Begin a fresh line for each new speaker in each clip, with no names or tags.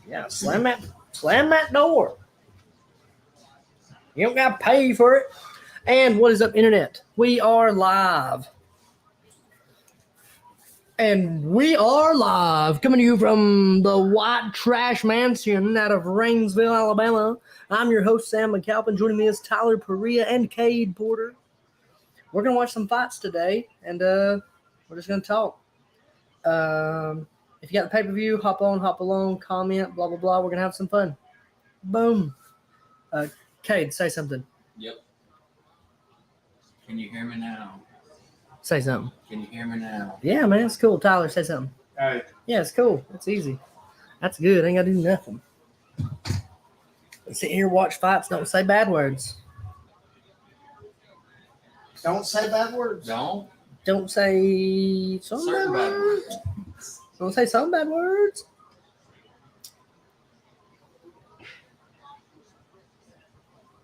Yeah, slam that door. You don't got to pay for it. And what is up, Internet? We are live. And we are live, coming to you from the White Trash Mansion out of Rainsville, Alabama. I'm your host, Sam McAlpin. Joining me is Tyler Perea and Cade Porter. We're going to watch some fights today, and we're just going to talk. If you got the pay-per-view, hop on, hop along, comment, blah, blah, blah. We're going to have some fun. Boom. Cade, say something.
Yep. Can you hear me now?
Say something.
Can you hear me now?
Yeah, man, it's cool. Tyler, say something.
Hey.
Yeah, it's cool. It's easy. That's good. Ain't got to do nothing. Sit here, watch fights. Don't say bad words.
Don't say bad words.
Don't say some bad words. Don't say some bad words.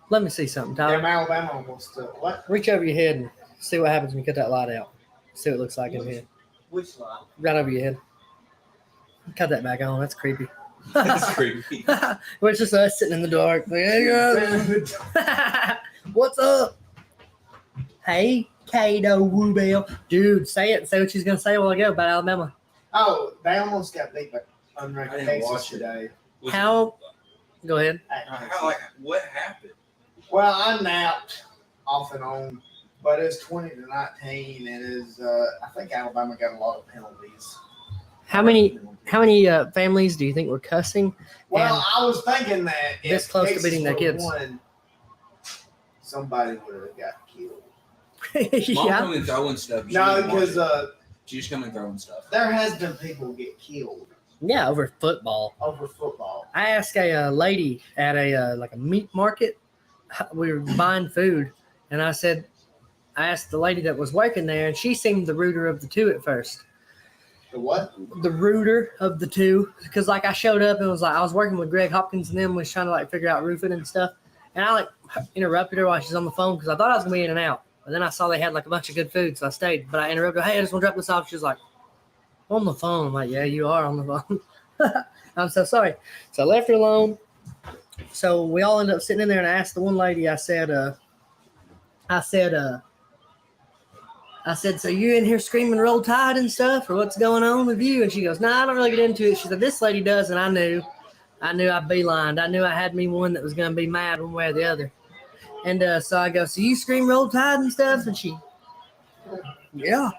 Let me see something, Tyler.
Damn, Alabama wants to what?
Reach over your head and see what happens when you cut that light out. See what it looks like in here.
Which light?
Right over your head. Cut that back on. That's creepy.
That's creepy.
Well, it's just us sitting in the dark. There you go. What's up? Hey, Kato Woobell. Dude, say it. Say what she's going to say a while ago about Alabama.
Oh, they almost got beat by
I
unranked
didn't
Texas
watch it.
today.
How? Go ahead.
What happened?
Well, I napped off and on, but it's 20-19, and I think Alabama got a lot of penalties.
How many families do you think were cussing?
Well,
And
I was thinking that if
this close to
Texas
beating their
would've
kids.
won, somebody would have got killed.
Mom
Yeah.
come and throwing stuff.
No, because
She just come and throwing stuff.
there has been people get killed
Yeah, over football.
over football.
I asked a lady at a meat market. We were buying food, and I asked the lady that was working there, and she seemed the ruder of the two at first.
The what?
The ruder of the two, because I showed up and was I was working with Greg Hopkins and them was trying to figure out roofing and stuff, and I interrupted her while she's on the phone because I thought I was gonna be in and out, but then I saw they had a bunch of good food, so I stayed. But I interrupted her. Hey, I just want to drop this off. She was like, on the phone. I'm like, yeah, you are on the phone. I'm so sorry. So I left her alone. So we all ended up sitting in there, and I asked the one lady. I said, so you in here screaming Roll Tide and stuff, or what's going on with you? And she goes, I don't really get into it. She said, this lady does, and I knew I beelined. I knew I had me one that was going to be mad one way or the other. And so I go, so you scream Roll Tide and stuff? And she, yeah.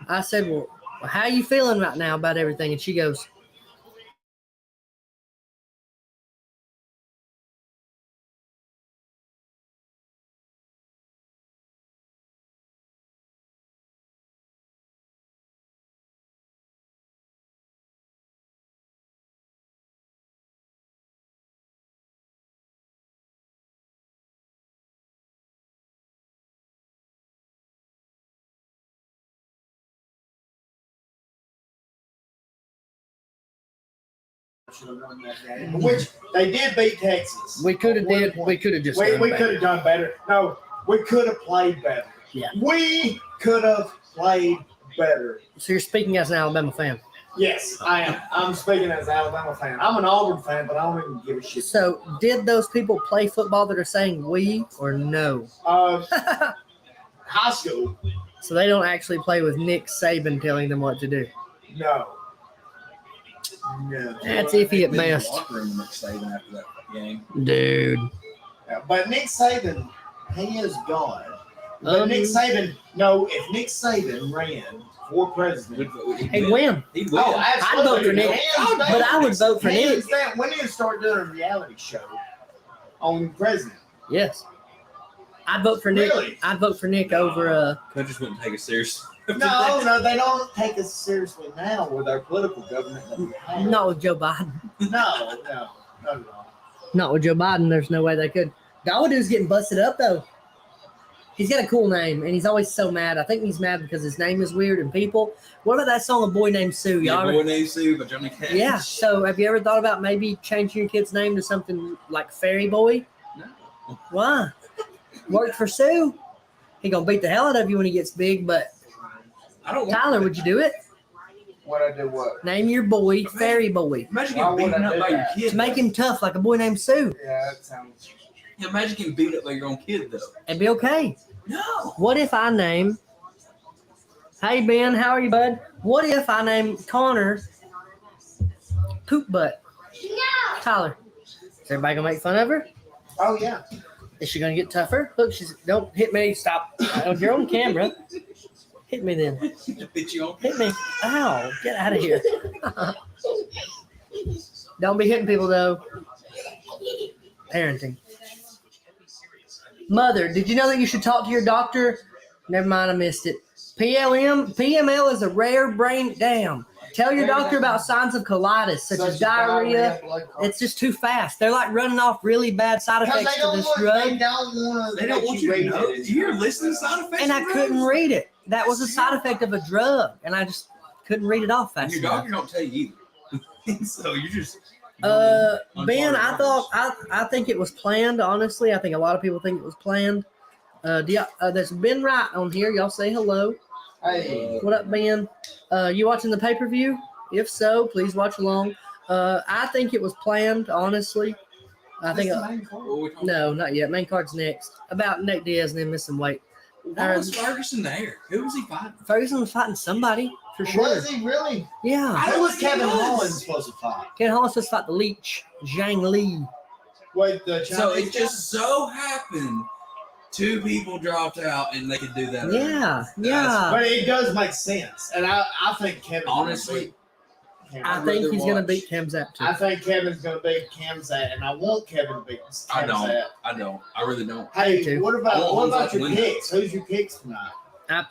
I said, well, how are you feeling right now about everything? And she goes,
Should have won that game. Which they did beat Texas.
we could have
At one
We
point.
could have just
We
done
could
better.
have done better. No, we could have played better.
Yeah.
We could have played better.
So you're speaking as an Alabama fan.
Yes, I am. I'm speaking as an Alabama fan. I'm an Auburn fan, but I don't even give a shit.
So did those people play football that are saying we or no?
High school,
So they don't actually play with Nick Saban telling them what to do.
no. No.
That's iffy at best.
Locker room next day after that game.
Dude.
Yeah, but Nick Saban, he is God. But Nick Saban, no, if Nick Saban ran for president,
He'd win.
He'd win.
oh, absolutely.
I'd vote for Nick.
Hands down.
But I would vote for Nick.
Hands down. We need to start doing a reality show on president.
Yes. I'd vote for Nick.
Really?
I'd vote for Nick over
Countries wouldn't take us seriously.
No, they don't take us seriously now with our political government that we have.
not with Joe Biden.
No.
Not with Joe Biden. There's no way they could. Dawadu's getting busted up though. He's got a cool name, and he's always so mad. I think he's mad because his name is weird and people. What about that song, A Boy Named Sue?
Yeah,
Y'all
Boy Named Sue by Johnny Cash.
Yeah. So have you ever thought about maybe changing your kid's name to something like Fairy Boy?
No.
Why? Worked for Sue. He gonna beat the hell out of you when he gets big. But
I don't want
Tyler, would you do it?
What I do what?
Name your boy Fairy Boy.
Imagine
Why
getting
would
beaten
I
up
do
by your
that?
kid.
To make him tough like a boy named Sue.
Yeah, that sounds.
Yeah, imagine getting beat up by your own kid, though.
It'd be okay.
No.
What if I name... Hey, Ben, how are you, bud? What if I name Connor Poop Butt? Tyler. Is everybody going to make fun of her?
Oh yeah.
Is she going to get tougher? Look, she's... Don't hit me. Stop. You're on camera. Hit me then.
Beat you on.
Hit me. Ow. Get out of here. Don't be hitting people, though. Parenting. Mother, did you know that you should talk to your doctor? Never mind, I missed it. PML is a rare brain. Damn. Tell your doctor about signs of colitis, such as diarrhea. It's just too fast. They're like running off really bad side effects to this
They
drug.
They don't want you to know. You're listening to side effects.
And I couldn't read it. That was a side effect of a drug. And I just couldn't read it off
And
fast
your
enough.
doctor don't tell you either. So you're just.
Ben, I think it was planned. Honestly, I think a lot of people think it was planned. There's Ben Wright on here. Y'all say hello.
Hey.
What up, Ben? You watching the pay-per-view? If so, please watch along. I think it was planned. Honestly, I think no, not yet. Main card's next. About Nate Diaz and him missing weight.
Why was Ferguson there? Who was he fighting?
Ferguson was fighting somebody for sure.
Was he really?
Yeah.
Who was Kevin Holland supposed to fight?
Ken Hollis just fought the Leech, Zhang Li.
Wait, the Chinese
So it just so happened 2 people dropped out and they could do that.
Yeah.
But it does make sense, and I think Kevin.
Honestly,
I think he's going to beat Khamzat too.
I think Kevin's going to beat Khamzat, and I want Kevin to beat Khamzat.
I don't. I really don't.
Hey,
too.
what about your
win.
picks? Who's your picks tonight?
I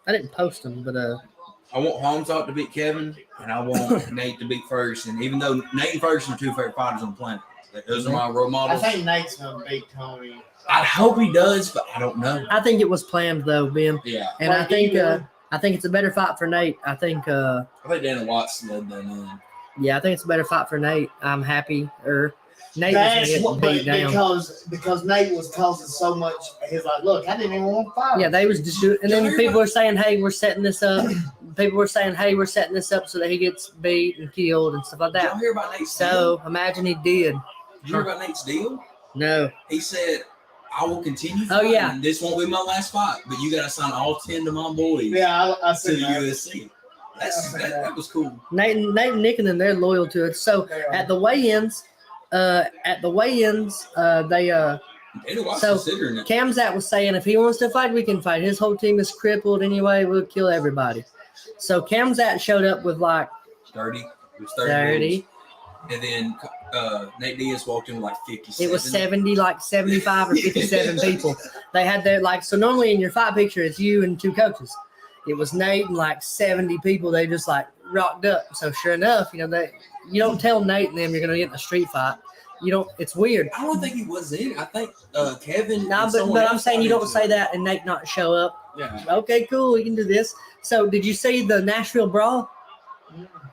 didn't post them, but
I want Hamzat to beat Kevin, and I want Nate to beat Ferguson. Even though Nate and Ferguson are 2 favorite fighters on the planet, those are my role
I
models.
think Nate's going to beat Tony.
I hope he does, but I don't know.
I think it was planned though, Ben.
Yeah,
And I think it's a better fight for Nate. I think
Dana Watts led that in.
yeah, I think it's a better fight for Nate. I'm happy. Nate
That's
was
what,
going to get beat down.
because Nate was causing so much. He's like, look, I didn't even want to fight.
Yeah, they was just doing, and then people were saying, "Hey, we're setting this up." People were saying, "Hey, we're setting this up so that he gets beat and killed and stuff like
Did y'all
that."
hear about Nate's deal?
So imagine he did.
Did you hear about Nate's deal?
No.
He said, "I will continue
Oh,
fighting.
yeah.
This won't be my last fight, but you got to sign all 10 of my boys
Yeah, I
to
said
the
that.
UFC." That was cool.
Nate and Nick and them, they're loyal to it. So
They are.
at the weigh-ins, they
Dana Watts
So,
considering it.
Khamzat was saying if he wants to fight, we can fight. His whole team is crippled anyway. We'll kill everybody. So Khamzat showed up with like
30. It was 30.
30.
And then Nate Diaz walked in with like 57.
It was 70, like 75 or 57 people. They had their so normally in your fight picture it's you and 2 coaches. It was Nate and like 70 people. They just like rocked up. So sure enough, you don't tell Nate and them you're gonna get in a street fight. You don't. It's weird.
I don't think he was in it. I think Kevin.
No,
and
but
someone
I'm
else
saying you
got
don't
into
say
it.
that and Nate not show up.
Yeah.
Okay, cool. We can do this. So did you see the Nashville Brawl?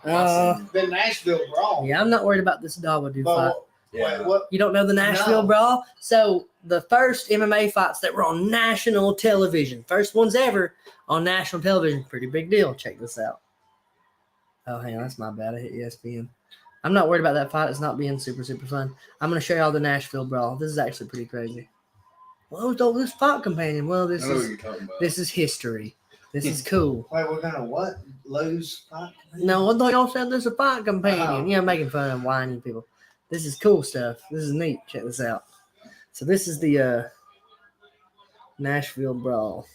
The Nashville Brawl.
Yeah, I'm not worried about this Dawodu fight.
But
Yeah.
what?
You don't know the Nashville
No.
Brawl? So the first MMA fights that were on national television, first ones ever on national television, pretty big deal. Check this out. Oh, hang on, that's my bad. I hit ESPN. I'm not worried about that fight. It's not being super, super fun. I'm going to show you all the Nashville Brawl. This is actually pretty crazy. Well, this fight companion. Well, this
I know what
is
you're talking about.
this is history. This is cool.
Wait, we're gonna what? Lose? Fight?
No, I thought y'all said this is a fight companion.
Oh.
Yeah, making fun of whining people. This is cool stuff. This is neat. Check this out. So this is the Nashville Brawl.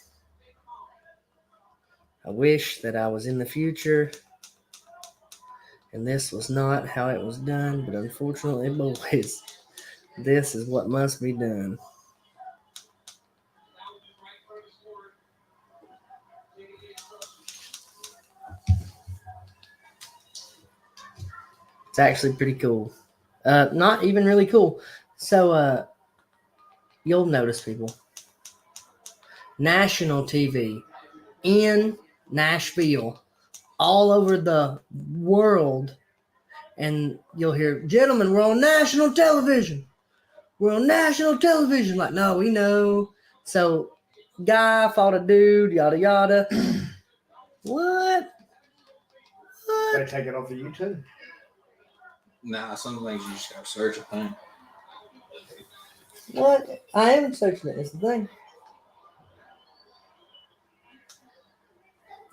I wish that I was in the future and this was not how it was done, but unfortunately, boys, this is what must be done. It's actually pretty cool. Not even really cool. So you'll notice people. National TV in Nashville, all over the world, and you'll hear, "Gentlemen, we're on national television. We're on national television." Like, no, we know. So, guy fought a dude, yada yada. What?
They take it off of YouTube.
Nah, some things you just gotta search, I think.
What? I am searching it. It's the thing.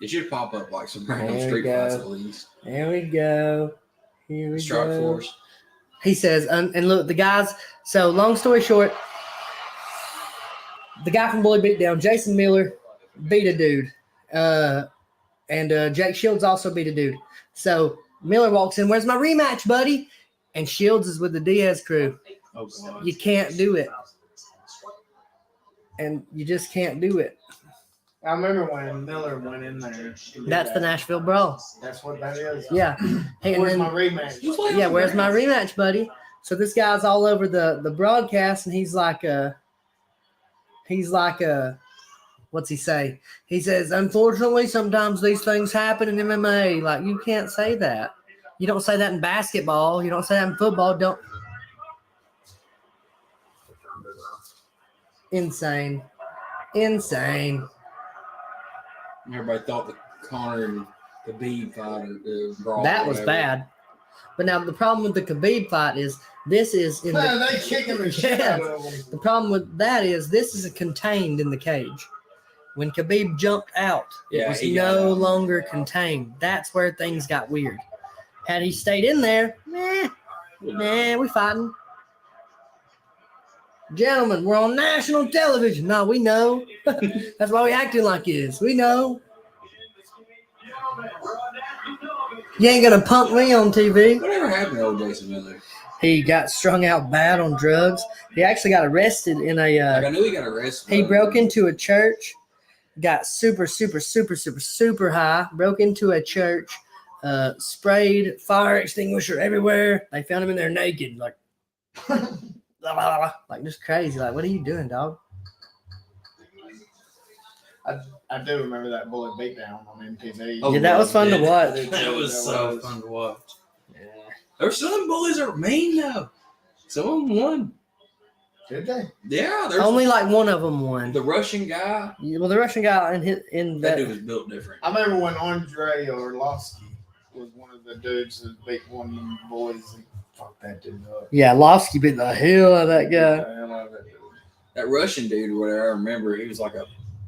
It should pop up like some random
There we
street fights
go.
at least.
There we go. Here we
Strike
go.
Force.
He says, and look, the guys. So long story short, the guy from Bully Beatdown, Jason Miller, beat a dude, and Jake Shields also beat a dude. So Miller walks in. Where's my rematch, buddy? And Shields is with the Diaz crew.
Oh god.
You can't do it, and you just can't do it.
I remember when Miller went in there.
That's the Nashville Brawl.
That's what that is.
Yeah. Hey, and
Where's
then-
my rematch?
Yeah, where's my rematch, buddy? So this guy's all over the broadcast, and he's like, what's he say? He says, unfortunately, sometimes these things happen in MMA. Like, you can't say that. You don't say that in basketball. You don't say that in football. Don't. Insane.
Everybody thought the Conor and Khabib fight or the brawl.
That
or
was
whatever.
bad. But now the problem with the Khabib fight is this is in
Man,
the.
they kicking the shit out of them.
The problem with that is this is contained in the cage. When Khabib jumped out, it
Yeah,
was
he got
no
out.
longer contained. That's where things got weird. Had he stayed in there, we fighting. Gentlemen, we're on national television. No, we know. That's why we acting like this. We know. You ain't gonna punk me on TV.
Whatever happened to old Jason Miller?
He got strung out bad on drugs. He actually got arrested in a.
Like I knew he got arrested.
He broke into a church, got super high, broke into a church, sprayed fire extinguisher everywhere. They found him in there naked, like, like just crazy. Like, what are you doing, dog?
I do remember that Bullet Beatdown on MTV.
Oh,
Yeah, that was fun to watch.
That was so fun to watch. Yeah. There were some bullies that were mean though. Some of them won.
Did they?
Yeah, there's
Only like one of them won.
the Russian guy.
Yeah, well, the Russian guy in
That
that.
dude was built different.
I remember when Andre Orlovsky was one of the dudes that beat one of them boys and fucked that dude up.
Yeah, Lofsky beat the hell out of that guy.
The hell out of that dude.
That Russian dude or whatever, I remember he was like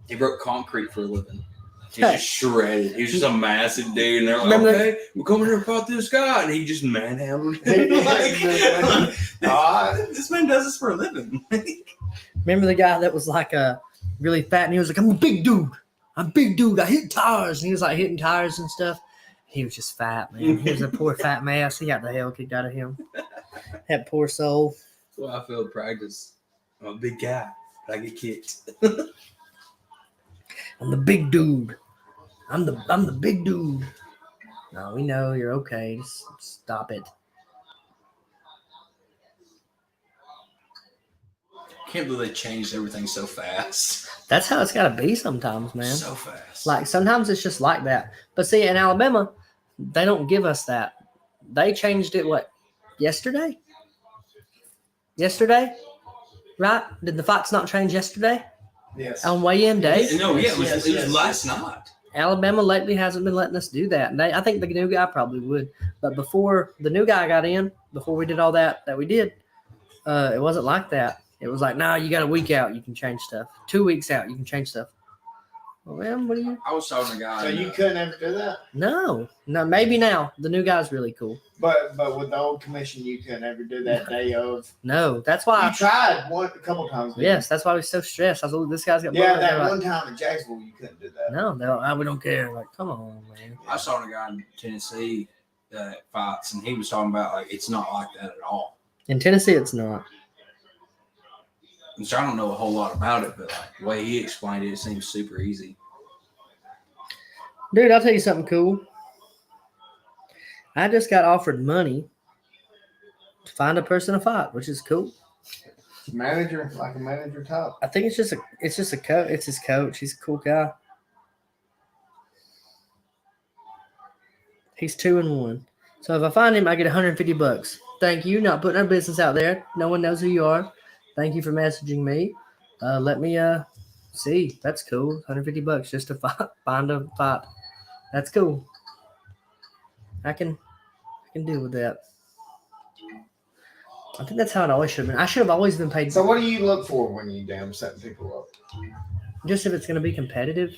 he broke concrete for a living. He just shredded. He was just a massive dude, and they're like,
Remember
okay, we're coming here to fight this guy. And he just manhandled him. This man does this for a living.
Remember the guy that was like really fat, and he was like, "I'm a big dude. I'm big dude. I hit tires," and he was like hitting tires and stuff. He was just fat, man. He was a poor fat mess. He got the hell kicked out of him. That poor soul.
That's why I feel practice. I'm a big guy, but I get kicked.
I'm the big dude. I'm the big dude. No, we know you're okay. Just stop it.
Can't believe they changed everything so fast.
That's how it's got to be sometimes, man.
So fast.
Like sometimes it's just like that. But see, in Alabama, they don't give us that. They changed it yesterday? Yesterday? Right? Did the fights not change yesterday?
Yes.
On weigh-in day?
It was
Yes.
last night.
Alabama lately hasn't been letting us do that. And I think the new guy probably would. But before the new guy got in, before we did all that we did, it wasn't like that. It was like, nah, you got a week out, you can change stuff. 2 weeks out, you can change stuff. Well, man, what do you?
I was talking to a guy.
So you couldn't ever do that?
No, maybe now. The new guy's really cool.
But with the old commission, you couldn't ever do that day of.
No, that's why.
You tried a couple times. didn't
Yes, that's why I was so stressed. I was like, this guy's got.
you? Yeah,
blood.
that
They're like,
one time in Jacksonville, you couldn't do that.
No, we don't care. Like, come on, man.
I saw a guy in Tennessee that fights, and he was talking about like it's not like that at all.
In Tennessee, it's not.
Which I don't know a whole lot about it, but like the way he explained it, it seems super easy.
Dude, I'll tell you something cool. I just got offered money to find a person to fight, which is cool.
Manager, like a manager type.
I think it's just a coach. It's his coach. He's a cool guy. He's 2-1. So if I find him, I get $150. Thank you. Not putting our business out there. No one knows who you are. Thank you for messaging me. Let me see. That's cool. $150 just to find a fight. That's cool. I can deal with that. I think that's how it always should have been. I should have always been paid.
So what do you look for when you damn setting people up?
Just if it's going to be competitive.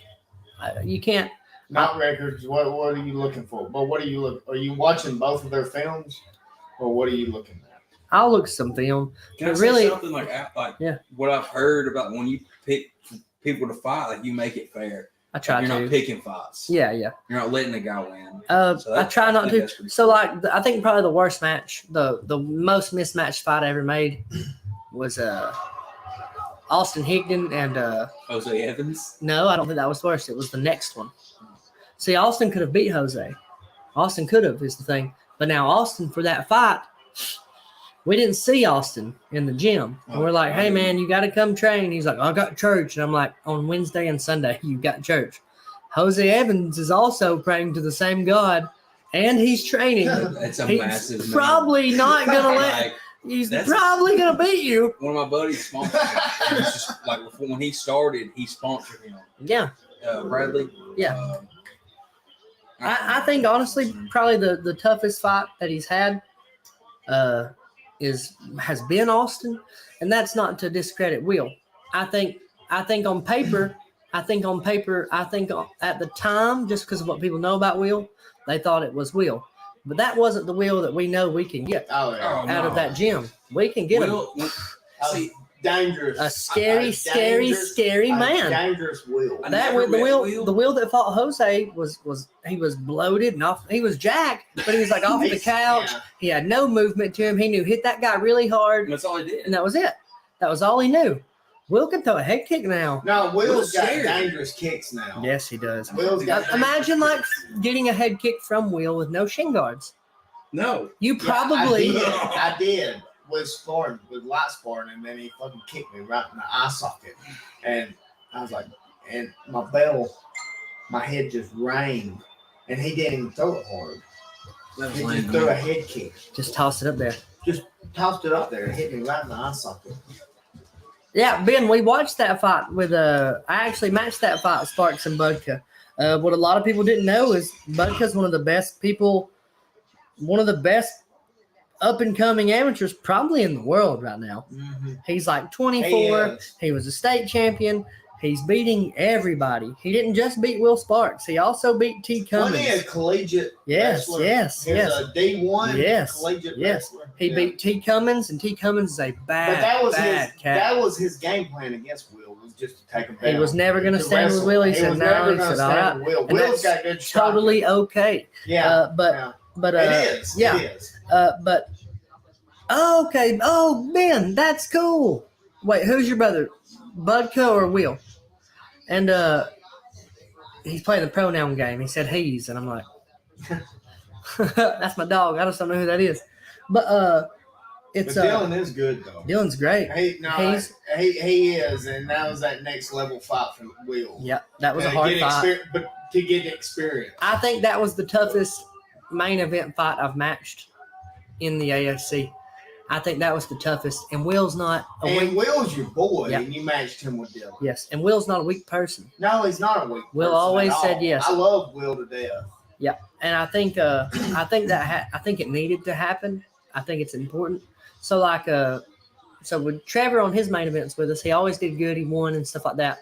You can't.
Not records. What are you looking for? But what are you look? Are you watching both of their films, or what are you looking at?
I'll look some film.
Can I
really
say something like
yeah.
what I've heard about when you pick people to fight, like you make it fair.
I try
You're
to.
not picking fights.
Yeah.
You're not letting the guy win.
I try not to.
that's pretty
So like, I think probably the worst match, the most mismatched fight I ever made, was Austin Higdon and
Jose Evans.
no, I don't think that was the worst. It was the next one. See, Austin could have beat Jose. Austin could have is the thing. But now Austin for that fight, we didn't see Austin in the gym. And we're like, hey man, you got to come train. He's like, I got church. And I'm like, on Wednesday and Sunday, you got church. Jose Evans is also praying to the same God, and he's training.
That's a
He's
massive.
probably not gonna let.
Like,
He's
that's-
probably gonna beat you.
one of my buddies sponsored him. And it's just like when he started, he sponsored him.
Yeah,
Bradley.
yeah. I think honestly, probably the toughest fight that he's had has been Austin, and that's not to discredit Will. I think on paper, at the time, just because of what people know about Will, they thought it was Will, but that wasn't the Will that we know we can get
Oh yeah.
out of that gym. We can get him.
See,
Dangerous.
A scary man.
Dangerous Will.
I
That
never
the
met
Will,
Will.
the Will that fought Jose was he was bloated and off. He was jacked, but he was like off the couch.
Yeah.
He had no movement to him. He knew hit that guy really hard,
That's all he did.
and that was it. That was all he knew. Will can throw a head kick now.
No, Will's got
scary.
dangerous kicks now.
Yes, he does.
Will's got
Imagine like getting a head kick from Will with no shin guards.
No.
You
Yeah,
probably
I did with sparring, with light sparring, and then he fucking kicked me right in the eye socket, and I was like, and my bell, my head just rang, and he didn't even throw it hard.
That was
He
lame.
just threw a head kick,
just toss it up there.
tossed it up there, and hit me right in the eye socket.
Yeah, Ben, we watched that fight with I actually matched that fight with Sparks and Budka. What a lot of people didn't know is Budka's one of the best up and coming amateurs probably in the world right now.
Mm-hmm.
He's like 24.
He is.
He was a state champion. He's beating everybody. He didn't just beat Will Sparks. He also beat T.
Wasn't he a
Cummins.
collegiate
Yes,
wrestler?
yes,
He was
yes.
a D1
Yes,
collegiate
yes.
wrestler.
He
Yeah.
beat T. Cummins, and T. Cummins is a bad,
But that was
bad
his.
cat.
That was his game plan against Will, was just to take him down.
He was never going to
To
stand with
wrestle.
Will. He said,
was
no.
never
He
gonna
said, all
stand
right.
with Will.
And
Will's
that's
got good striking.
Totally okay.
Yeah.
But
it is.
yeah.
It is.
But okay. Oh, Ben, that's cool. Wait, who's your brother? Budka or Will? And he's playing the pronoun game. He said he's, and I'm like, that's my dog. I just don't know who that is. But it's
But Dylan is good though.
Dylan's great.
He is, and that was that next level fight for Will.
Yeah, that was a
To
hard
get
fight.
but to get experience.
I think that was the toughest main event fight I've matched in the AFC. I think that was the toughest. And Will's not a
And
weak.
Will's your boy,
Yeah.
and you matched him with Dylan.
Yes, and Will's not a weak person.
No, he's not a weak.
Will
person
always
at all.
said yes.
I love Will to death.
And I think I think it needed to happen. I think it's important. So like so with Trevor on his main events with us, he always did good. He won and stuff like that.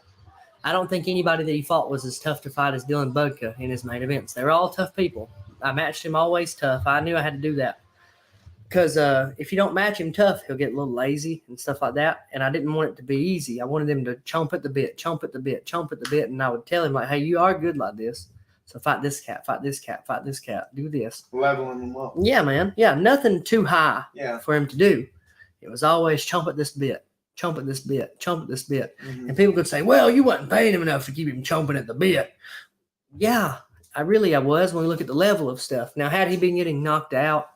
I don't think anybody that he fought was as tough to fight as Dylan Budka in his main events. They were all tough people. I matched him always tough. I knew I had to do that. Because if you don't match him tough, he'll get a little lazy and stuff like that. And I didn't want it to be easy. I wanted him to chomp at the bit, chomp at the bit, chomp at the bit. And I would tell him, like, hey, you are good like this. So fight this cat, fight this cat, fight this cat. Do this.
Leveling him up.
Yeah, man. Yeah, nothing too high
Yeah.
for him to do. It was always chomp at this bit, chomp at this bit, chomp at this bit.
Mhm.
And people could say, well, you wasn't paying him enough to keep him chomping at the bit. Yeah, I was when we look at the level of stuff. Now, had he been getting knocked out,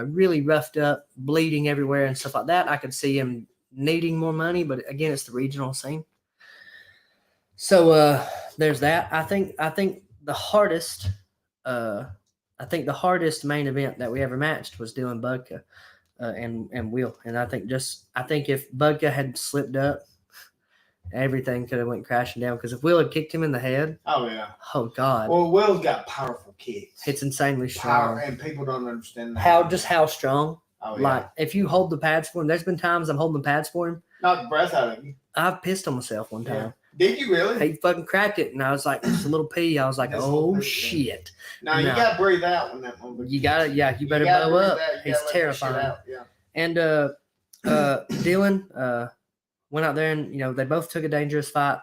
really roughed up, bleeding everywhere and stuff like that, I could see him needing more money. But again, it's the regional scene. So there's that. I think the hardest main event that we ever matched was Dylan Budka and Will. And I think if Budka had slipped up everything could have went crashing down. Because if Will had kicked him in the head,
Oh yeah.
oh God,
Well, Will's got powerful kicks.
it's insanely
Power,
strong.
and people don't understand that.
How strong.
Oh,
Like if you hold the pads for him, there's been times I'm holding the pads for him.
Knock the breath out of you.
I've pissed on myself one time.
Did you really?
He fucking cracked it, and I was like, just a little pee. I was like,
Just a little
oh
pee,
shit.
No, you gotta breathe out when that one.
You gotta, you better
gotta
blow
breathe
up.
out. You
He's
gotta let that shit
terrifying.
out, yeah.
And Dylan went out there, and they both took a dangerous fight,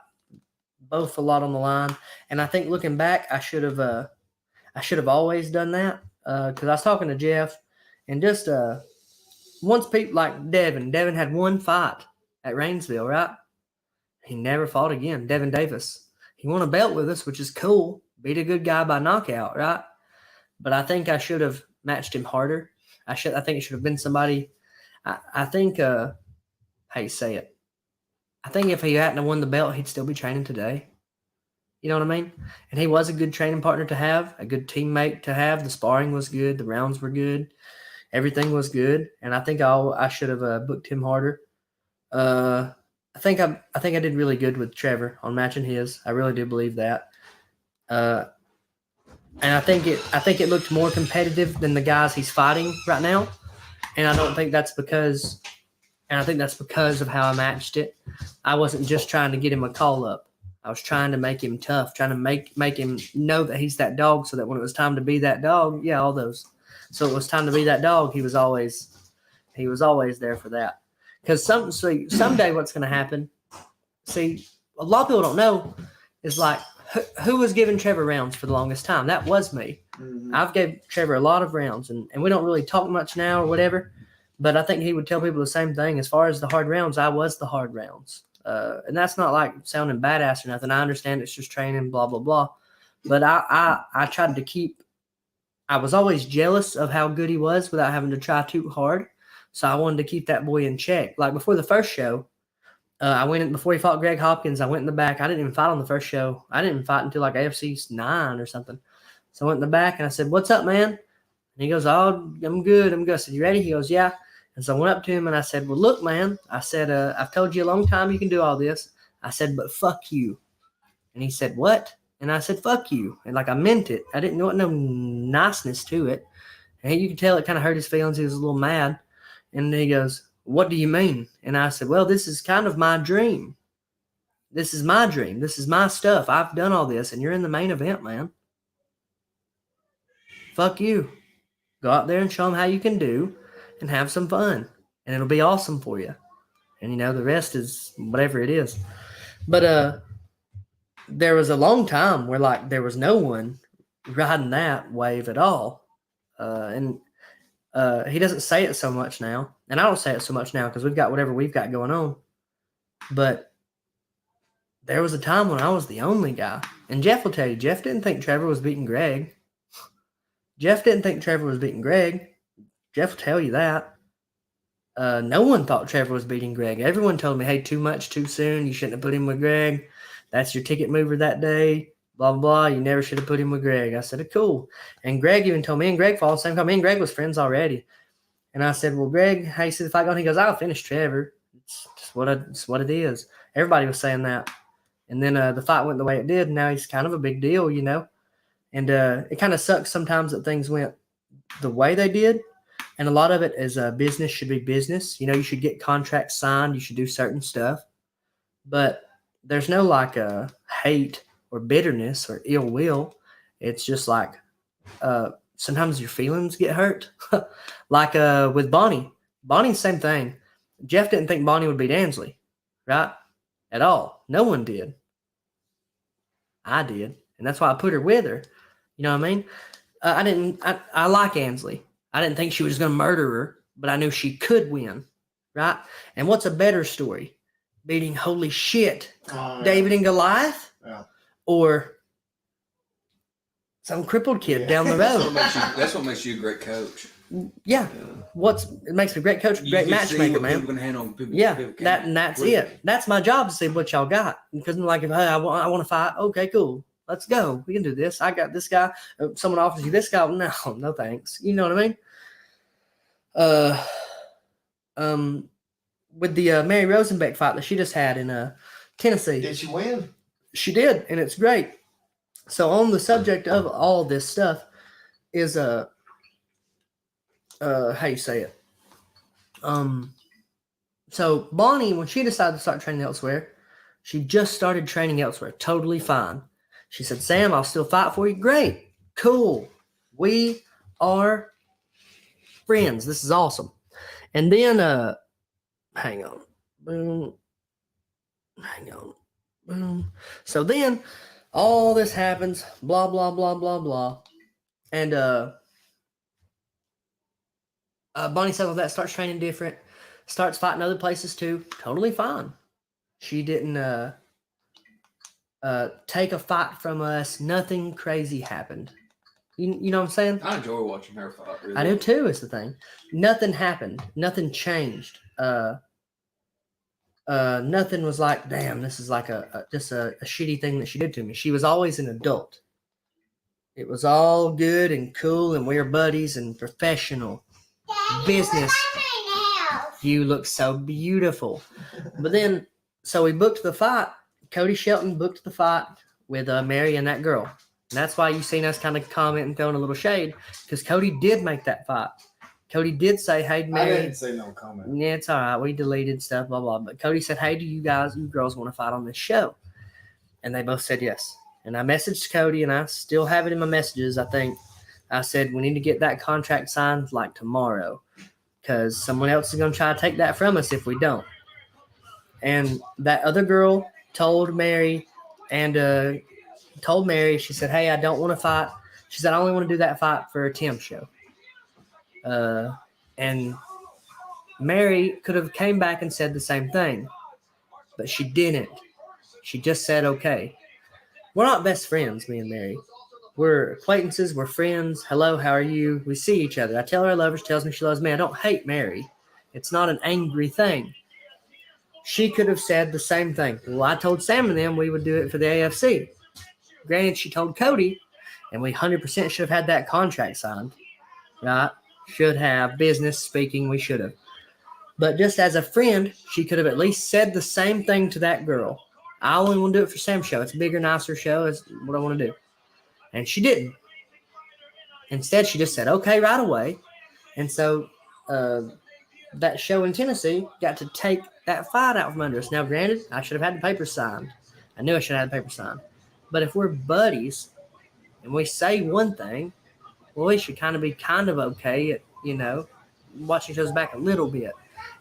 both a lot on the line. And I think looking back, I should have always done that because I was talking to Jeff, and just once people like Devin had one fight at Rainsville, right? He never fought again. Devin Davis. He won a belt with us, which is cool. Beat a good guy by knockout, right? But I think I should have matched him harder. I think it should have been somebody. I think how you say it. I think if he hadn't have won the belt, he'd still be training today. You know what I mean? And he was a good training partner to have, a good teammate to have. The sparring was good. The rounds were good. Everything was good. And I think I should have booked him harder. I think I did really good with Trevor on matching his. I really do believe that. And I think it looked more competitive than the guys he's fighting right now. And I don't think that's because of how I matched it. I wasn't just trying to get him a call up. I was trying to make him tough, trying to make him know that he's that dog, so that when it was time to be that dog, all those. So it was time to be that dog. He was always there for that. Because someday what's going to happen? See, a lot of people don't know is like who was giving Trevor rounds for the longest time. That was me.
Mm-hmm.
I've gave Trevor a lot of rounds, and we don't really talk much now or whatever. But I think he would tell people the same thing. As far as the hard rounds, I was the hard rounds. And that's not like sounding badass or nothing. I understand it's just training, blah, blah, blah. But I tried to keep – I was always jealous of how good he was without having to try too hard. So I wanted to keep that boy in check. Like before the first show, I went in before he fought Greg Hopkins. I went in the back. I didn't even fight on the first show. I didn't even fight until like AFC 9 or something. So I went in the back and I said, "What's up, man?" And he goes, "Oh, I'm good. I'm good." I said, "You ready?" He goes, "Yeah." And so I went up to him and I said, "Well, look, man," I said, "I've told you a long time you can do all this." I said, "But fuck you." And he said, "What?" And I said, "Fuck you." And like I meant it. I didn't want no niceness to it. And you could tell it kind of hurt his feelings. He was a little mad. And he goes, "What do you mean?" And I said, "Well, this is kind of my dream. This is my dream. This is my stuff. I've done all this, and you're in the main event, man. Fuck you. Go out there and show them how you can do and have some fun. And it'll be awesome for you. And, the rest is whatever it is." But there was a long time where, like, there was no one riding that wave at all. And he doesn't say it so much now. And I don't say it so much now because we've got whatever we've got going on. But there was a time when I was the only guy. And Jeff will tell you, Jeff didn't think Trevor was beating Greg. Jeff didn't think Trevor was beating Greg. Jeff will tell you that. No one thought Trevor was beating Greg. Everyone told me, "Hey, too much, too soon. You shouldn't have put him with Greg. That's your ticket mover that day. Blah, blah, blah. You never should have put him with Greg." I said, "Cool." And Greg even told me and Greg followed the same call. Me and Greg was friends already. And I said, "Well, Greg, how you see the fight going?" He goes, "I'll finish Trevor. It's just what it is." Everybody was saying that. And then the fight went the way it did. And now he's kind of a big deal, And it kind of sucks sometimes that things went the way they did. And a lot of it is business should be business. You should get contracts signed. You should do certain stuff. But there's no like hate or bitterness or ill will. It's just like sometimes your feelings get hurt. Like with Bonnie. Bonnie, same thing. Jeff didn't think Bonnie would beat Ansley, right? At all. No one did. I did. And that's why I put her with her. You know what I mean? I like Ansley. I didn't think she was going to murder her, but I knew she could win, right? And what's a better story? Beating holy shit, David and Goliath?
Yeah.
Or some crippled kid down the road?
That's what makes you a great coach.
Yeah. It makes me a great coach, great matchmaker, man.
People can handle people,
yeah,
people
that's it. That's my job to see what y'all got. Because like, if I want to fight, okay, cool. Let's go. We can do this. I got this guy. Someone offers you this guy. No thanks. You know what I mean? With the Mary Rosenbeck fight that she just had in Tennessee.
Did she win?
She did, and it's great. So on the subject of all this stuff is how you say it. So Bonnie, when she decided to start training elsewhere, she just started training elsewhere. Totally fine. She said, Sam, I'll still fight for you. Great. Cool. We are friends. This is awesome. And then hang on. Boom. Hang on. Boom. So then all this happens, blah, blah, blah, blah, blah. And Bonnie said, well, that starts training different, starts fighting other places too. Totally fine. She didn't take a fight from us. Nothing crazy happened. You know what I'm saying?
I enjoy watching her fight. Really.
I do too, is the thing. Nothing happened. Nothing changed. Nothing was like, damn, this is like just a shitty thing that she did to me. She was always an adult. It was all good and cool, and we were buddies and professional. Business. You look so beautiful. But then, so we booked the fight. Cody Shelton booked the fight with Mary and that girl. And that's why you've seen us kind of comment and throwing a little shade, because Cody did make that fight. Cody did say, hey, Mary.
I didn't say no comment.
Yeah, it's all right. We deleted stuff, blah, blah. But Cody said, hey, do you girls want to fight on this show? And they both said yes. And I messaged Cody, and I still have it in my messages, I think. I said, we need to get that contract signed like tomorrow, because someone else is going to try to take that from us if we don't. And that other girl told Mary, she said, hey, I don't want to fight. She said, I only want to do that fight for a Tim show. And Mary could have came back and said the same thing, but she didn't. She just said, okay. We're not best friends, me and Mary. We're acquaintances. We're friends. Hello, how are you? We see each other. I tell her I love her. She tells me she loves me. I don't hate Mary. It's not an angry thing. She could have said the same thing. Well, I told Sam and them we would do it for the AFC. Granted, she told Cody, and we 100% should have had that contract signed. Right? Should have. Business speaking, we should have. But just as a friend, she could have at least said the same thing to that girl. I only want to do it for Sam's show. It's a bigger, nicer show. It's what I want to do. And she didn't. Instead, she just said, okay, right away. And so that show in Tennessee got to take that fight out from under us. Now, granted, I should have had the paper signed. I knew I should have had the paper signed. But if we're buddies and we say one thing, well, we should kind of be kind of okay at, watching each other's back a little bit.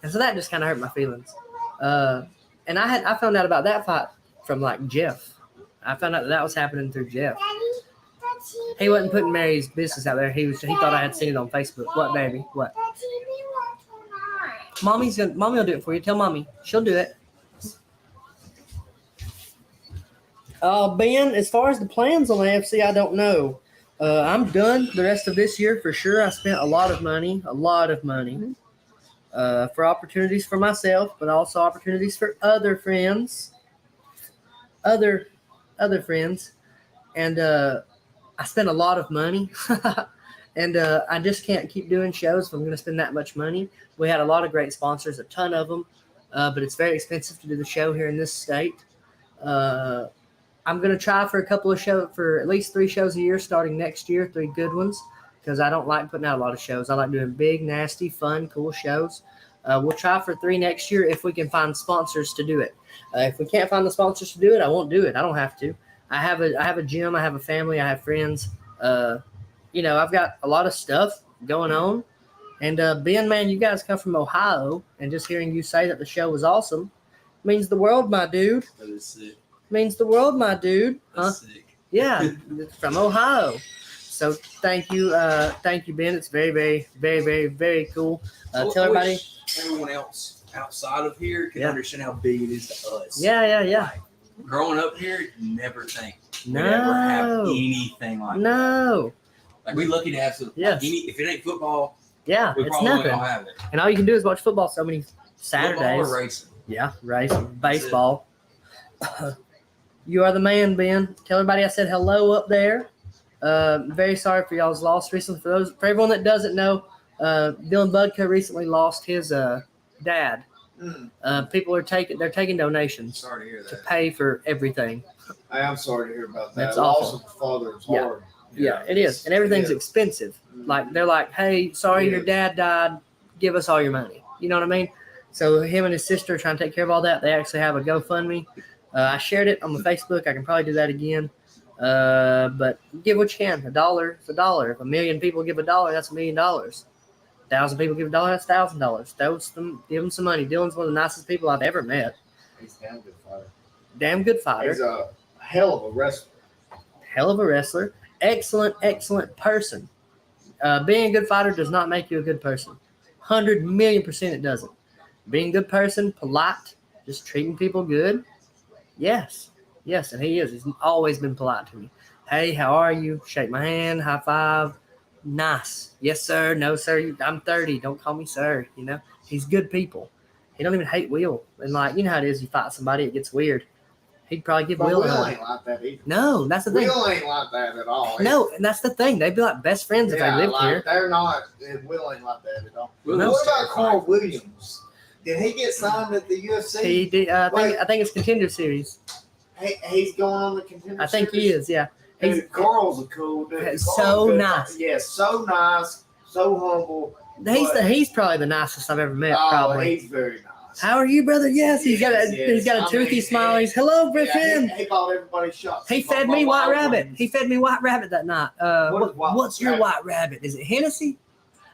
And so that just kind of hurt my feelings. And I found out about that fight from, like, Jeff. I found out that was happening through Jeff. He wasn't putting Mary's business out there. He thought I had seen it on Facebook. What, baby? What? Mommy will do it for you. Tell Mommy. She'll do it. Ben, as far as the plans on the AFC, I don't know. I'm done the rest of this year for sure. I spent a lot of money for opportunities for myself, but also opportunities for other friends, other friends. And I spent a lot of money, and I just can't keep doing shows if I'm going to spend that much money. We had a lot of great sponsors, a ton of them, but it's very expensive to do the show here in this state. I'm going to try for for at least 3 shows a year starting next year, 3 good ones, because I don't like putting out a lot of shows. I like doing big, nasty, fun, cool shows. We'll try for 3 next year if we can find sponsors to do it. If we can't find the sponsors to do it, I won't do it. I don't have to. I have a gym. I have a family. I have friends. I've got a lot of stuff going on. And Ben, man, you guys come from Ohio, and just hearing you say that the show was awesome means the world, my dude.
That is sick.
Means the world, my dude.
That's sick.
Yeah, from Ohio. So thank you, Ben. It's very, very, very, very, very cool. Tell everybody.
Everyone else outside of here can understand how big it is to us.
Yeah.
Like, growing up here, you never think we
No.
ever have anything like that.
No.
Like, we're lucky to have some.
Yes.
If it ain't football,
Yeah,
we
it's
probably
nothing.
don't have it.
And all you can do is watch football so many Saturdays.
Football or racing.
Yeah, racing, baseball. You are the man, Ben. Tell everybody I said hello up there. Very sorry for y'all's loss recently. For everyone that doesn't know, Dylan Budka recently lost his dad People are taking donations
Sorry to hear
to
that.
pay for everything.
I am sorry to hear about that.
That's
Loss
awful.
of a father is
Yeah.
hard.
Yeah, it is, and everything's expensive. Like they're like, "Hey, sorry, your dad died. Give us all your money." You know what I mean? So him and his sister are trying to take care of all that. They actually have a GoFundMe. I shared it on my Facebook. I can probably do that again. But give what you can. $1 is $1. If 1 million people give $1, that's $1 million. 1,000 people give $1, that's $1,000. Give them some money. Dylan's one of the nicest people I've ever met.
He's a damn good fighter.
Damn good fighter.
He's a hell of a wrestler.
Hell of a wrestler. Excellent person. Being a good fighter does not make you a good person. 100,000,000% it doesn't. Being a good person, polite, just treating people good. Yes, and he is. He's always been polite to me. Hey, how are you? Shake my hand, high five. Nice. Yes, sir. No, sir. I'm 30. Don't call me sir. You know, he's good people. He don't even hate Will. And like, you know how it is. You fight somebody, it gets weird. He'd probably give
But
Will
Will
a hug.
ain't like that either.
No, that's the thing.
Will ain't like that at all.
No, and that's the thing. They'd be like best friends if they lived here.
They're not. Will ain't like that at all.
Will's
What about
terrifying.
Carl Williams? Did he get signed at the UFC?
He did. I think it's Contender Series.
He's going on the contender.
I think he
series?
is. Yeah. He's
Carl's a cool dude.
He's
Carl's
so
good.
nice.
Yes, so nice, so humble.
he's probably the nicest I've ever met.
Oh,
Probably.
he's very nice.
How are you, brother? Yes, he's got a
Yes.
toothy smile. He's hello, Griffin.
He bought everybody shots.
He fed me white rabbit. He fed me white rabbit that night. What's your white rabbit? Is it Hennessy?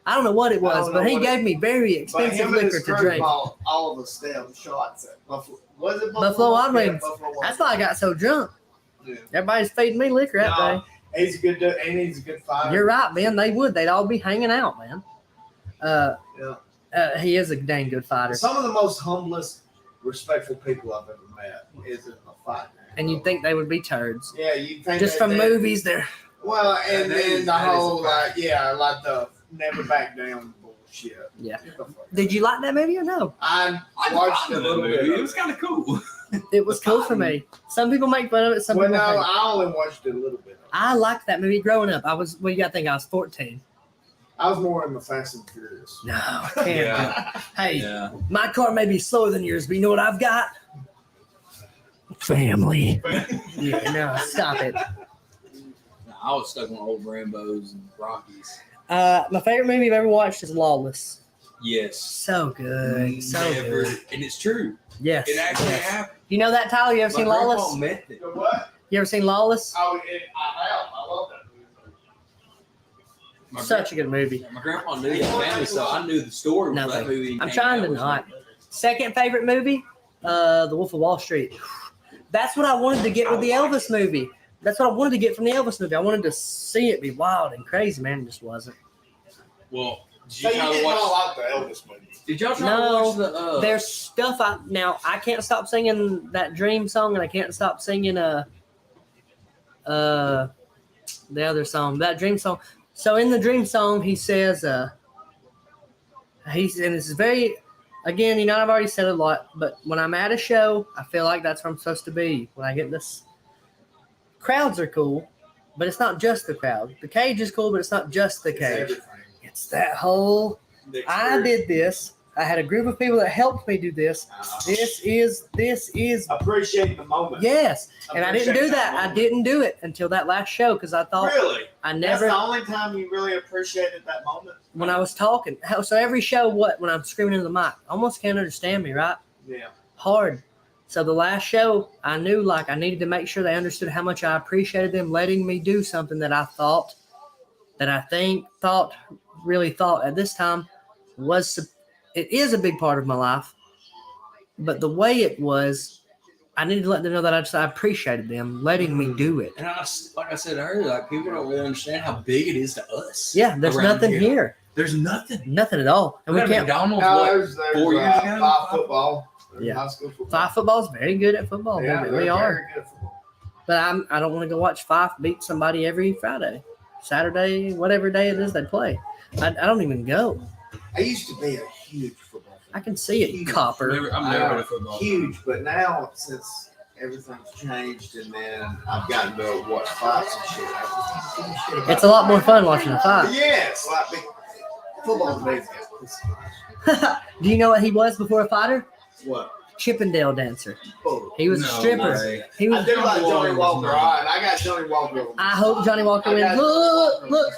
I don't know what it was, but he gave me very expensive liquor to drink.
Bought all of the stem shots at Buffalo. Was it
Buffalo Wild
Yeah,
Wings.
Buffalo Wild
That's why I got so drunk.
Wings.
Everybody's feeding me liquor that
No, he's a good dude, and he's a good fighter.
day. You're right, man. They would. They'd all be hanging out, man. He is a dang good fighter.
Some of the most humblest, respectful people I've ever met is in the fight.
And you'd think they would be turds.
Yeah, you think
Just
that
from movies, they're
Well, and
That
then
is-
the
that is
whole
a fact.
like the never back down bullshit.
Yeah.
Get the fuck
Did you like that movie or no?
I
I
watched
watched
a little bit.
It was kind of cool.
It was cool for me. Some people make fun of it. Some
Well,
people
no,
hate it.
I only watched it a little bit.
I liked that movie growing up. I was, well, you got to think I was 14.
I was more in the Fast and Furious.
No, I can't.
Yeah.
Hey,
Yeah.
my car may be slower than yours, but you know what I've got? Family. Yeah, no, stop it.
I was stuck on old Rambos and Rockies.
My favorite movie I've ever watched is Lawless.
Yes.
So good. So
Never,
good.
and it's true.
Yes.
It actually
yes.
happened.
You know that, Tyler? You ever seen
My grandpa
Lawless?
met it.
The what?
You ever seen Lawless?
Oh, I have. I love that movie.
My
Such a good movie.
My grandpa knew that family, so I knew the story of that
Nothing.
movie.
I'm
came
trying
out
to
with
not.
me.
Second favorite movie? The Wolf of Wall Street. That's what I wanted to get with the Elvis movie. That's what I wanted to get from the Elvis movie. I wanted to see it be wild and crazy, man. It just wasn't.
Well, did
So
you
you
try to
did not
watch?
like the Elvis movie?
Did y'all try
No,
to watch the?
There's stuff I can't stop singing that Dream song, and I can't stop singing the other song, that Dream song. So in the Dream song, he says and this is very, again, you know, I've already said a lot, but when I'm at a show, I feel like that's where I'm supposed to be. When I get this, crowds are cool, but it's not just the crowd. The cage is cool, but it's not just the
It's
cage.
everything.
It's that whole. I did this. I had a group of people that helped me do this. This is
Appreciate the moment.
yes. And I didn't do
Appreciate
that. I
moment.
didn't do it until that last show because I thought
Really?
I
That's
never,
the only time you really appreciated that moment?
when I was talking. So every show, when I'm screaming into the mic, almost can't understand me, right?
Yeah.
Hard. So the last show, I knew like I needed to make sure they understood how much I appreciated them letting me do something that I thought at this time it is a big part of my life. But the way it was, I needed to let them know that I appreciated them letting me do it.
And like I said earlier, like people don't really understand how big it is to us.
Yeah, there's
around
nothing here.
There's nothing.
Nothing at all. And we can't.
McDonald's.
No,
What?
there's
4 years ago?
five football. There's
Yeah.
high school football.
Five football's very good at football.
Yeah,
They
they're
really are.
very good at football.
But I don't want to go watch Fife beat somebody every Friday, Saturday, whatever day it is they play. I don't even go.
I used to be a huge football fan.
I can see it,
Huge.
copper.
I'm never been a football.
Huge, but now since everything's changed and then I've gotten to watch fights and shit, I just don't give a shit about
It's a lot more fun watching a fight.
Yeah, it's like football's amazing.
Do you know what he was before a fighter?
What?
Chippendale dancer.
Oh.
He was a
No
stripper.
way.
He
I
was.
do like Johnny Walker.
No.
All right, I got Johnny Walker.
I hope Johnny Walker wins. Look.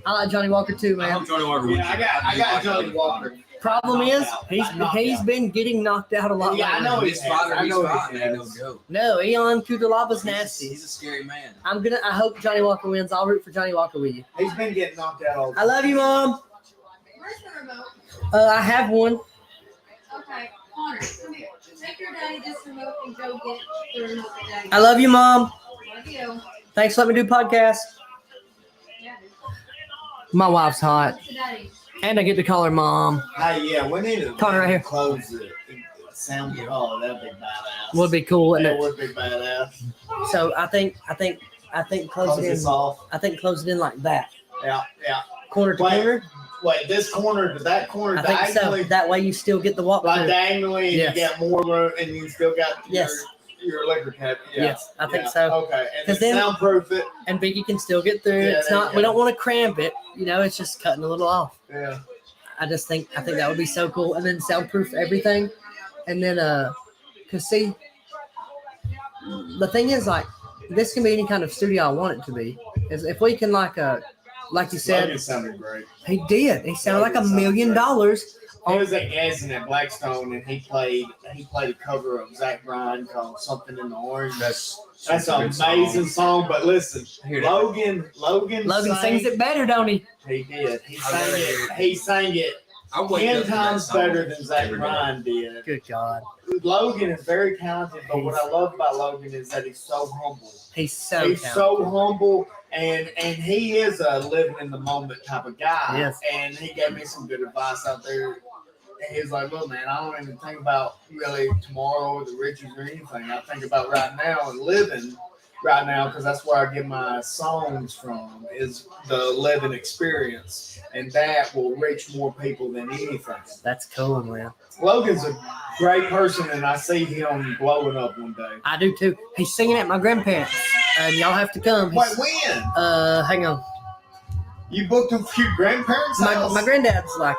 I like Johnny Walker too,
I
man.
hope Johnny Walker wins.
Yeah, I got Johnny Walker.
Problem is,
Knocked
he's
out.
been getting knocked out a lot.
Yeah, I
lately.
know
This fighter,
I
he's
know
fighting.
he
Ain't no
has.
joke.
No, Eon Kudalaba's nasty.
He's a scary man.
I hope Johnny Walker wins. I'll root for Johnny Walker with you.
He's been getting knocked out all the
I love you, Mom.
Where's the remote?
I have one.
Okay, Connor, come here. Take your daddy this remote and go get the remote for daddy.
I love you, Mom.
Love you.
Thanks for letting me do podcasts.
Yeah.
My wife's hot,
To daddy.
and I get to call her Mom.
Hey, yeah, we need to
Connor right here.
close the sound. Oh, that'd be badass.
Would be cool, wouldn't
That
it?
would be badass.
So I think close
Close
it
this
in.
off.
I think close it in like that,
Yeah.
corner to
Wait.
corner.
Wait, this corner to that corner
I think so.
diagonally.
That way you still get the walk
Like
through.
diagonally, and
Yes.
you get more room, and you still got
Yes.
your liquor cabinet. Yeah.
Yes, I think so.
Okay, and
'Cause
then
then-
soundproof it.
And Vicky can still get through.
Yeah,
It's
there
not.
you
We
go.
don't want to cramp it. It's just cutting a little off.
Yeah.
I think that would be so cool. And then soundproof everything. And then cause see, the thing is like this can be any kind of studio I want it to be. Is if we can like you said,
Logan sounded great.
he did. He sounded like $1 million.
He was at Gadsden at Blackstone, and he played a cover of Zach Bryan called "Something in the Orange." That's an amazing song. But listen, Logan
Logan sings it better, don't he?
He did. He sang it
I wake
10
up to that
times
song
better than Zach
every day.
Bryan did.
Good God,
Logan is very talented, but what I love about Logan is that he's so humble.
he's so
He's
talented.
so humble, and he is a living in the moment type of guy.
Yes.
And he gave me some good advice out there. And he was like, "Look, man, I don't even think about really tomorrow or the riches or anything. I think about right now and living right now because that's where I get my songs from. Is the living experience, and that will reach more people than anything."
That's cool, man.
Logan's a great person, and I see him blowing up one day.
I do too. He's singing at my grandparents, and y'all have to come.
Wait,
He's-
when?
Hang on.
You booked him for your grandparents' house?
My granddad's like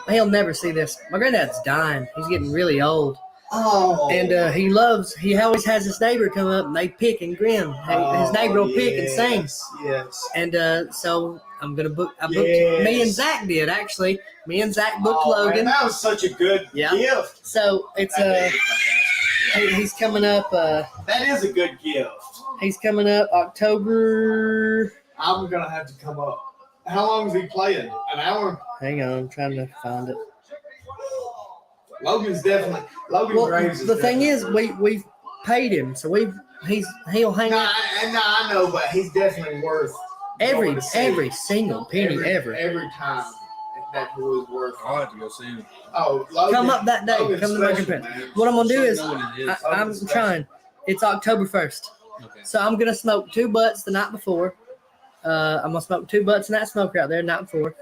he'll never see this. My granddad's dying. He's getting really old.
Oh.
And he always has his neighbor come up and they pick and grin. His neighbor will pick and sing.
Yes.
And so I'm gonna book. I booked.
Yes.
Me and Zach did actually. Me and Zach booked
Oh, man,
Logan.
that was such a good
Yeah.
gift.
So it's he's coming up.
That is a good gift.
He's coming up October.
I'm gonna have to come up. How long is he playing? An hour?
Hang on, I'm trying to find it.
Logan
Well,
Graves is
the thing
definitely-
is, we've paid him, so he'll hang
No,
out
I know, but he's definitely worth
every
going to see.
every single penny ever.
Every time. That was worth.
I'll have to go see him.
Oh, Logan,
Come up that day.
Logan's
Come to my
special,
grandparents.
man.
What I'm gonna do is,
Know what it is.
I'm trying. It's October 1st,
Okay.
so I'm gonna smoke 2 butts the night before. I'm gonna smoke 2 butts in that smoker out there the night before.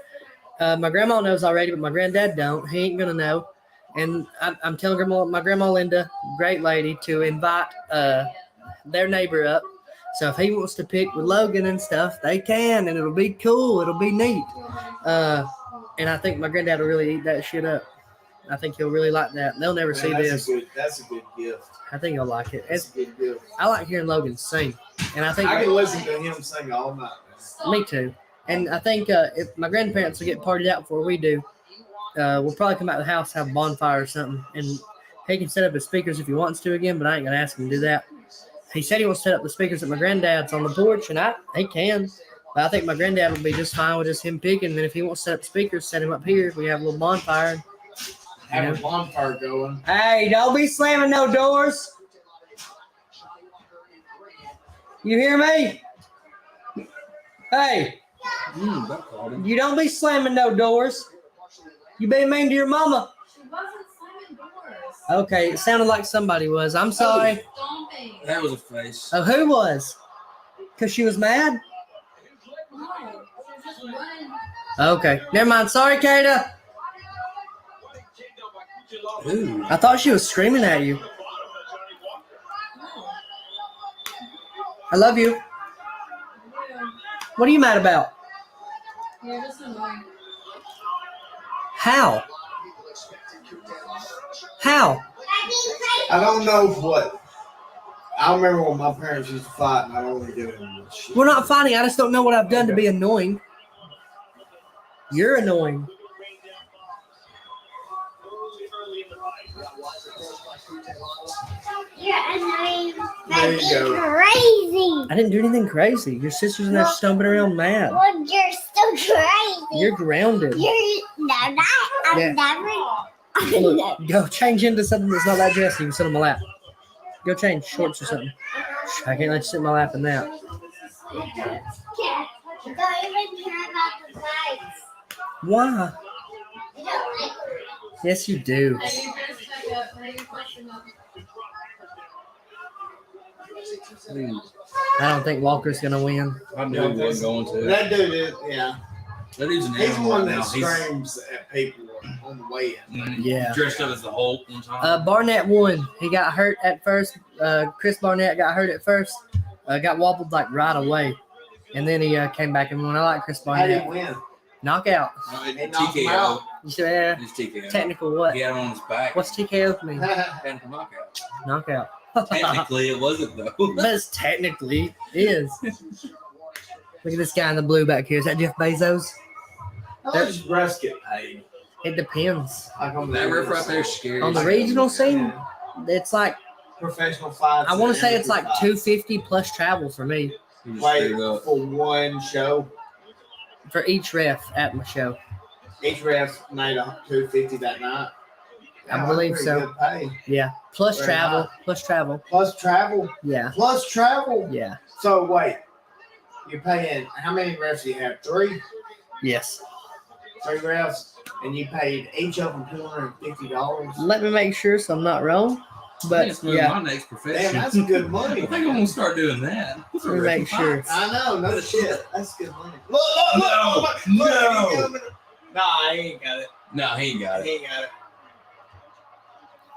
My grandma knows already, but my granddad don't. He ain't gonna know. And I'm telling my grandma Linda, great lady, to invite their neighbor up. So if he wants to pick with Logan and stuff, they can, and it'll be cool. It'll be neat. And I think my granddad will really eat that shit up. I think he'll really like that. They'll never see
Man,
this.
that's a good gift.
I think he'll like it.
That's a good gift.
I like hearing Logan sing, and I think
I can listen to him sing all night.
me too. And I think if my grandparents will get partied out before we do, we'll probably come out of the house, have a bonfire or something, and he can set up his speakers if he wants to again. But I ain't gonna ask him to do that. He said he wants to set up the speakers at my granddad's on the porch, and he can. But I think my granddad will be just fine with just him picking. And if he wants to set up speakers, set him up here. We have a little bonfire.
Have a bonfire going.
Hey, don't be slamming no doors. You hear me? Hey,
That called him.
you don't be slamming no doors. You been mean to your mama.
She wasn't slamming doors.
Okay, it sounded like somebody was. I'm sorry.
Stomping.
That was a face.
Oh, who was? Because she was mad?
No, she was just running.
Okay, never mind. Sorry, Kata.
Ooh.
I thought she was screaming at you. I love you. What are you mad about?
You're just annoying.
How? How?
I don't know what. I remember when my parents used to fight, and I don't want to get into this shit.
We're not fighting. I just don't know what I've done to be annoying. You're annoying.
You're annoying.
There you go.
Crazy.
I didn't do anything crazy. Your sister's in there stumbling around mad.
Well, you're so crazy.
You're grounded.
No, not. I'm
Yeah.
never.
Look, go change into something that's not that dressy. You can sit on my lap. Go change shorts or something. I can't let you sit in my lap in that.
Don't even care about the fights.
Why?
You don't like
Yes, you do.
Hey, you better check up. Hey, you question up.
I don't think Walker's gonna win.
I knew he wasn't going to.
That dude is, yeah.
That dude's an
He's
animal
one
right now.
that screams at people on the way in.
Yeah.
Dressed up as the Hulk one time.
Barnett won. He got hurt at first. Chris Barnett got hurt at first. Got wobbled like right away, and then he came back and won. I like Chris
How did he
Barnett.
win?
Knockout.
They knocked him out.
TKO.
You said, yeah.
It's TKO.
Technical what?
He had him on his back.
What's TKO mean?
Technical knockout.
Knockout.
Technically, it wasn't though.
But it's technically is. Look at this guy in the blue back here. Is that Jeff Bezos?
How much refs get paid?
It depends.
Like on
That
the
ref right there is scary.
On the regional scene, it's like
professional fights.
I want to
and
say it's like
amateur fights.
$250 plus travel for me
He was
Wait,
screwed up.
for one show.
for each ref at my show.
Each ref made $250 that night.
I
Yeah,
believe
pretty
so.
good pay.
Yeah, plus
Very
travel,
high.
plus travel.
Plus travel.
Yeah,
Plus travel.
yeah,
So wait, you're paying how many refs do you have? Three
yes.
refs, and you paid each of them $250.
Let me make sure so I'm not wrong.
I think
But
it's moving
yeah,
my next
Damn,
profession.
that's good
I
money.
think I'm gonna start doing that.
let me make sure.
I know, no shit. That's good money. Look,
No, no.
Nah, he ain't got it.
No, he ain't got
He
it.
ain't got it.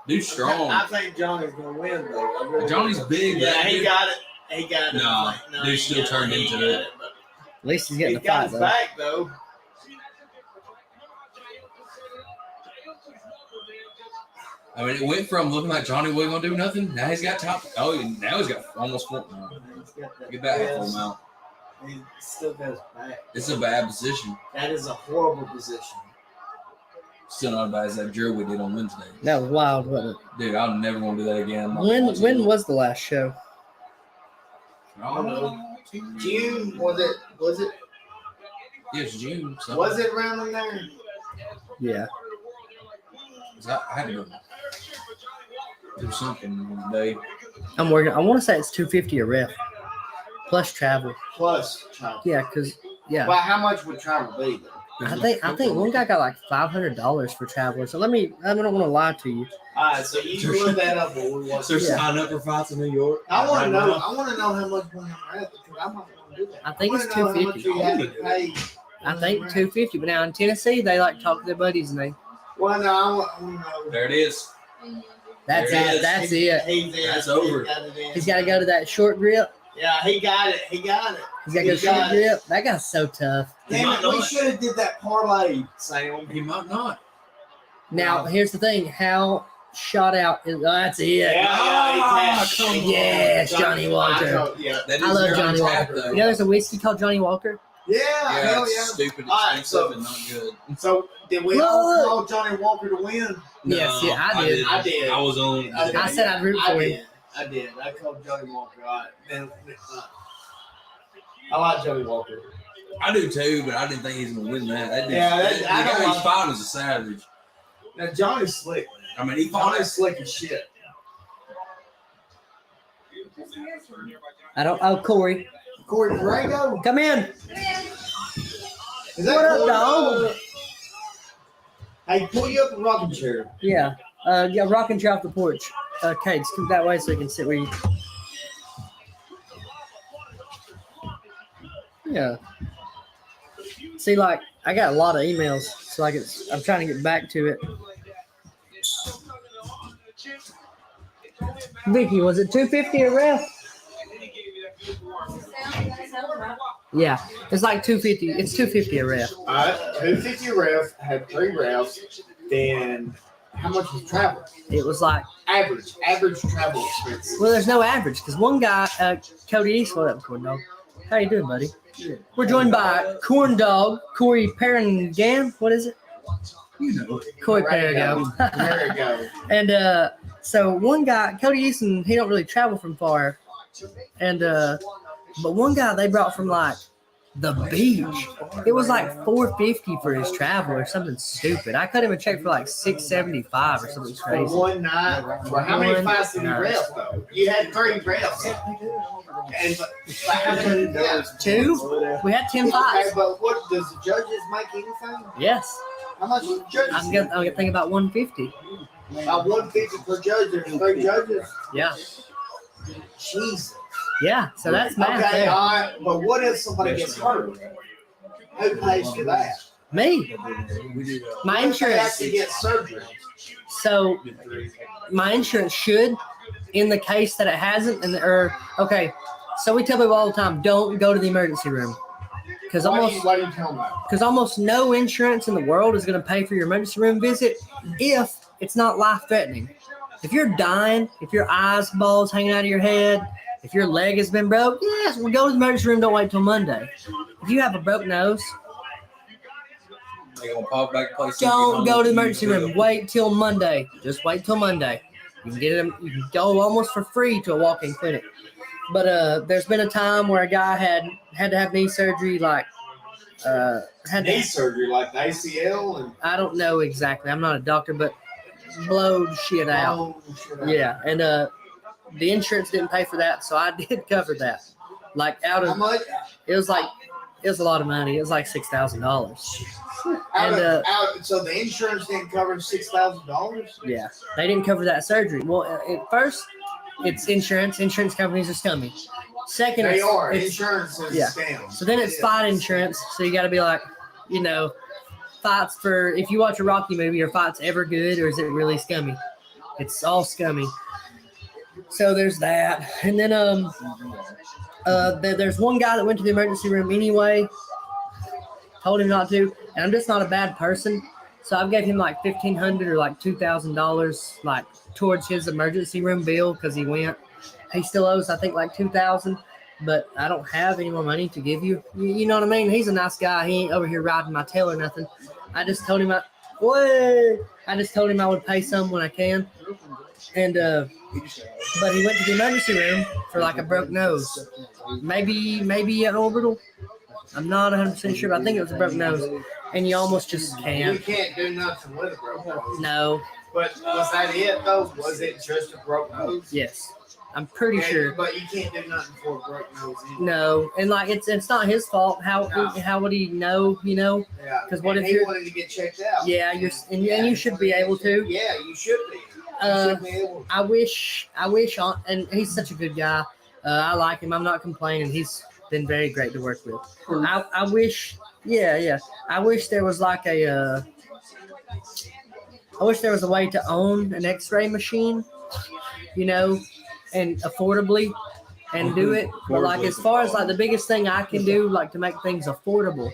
Dude's strong.
I think Johnny's gonna win though. I really
Johnny's
do.
big.
Yeah,
but
he
dude-
got it. He got it.
No, dude
he
still
got
turned
He
into
got
it.
but
At least he's
He's
getting the
got
fight
his
though.
back though.
I mean, it went from looking like Johnny wasn't gonna do nothing. Now he's got top. Oh, now he's got almost full. Get back at full amount.
He still got his back.
It's a bad position.
That is a horrible position.
Still not as bad as that drill we did on Wednesday.
That was wild, wasn't
Dude, I'm never gonna do that again. I'm
it?
not gonna do
When
it.
was the last show?
I don't know.
June was it? Was it?
Yeah, it's June. So
Was it around in there?
Yeah.
I had to go do something one day.
I'm working. I want to say it's $250 a ref plus travel.
Plus travel.
Yeah, because yeah,
Well, how much would travel be though?
I think one guy got like $500 for travel. So I don't want to lie to you.
All right, so you can look that up when we watch.
So
Yeah.
sign up for fights in New York.
I want to
Right
know.
now.
I want to know how much money I'm at because I'm not going to do that.
I think
wanna
it's
know how much
$250.
you have to pay.
I think $250. But now in Tennessee, they like to talk to their buddies and they.
Well, no, I want to know.
There it is.
That's
There it
it.
is.
That's it.
He's in.
That's over.
He got it in.
He's got to go to that short grip.
Yeah, he got it. He got it.
He's got to go
He got
short
it.
grip. That guy's so tough.
Damn it, we should have did that parlay, Sam.
He might not.
Now
Wow.
here's the thing: how shot out is? Oh, that's it.
he's
come on.
Yes, Johnny Walker.
Yeah,
That
I
is
love
very
Johnny
tap,
Walker.
though.
You know, there's a whiskey called Johnny Walker.
yeah,
Yeah,
hell
it's
yeah.
stupid,
All right,
expensive,
so-
and not good.
So did we
Look.
all call Johnny Walker to win?
Yes,
No,
yeah, I did.
didn't.
I did.
I was on.
I said I'd root
I
for him.
did. I did. I called Johnny Walker. All right. Then, I like Johnny Walker.
I do too, but I didn't think he was gonna win that. That dude,
Yeah,
that,
I
the
don't
guy he's
like-
fighting is a savage.
Now Johnny's slick.
I mean, he fought
Johnny's slick as shit.
I don't. Oh, Corey,
Corey Drago.
come in.
Is that
What up,
Corey?
dog?
Hey, pull you up a rocking chair.
Yeah. Yeah. Rocking chair off the porch. Kate, come that way so you can sit where you. Yeah. See, like, I got a lot of emails, so I'm trying to get back to it. Vicky, was it $250 a ref?
Sounds right.
Yeah, it's like 250. It's 250 a ref.
All right, 250 ref, had 3 refs. Then how much was travel?
It was like,
Average travel expense.
well, there's no average because one guy, Cody East, what up, Corn Dog? How you doing, buddy? We're joined by Corn Dog, Corey Perrigan. What is it? Corey Perrigan.
There you go.
And so one guy, Cody Easton, he don't really travel from far. And but one guy they brought from like the beach. It was like $450 for his travel or something stupid. I cut him a check for like $675 or something
For
crazy.
one night. For how many fights did you ref though? You had 3 refs. And how many? Yeah.
2? We had 10
Okay,
fights.
but what does the judges make anything?
Yes.
How much do the judges?
I'm gonna think about 150.
About 150 per judge. There's 3 judges.
Yeah.
Jesus.
Yeah. So that's math.
Okay,
there.
all right. But what if somebody gets hurt? Who pays for that?
Me. My
What if they have
insurance.
to get surgery.
So my insurance should, in the case that it hasn't, okay. So we tell people all the time, don't go to the emergency room, because
Why
almost
do you tell them that?
because almost no insurance in the world is going to pay for your emergency room visit if it's not life threatening. If you're dying, if your eyeballs hanging out of your head, if your leg has been broke, yes, we'll go to the emergency room. Don't wait till Monday. If you have a broke nose,
They gonna pop back place.
don't go to the emergency room. Wait till Monday. Just wait till Monday. You can get it. You can go almost for free to a walk-in clinic. But there's been a time where a guy had to have knee surgery, like
Knee surgery, like the ACL and
I don't know exactly. I'm not a doctor, but blowed shit out.
Oh, shit.
Yeah, and the insurance didn't pay for that, so I did cover that. Like
How much?
it was a lot of money. It was like $6,000.
So the insurance didn't cover $6,000.
Yeah, they didn't cover that surgery. Well, at first, it's insurance. Insurance companies are scummy. Second,
They
it's-
are.
it's-
Insurance is
yeah.
a scam.
So then it's fight insurance. So you got to be like, fights for, if you watch a Rocky movie, are fights ever good or is it really scummy? It's all scummy. So there's that. And then there's one guy that went to the emergency room anyway. Told him not to. And I'm just not a bad person. So I gave him like $1,500 or like $2,000 like towards his emergency room bill because he went. He still owes, I think, like $2,000, but I don't have any more money to give you. You know what I mean? He's a nice guy. He ain't over here riding my tail or nothing. I just told him I would pay some when I can. And but he went to the emergency room for like a broke nose, maybe an orbital. I'm not 100% sure, but I think it was a broke nose. And you almost just
You
can't.
can't do nothing with a broke nose.
No.
But was that it though? Was it just a broke nose?
Yes. I'm pretty sure.
But you can't do nothing for a broke nose either.
No, and like it's not his fault. How would he know?
Yeah.
'Cause what
And
if
he
you're-
wanted to get checked out?
Yeah, and you should be able to.
Yeah, you should be.
Uh, I wish, and he's such a good guy. I like him. I'm not complaining. He's been very great to work with. I wish, yeah. I wish there was like I wish there was a way to own an X-ray machine, and affordably, and do it. But like as far as like the biggest thing I can do, like to make things affordable,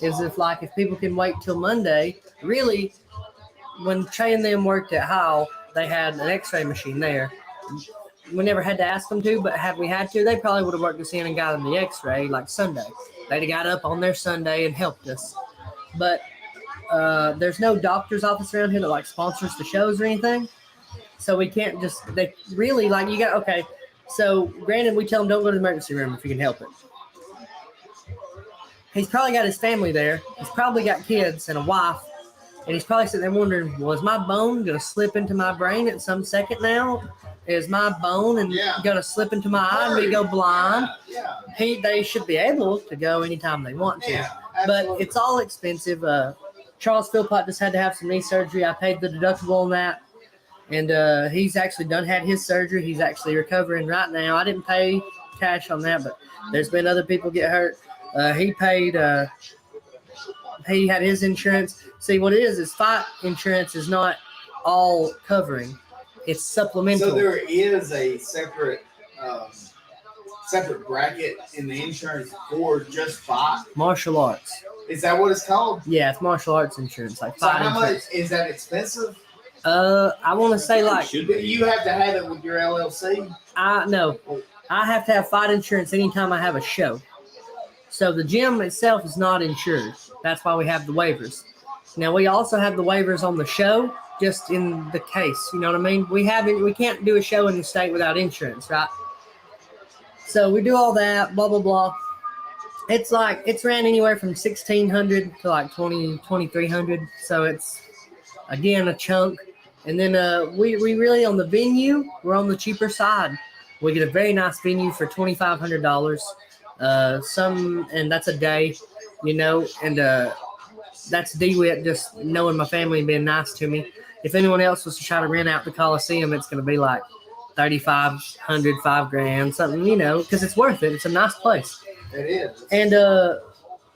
is if people can wait till Monday. Really, when Trey and them worked at Howell, they had an X-ray machine there. We never had to ask them to, but had we had to, they probably would have worked us in and got them the X-ray like Sunday. They'd have got up on their Sunday and helped us. But there's no doctor's office around here that like sponsors the shows or anything. So we can't they really like you got, okay. So granted, we tell them don't go to the emergency room if you can help it. He's probably got his family there. He's probably got kids and a wife. And he's probably sitting there wondering, was my bone going to slip into my brain at some second now? Is my bone going to slip into my eye and we go blind?
Yeah.
They should be able to go anytime they want to.
Yeah.
But
Absolutely.
it's all expensive. Charles Philpott just had to have some knee surgery. I paid the deductible on that. And he's actually had his surgery. He's actually recovering right now. I didn't pay cash on that, but there's been other people get hurt. He paid, he had his insurance. See, what it is fight insurance is not all covering. It's supplemental.
So there is a separate separate bracket in the insurance for just fight?
Martial arts.
Is that what it's called?
Yeah, it's martial arts insurance. Like
So
fight
how much
insurance.
is that expensive?
I want to say like
Should
Do
be.
you have to have it with your LLC?
no, I have to have fight insurance anytime I have a show. So the gym itself is not insured. That's why we have the waivers. Now we also have the waivers on the show, just in the case. You know what I mean? We can't do a show in the state without insurance, right? So we do all that, blah blah blah. It's ran anywhere from $1,600 to like $2,300. So it's again a chunk. And then we really on the venue, we're on the cheaper side. We get a very nice venue for $2,500. And that's a day, you know, and that's DeWitt just knowing my family and being nice to me. If anyone else was to try to rent out the Coliseum, it's going to be like $3,500, $5,000, something, you know, because it's worth it. It's a nice place.
It is.
And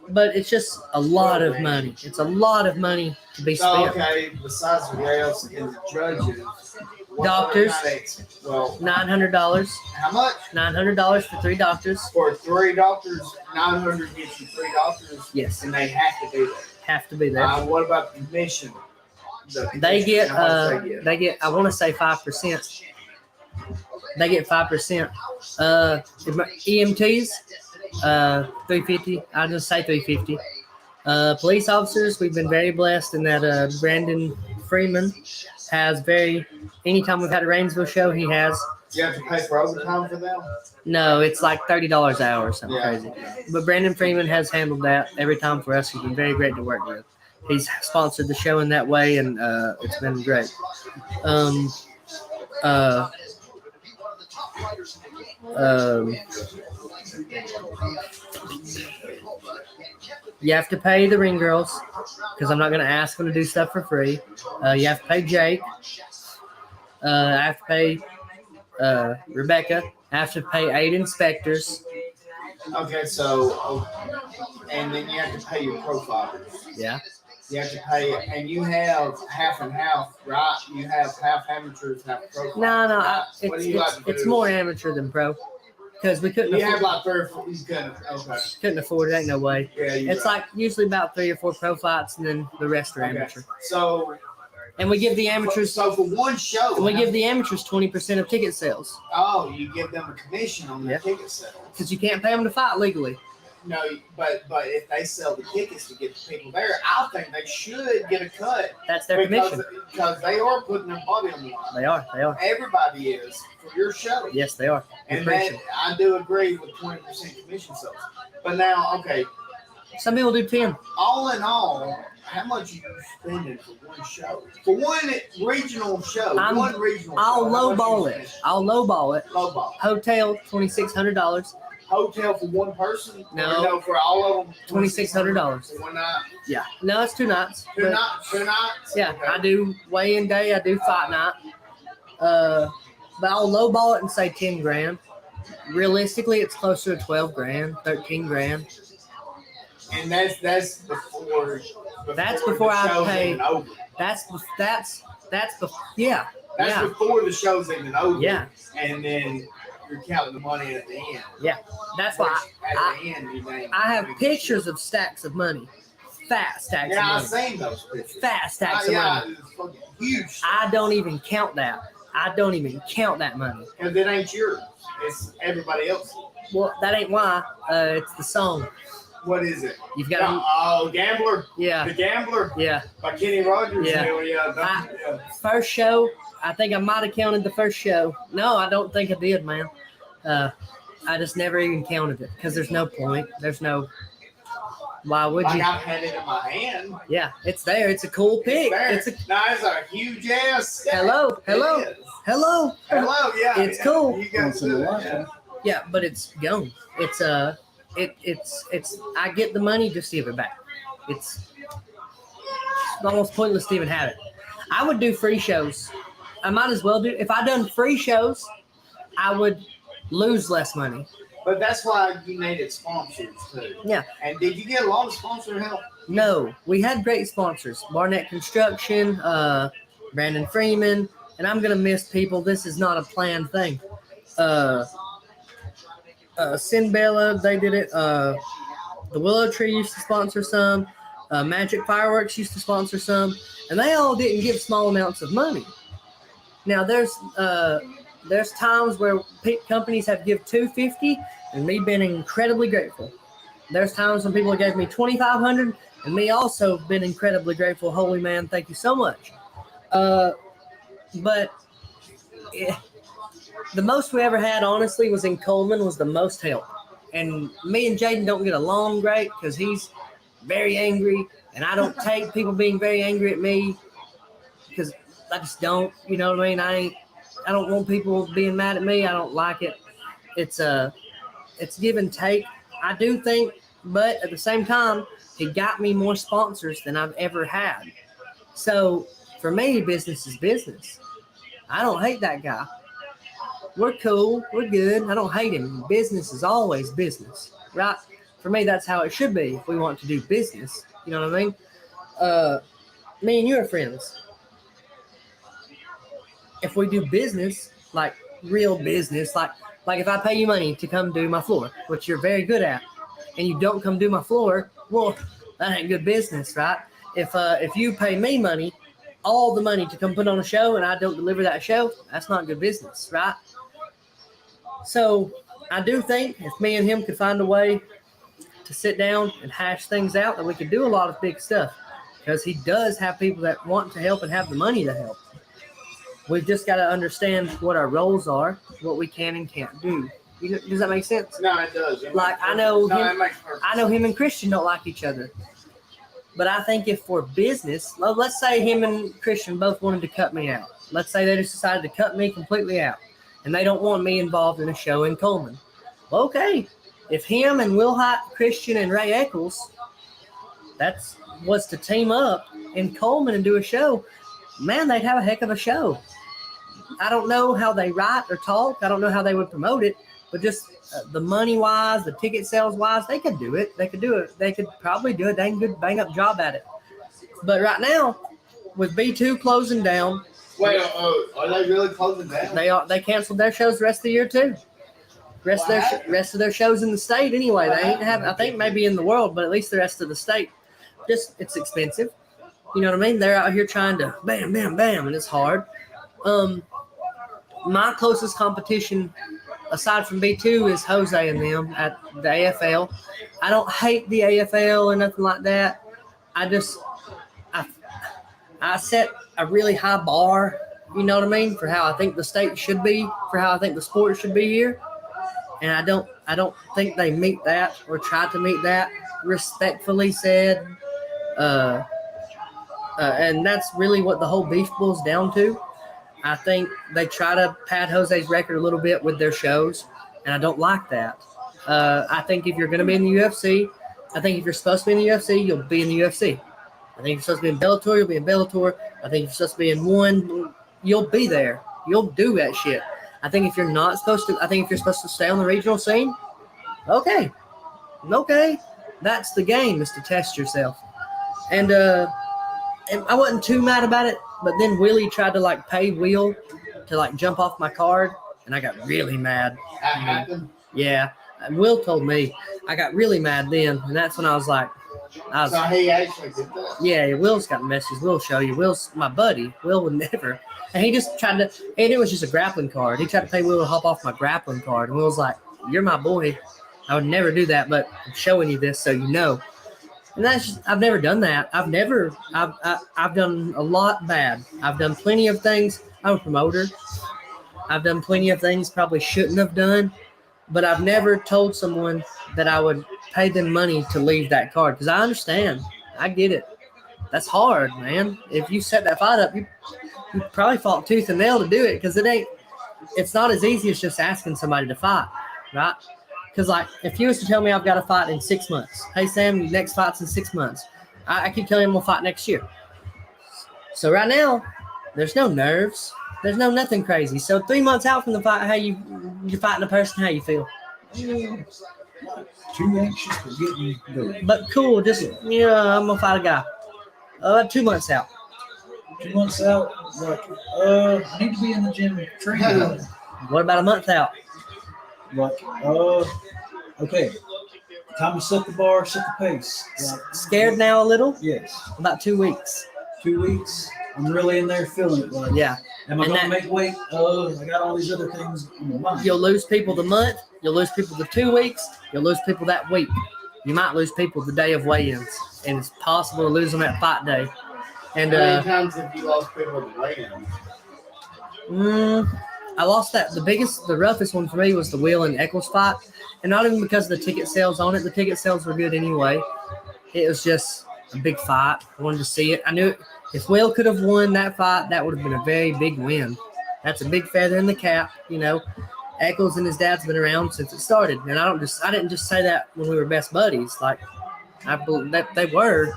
but it's just a lot of money. It's a lot of money to be
So,
spent.
okay, besides the refs and the judges, what
Doctors.
kind of well,
$900.
how much?
$900 for 3 doctors.
For 3 doctors, 900 gets you 3 doctors,
Yes,
and they have to do that.
have to be there.
What about the commission?
They get
How much
they get I want to say 5%. They get 5%. EMTs, $350. I'll just say $350. Police officers, we've been very blessed in that Brandon Freeman has anytime we've had a Rainsville show, he has.
You have to pay for overtime for them?
No, it's like $30 an hour or something
Yeah.
crazy. But Brandon Freeman has handled that every time for us. He's been very great to work with. He's sponsored the show in that way, and it's been great. You have to pay the ring girls because I'm not going to ask them to do stuff for free. You have to pay Jake. I have to pay Rebecca. I have to pay 8 inspectors.
Okay, so, and then you have to pay your profilers.
Yeah.
You have to pay, and you have half and half, right? You have half amateurs, half profilers.
No,
right? What do you like to
it's
do?
more amateur than pro because we couldn't
You have
afford,
like 3 or 4. You
couldn't afford it. Ain't no way.
Yeah, you
It's like usually about 3 or 4 pro fights, and then the rest are amateur.
So,
And we give the amateurs
so for one show,
we give the amateurs 20% of ticket sales
you give them a commission on their
Yeah.
ticket sales.
because you can't pay them to fight legally.
No, but if they sell the tickets to get the people there, I think they should get a cut
That's their commission.
because they are putting their body on the line.
They are.
Everybody is for your show.
Yes, they are.
And
Discretion.
that, I do agree with 20% commission sales. But now, okay,
Some people do 10.
all in all, how much are you spending for one show? For one regional show,
I'll
how
lowball
much
it.
you spend?
I'll lowball it.
Lowball.
Hotel $2,600.
Hotel for one person?
No.
Or no, for all of them?
$2,600.
For one night?
Yeah. No, it's 2 nights.
Two
but-
nights? 2 nights?
Yeah,
Okay.
I do weigh-in day. I do fight night. But I'll lowball it and say 10 grand. Realistically, it's closer to 12 grand, 13 grand.
And that's before
That's before
the
I
show's
pay-
even over.
Yeah.
That's
Yeah.
before the show's even over.
Yeah.
And then you're counting the money at the end.
That's why
At the end, you name
I have pictures of stacks of money. Fat stacks
Yeah, I've
of money.
seen those pictures.
Fat stacks of
Yeah,
money.
it's fucking huge.
I don't even count that. I don't even count that money.
Because it ain't yours. It's everybody else's.
Well, that ain't why. It's the song.
What is it?
You've got to,
Oh, Gambler.
yeah,
The Gambler
yeah.
by Kenny Rogers.
Yeah.
Hell yeah.
I- First show, I think I might have counted the first show. No, I don't think I did, man. I just never even counted it because there's no point. There's no. Why would
Like
you?
I've had it in my hand.
Yeah, it's there. It's a cool pic.
There.
It's a
It's a huge ass stack.
hello.
It is.
Hello.
Yeah.
It's cool.
You got to do it. Yeah.
Yeah, but it's gone. It's it's I get the money just to give it back. It's almost pointless to even have it. I would do free shows. I might as well do if I done free shows, I would lose less money.
But that's why you needed sponsors too.
Yeah.
And did you get a lot of sponsor help?
No, we had great sponsors. Barnett Construction, Brandon Freeman, and I'm gonna miss people. This is not a planned thing. Sin Bella, they did it. The Willow Tree used to sponsor some. Magic Fireworks used to sponsor some, and they all didn't give small amounts of money. Now there's times where companies have give $250, and me being incredibly grateful. There's times when people gave me $2,500, and me also been incredibly grateful. Holy man, thank you so much. But the most we ever had, honestly, was in Coleman. Was the most help, and me and Jaden don't get along great because he's very angry, and I don't take people being very angry at me because I just don't. You know what I mean? I don't want people being mad at me. I don't like it. It's give and take. I do think, but at the same time, he got me more sponsors than I've ever had. So for me, business is business. I don't hate that guy. We're cool. We're good. I don't hate him. Business is always business, right? For me, that's how it should be if we want to do business. You know what I mean? Me and you are friends. If we do business, like real business, like if I pay you money to come do my floor, which you're very good at, and you don't come do my floor, well, that ain't good business, right? If you pay me money, all the money to come put on a show, and I don't deliver that show, that's not good business, right? So I do think if me and him could find a way to sit down and hash things out, that we could do a lot of big stuff, because he does have people that want to help and have the money to help. We've just got to understand what our roles are, what we can and can't do. Does that make sense?
No, it does.
Like I know him and Christian don't like each other. But I think if for business, let's say him and Christian both wanted to cut me out. Let's say they just decided to cut me completely out, and they don't want me involved in a show in Coleman. Well, okay. If him and Will Hite, Christian, and Ray Eccles, was to team up in Coleman and do a show, man, they'd have a heck of a show. I don't know how they write or talk. I don't know how they would promote it, but just the money-wise, the ticket sales-wise, they could do it. They could do it. They could probably do a dang good bang-up job at it. But right now, with B2 closing down.
Wait, are they really closing down?
They canceled their shows the rest of the year, too. Rest of their shows in the state, anyway. They ain't have, I think, maybe in the world, but at least the rest of the state. Just, it's expensive. You know what I mean? They're out here trying to bam, bam, bam, and it's hard. My closest competition, aside from B2, is Jose and them at the AFL. I don't hate the AFL or nothing like that. I set a really high bar, you know what I mean, for how I think the state should be, for how I think the sport should be here. And I don't think they meet that or try to meet that, respectfully said. And that's really what the whole beef boils down to. I think they try to pad Jose's record a little bit with their shows, and I don't like that. I think if you're going to be in the UFC, I think if you're supposed to be in the UFC, you'll be in the UFC. I think if you're supposed to be in Bellator, you'll be in Bellator. I think if you're supposed to be in one, you'll be there. You'll do that shit. I think if you're not supposed to, I think if you're supposed to stay on the regional scene, okay. That's the game, is to test yourself. And I wasn't too mad about it, but then Willie tried to pay Will to jump off my card, and I got really mad.
That happened?
Yeah, and Will told me. I got really mad then, and that's when I was like,
so he actually did that?
Yeah, Will's got messages. Will'll show you. Will's my buddy. Will would never. And he just tried to, and it was just a grappling card. He tried to pay Will to hop off my grappling card, and Will's like, "You're my boy. I would never do that, but I'm showing you this so you know." And that's just, I've never done that. I've done a lot bad. I've done plenty of things. I'm a promoter. I've done plenty of things probably shouldn't have done, but I've never told someone that I would pay them money to leave that card, because I understand. I get it. That's hard, man. If you set that fight up, you probably fought tooth and nail to do it, because it's not as easy as just asking somebody to fight, right? Because, if you was to tell me I've got to fight in 6 months, hey, Sam, your next fight's in 6 months. I keep telling him we'll fight next year. So right now, there's no nerves. There's no nothing crazy. So 3 months out from the fight, you're fighting a person, how you feel?
Too anxious for getting going.
But cool, just, I'm going to fight a guy. 2 months out.
2 months out, I need to be in the gym training.
What about a month out?
Like, okay. Time to set the bar, set the pace. Like,
Scared now a little?
yes.
About 2 weeks.
2 weeks. I'm really in there feeling it. Like,
Yeah.
am I
And
going to
that-
make weight? I got all these other things in my mind.
You'll lose people the month. You'll lose people the 2 weeks. You'll lose people that week. You might lose people the day of weigh-ins, and it's possible to lose them at fight day. And
How many times have you lost people to weigh-ins?
I lost that. The roughest one for me was the Will and Eccles fight, and not even because of the ticket sales on it. The ticket sales were good anyway. It was just a big fight. I wanted to see it. I knew if Will could have won that fight, that would have been a very big win. That's a big feather in the cap, you know. Eccles and his dad's been around since it started, and I didn't just say that when we were best buddies. Like I believe that they were.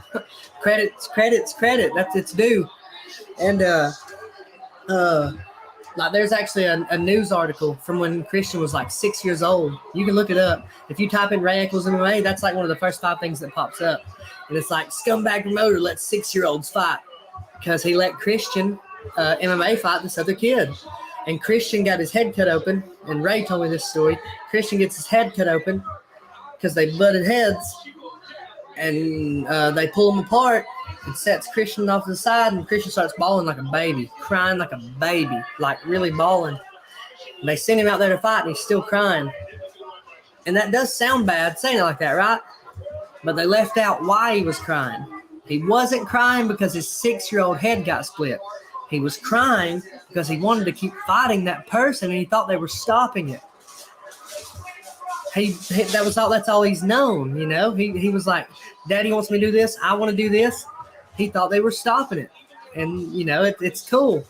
Credit. That's its due. And like there's actually a news article from when Christian was like 6 years old. You can look it up. If you type in Ray Eccles MMA, that's like one of the first 5 things that pops up. And it's like scumbag promoter lets 6-year-olds fight because he let Christian MMA fight this other kid. And Christian got his head cut open. And Ray told me this story. Christian gets his head cut open because they butted heads. And they pull him apart. It sets Christian off to the side, and Christian starts bawling like a baby, crying like a baby, like really bawling. And they send him out there to fight, and he's still crying. And that does sound bad, saying it like that, right? But they left out why he was crying. He wasn't crying because his 6-year-old head got split. He was crying because he wanted to keep fighting that person, and he thought they were stopping it. That's all he's known, you know? He was like, Daddy wants me to do this. I want to do this. He thought they were stopping it. And, you know, it's cool.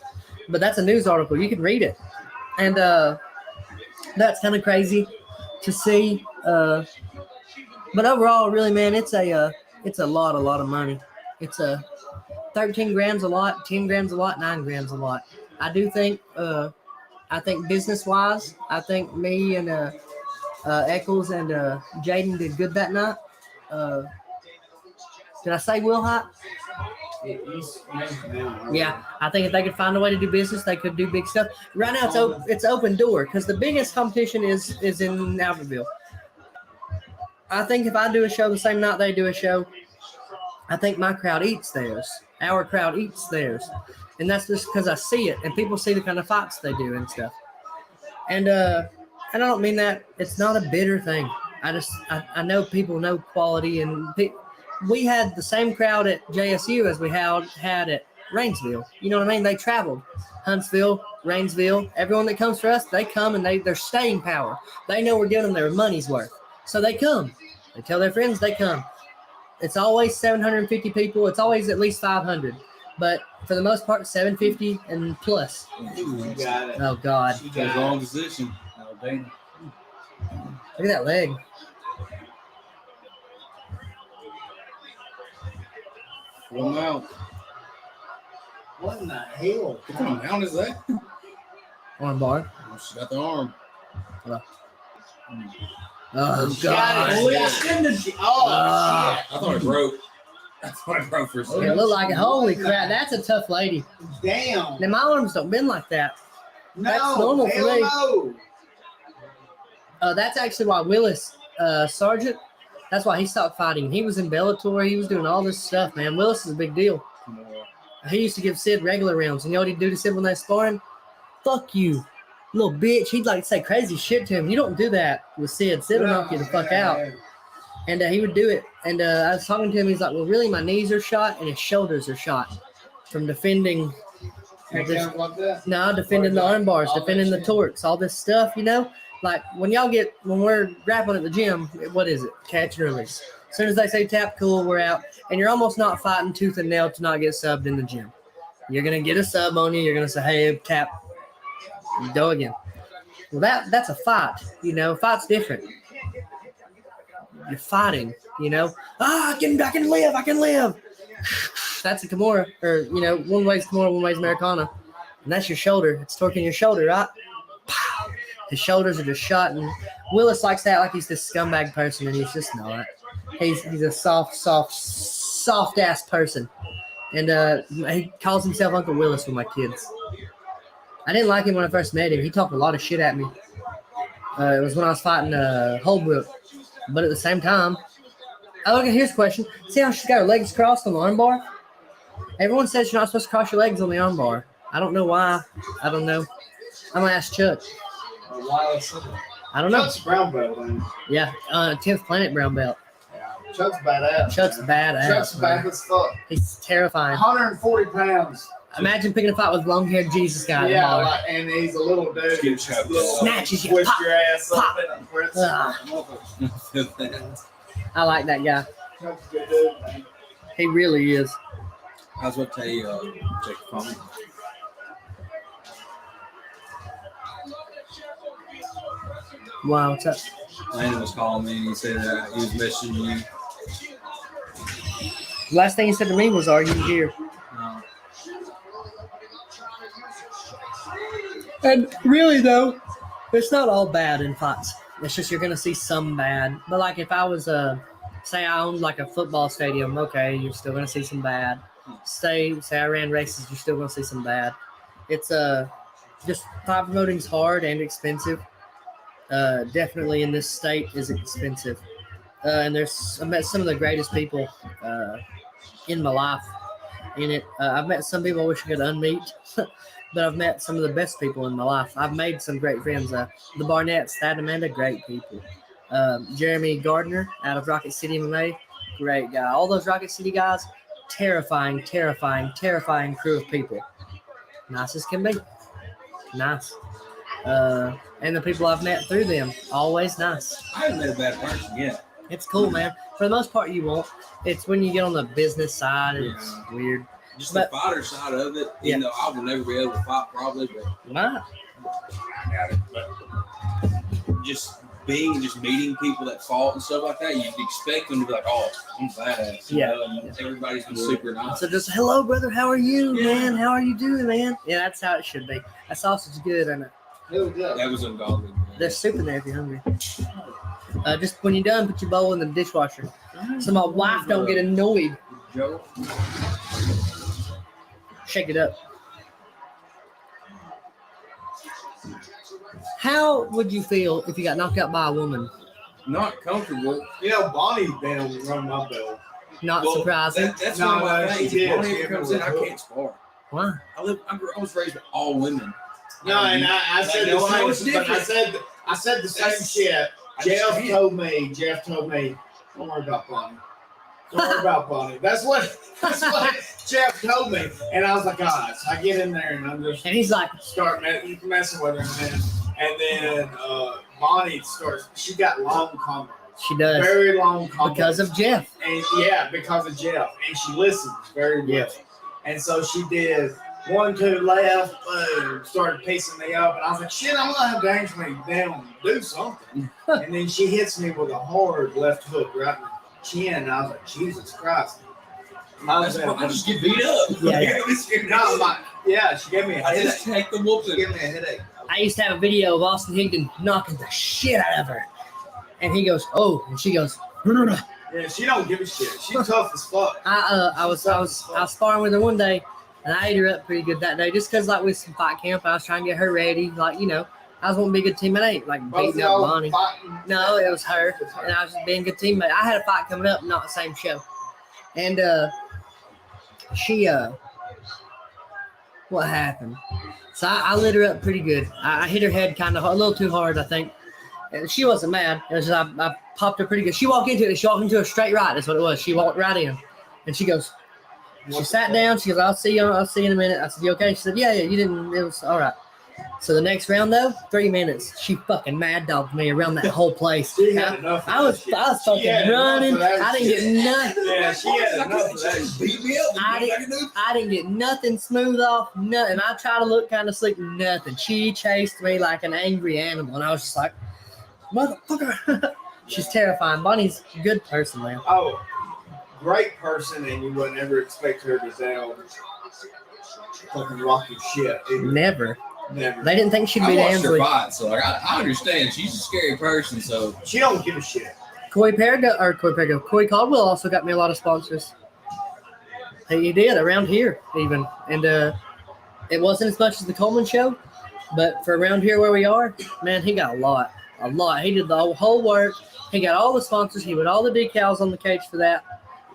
But that's a news article. You can read it. And that's kind of crazy to see. But overall, really, man, it's a lot of money. It's 13 grand's a lot, 10 grand's a lot, 9 grand's a lot. I do think, business-wise, I think me and Eccles and Jaden did good that night. Did I say Will Hot? Yeah, I think if they could find a way to do business, they could do big stuff. Right now, it's open door because the biggest competition is in Albertville. I think if I do a show the same night they do a show, I think my crowd eats theirs. Our crowd eats theirs, and that's just because I see it and people see the kind of fights they do and stuff. And I don't mean that it's not a bitter thing. I know people know quality, and we had the same crowd at JSU as we had at Rainsville. You know what I mean? They traveled. Huntsville, Rainsville, everyone that comes for us, they come and they're staying power. They know we're giving them their money's worth. So they come. They tell their friends they come. It's always 750 people. It's always at least 500. But for the most part, 750 and plus.
You got it.
Oh, God.
You
That's
got
wrong
it.
position.
Alabama.
Look at that leg.
One out.
What in the hell?
What kind of mount is that?
Arm bar.
Oh, she got the arm.
Oh,
Got
God.
it.
Only
Got it.
extended shit.
Oh,
I thought it broke. I thought it broke for a
It
second.
looked like it. Holy crap. That's a tough lady.
shit. Damn.
Now, my arms don't bend like that. That's
No.
normal for
Hell
me.
no.
That's actually why Willis Sargent, that's why he stopped fighting. He was in Bellator. He was doing all this stuff, man. Willis is a big deal. He used to give Sid regular rounds. And you know what he'd do to Sid when they're sparring? Fuck you, little bitch. He'd like say crazy shit to him. You don't do that with Sid. Sid will knock you the fuck out. And he would do it. And I was talking to him. He's like, well, really, my knees are shot and his shoulders are shot from defending.
Can't count like that.
No, defending the arm bars, defending the torques, all this stuff, you know? Like, when we're grappling at the gym, what is it? Catch and release. As soon as they say tap, cool, we're out. And you're almost not fighting tooth and nail to not get subbed in the gym. You're going to get a sub on you. You're going to say, hey, tap. You go again. Well, that's a fight, you know? Fight's different. You're fighting, you know? I can live. That's a Kimura, or, you know, one way's Kimura, one way's Americana. And that's your shoulder. It's torquing your shoulder, right? Pow. His shoulders are just shot. And Willis likes that like he's this scumbag person, and he's just not. He's a soft-ass person. And he calls himself Uncle Willis with my kids. I didn't like him when I first met him. He talked a lot of shit at me. It was when I was fighting Holbrook. But at the same time, oh, okay, here's a question. See how she's got her legs crossed on the armbar? Everyone says you're not supposed to cross your legs on the armbar. I don't know why. I don't know. I'm going to ask Chuck.
Why is it?
I don't know.
Chuck's brown belt, man.
Yeah, 10th Planet brown belt.
Yeah. Chuck's badass.
Chuck's badass.
Chuck's
man.
bad as fuck.
He's terrifying.
140 pounds.
Imagine picking a fight with long-haired Jesus guy.
Yeah, like, and he's a little dude.
Get choked.
Snatches you.
Twist
Pop.
your ass
Pop.
up and press.
I like that guy.
Chuck's a good dude, man.
He really is.
I was about to tell you, check your phone.
Wow, what's up?
Landon was calling me and he said he was messaging you.
The last thing he said to me was, "Are you here?" And really, though, it's not all bad in fights. It's just you're going to see some bad. But, like, if I was, say I owned, like, a football stadium, okay, you're still going to see some bad. Say I ran races, you're still going to see some bad. It's just fight promoting's hard and expensive. Definitely in this state is expensive. And I met some of the greatest people in my life in it. I've met some people I wish I could unmeet. But I've met some of the best people in my life. I've made some great friends. The Barnetts, Thad and Amanda, great people. Jeremy Gardner out of Rocket City MMA, great guy. All those Rocket City guys, terrifying crew of people. Nice as can be. Nice. And the people I've met through them, always nice.
I haven't met a bad person yet.
It's cool, man. For the most part, you won't. It's when you get on the business side, it's weird.
Just
But-
the fighter side of it,
Yeah.
even though I will never be able to fight probably, but
Nah.
I doubt it. But just meeting people that fought and stuff like that, you'd expect them to be like, "Oh, I'm badass." You
Yeah.
know, and everybody's been super nice.
So just, hello, brother. How are you,
Yeah.
man? How are you doing, man? Yeah, that's how it should be. That sausage is good, and
Who was that?
That was ungodly. Man.
there's soup in there if you're hungry. Just when you're done, put your bowl in the dishwasher, so my wife don't get annoyed.
Joe.
Shake it up. How would you feel if you got knocked out by a woman?
Not comfortable.
You know, Bonnie down run my belt.
Not
Well,
surprising.
That's
No,
one of my
no,
things.
she
If
did.
Bonnie
She
ever comes in, I
did.
can't spar.
Why?
I was raised with all women.
No, and I said
no, I know
the
it's
same. But I said the same
That's-
shit.
I
Jeff
understand.
told me, don't worry about Bonnie. Don't worry about Bonnie. That's what Jeff told me. And I was like, God, so I get in there and I'm just
And he's like,
start messing with her, and then Bonnie starts. She got long combos,
she does
very long combos
because of Jeff.
and yeah, because of Jeff, and she listens very well.
Yeah.
And so she did 1, 2 left, boom, started piecing me up, and I was like, shit, I'm gonna have to actually down do something. And then she hits me with a hard left hook right in the chin, and I was like, Jesus Christ.
I just get beat up.
Yeah.
Yeah, she gave me a
I
headache.
just take the
She
whooping.
gave me a headache.
I used to have a video of Austin Higdon knocking the shit out of her, and he goes, "Oh," and she goes, "No."
Yeah, she don't give a shit. She tough as fuck.
I was sparring with her one day, and I ate her up pretty good that day, just because like with some fight camp, I was trying to get her ready, like I was wanting to be a good teammate, like
Both
beating up
y'all
Bonnie.
fighting.
No, it was her, and I was just being a good teammate. I had a fight coming up, not the same show, and she what happened? So I lit her up pretty good. I hit her head kind of a little too hard, I think. And she wasn't mad. It was just I popped her pretty good. She walked into it. She walked into a straight right. That's what it was. She walked right in, and she goes. She sat down. She goes, I'll see you in a minute. I said, you okay? She said, yeah, you didn't. It was all right. So the next round, though, 3 minutes. She fucking mad dogged me around that whole place.
She had enough of
I was
that shit.
fucking
She had enough
running.
of that
I didn't
shit.
get nothing.
Yeah, she had enough of that shit.
Beat me up.
I didn't get nothing smooth off, nothing. I tried to look kind of sleek, nothing. She chased me like an angry animal, and I was just like, motherfucker. She's terrifying. Bonnie's a good person, man.
Oh, great person, and you would never expect her to down fucking rock your shit.
Never.
Never.
They didn't think she'd
I
beat
watched her
Ansley.
fight, so like, I understand. She's a scary person, so
She don't give a shit.
Corey Caldwell also got me a lot of sponsors. He did around here even, and it wasn't as much as the Coleman show, but for around here where we are, man, he got a lot. a lot. He did the whole work. He got all the sponsors. He put all the decals on the cage for that.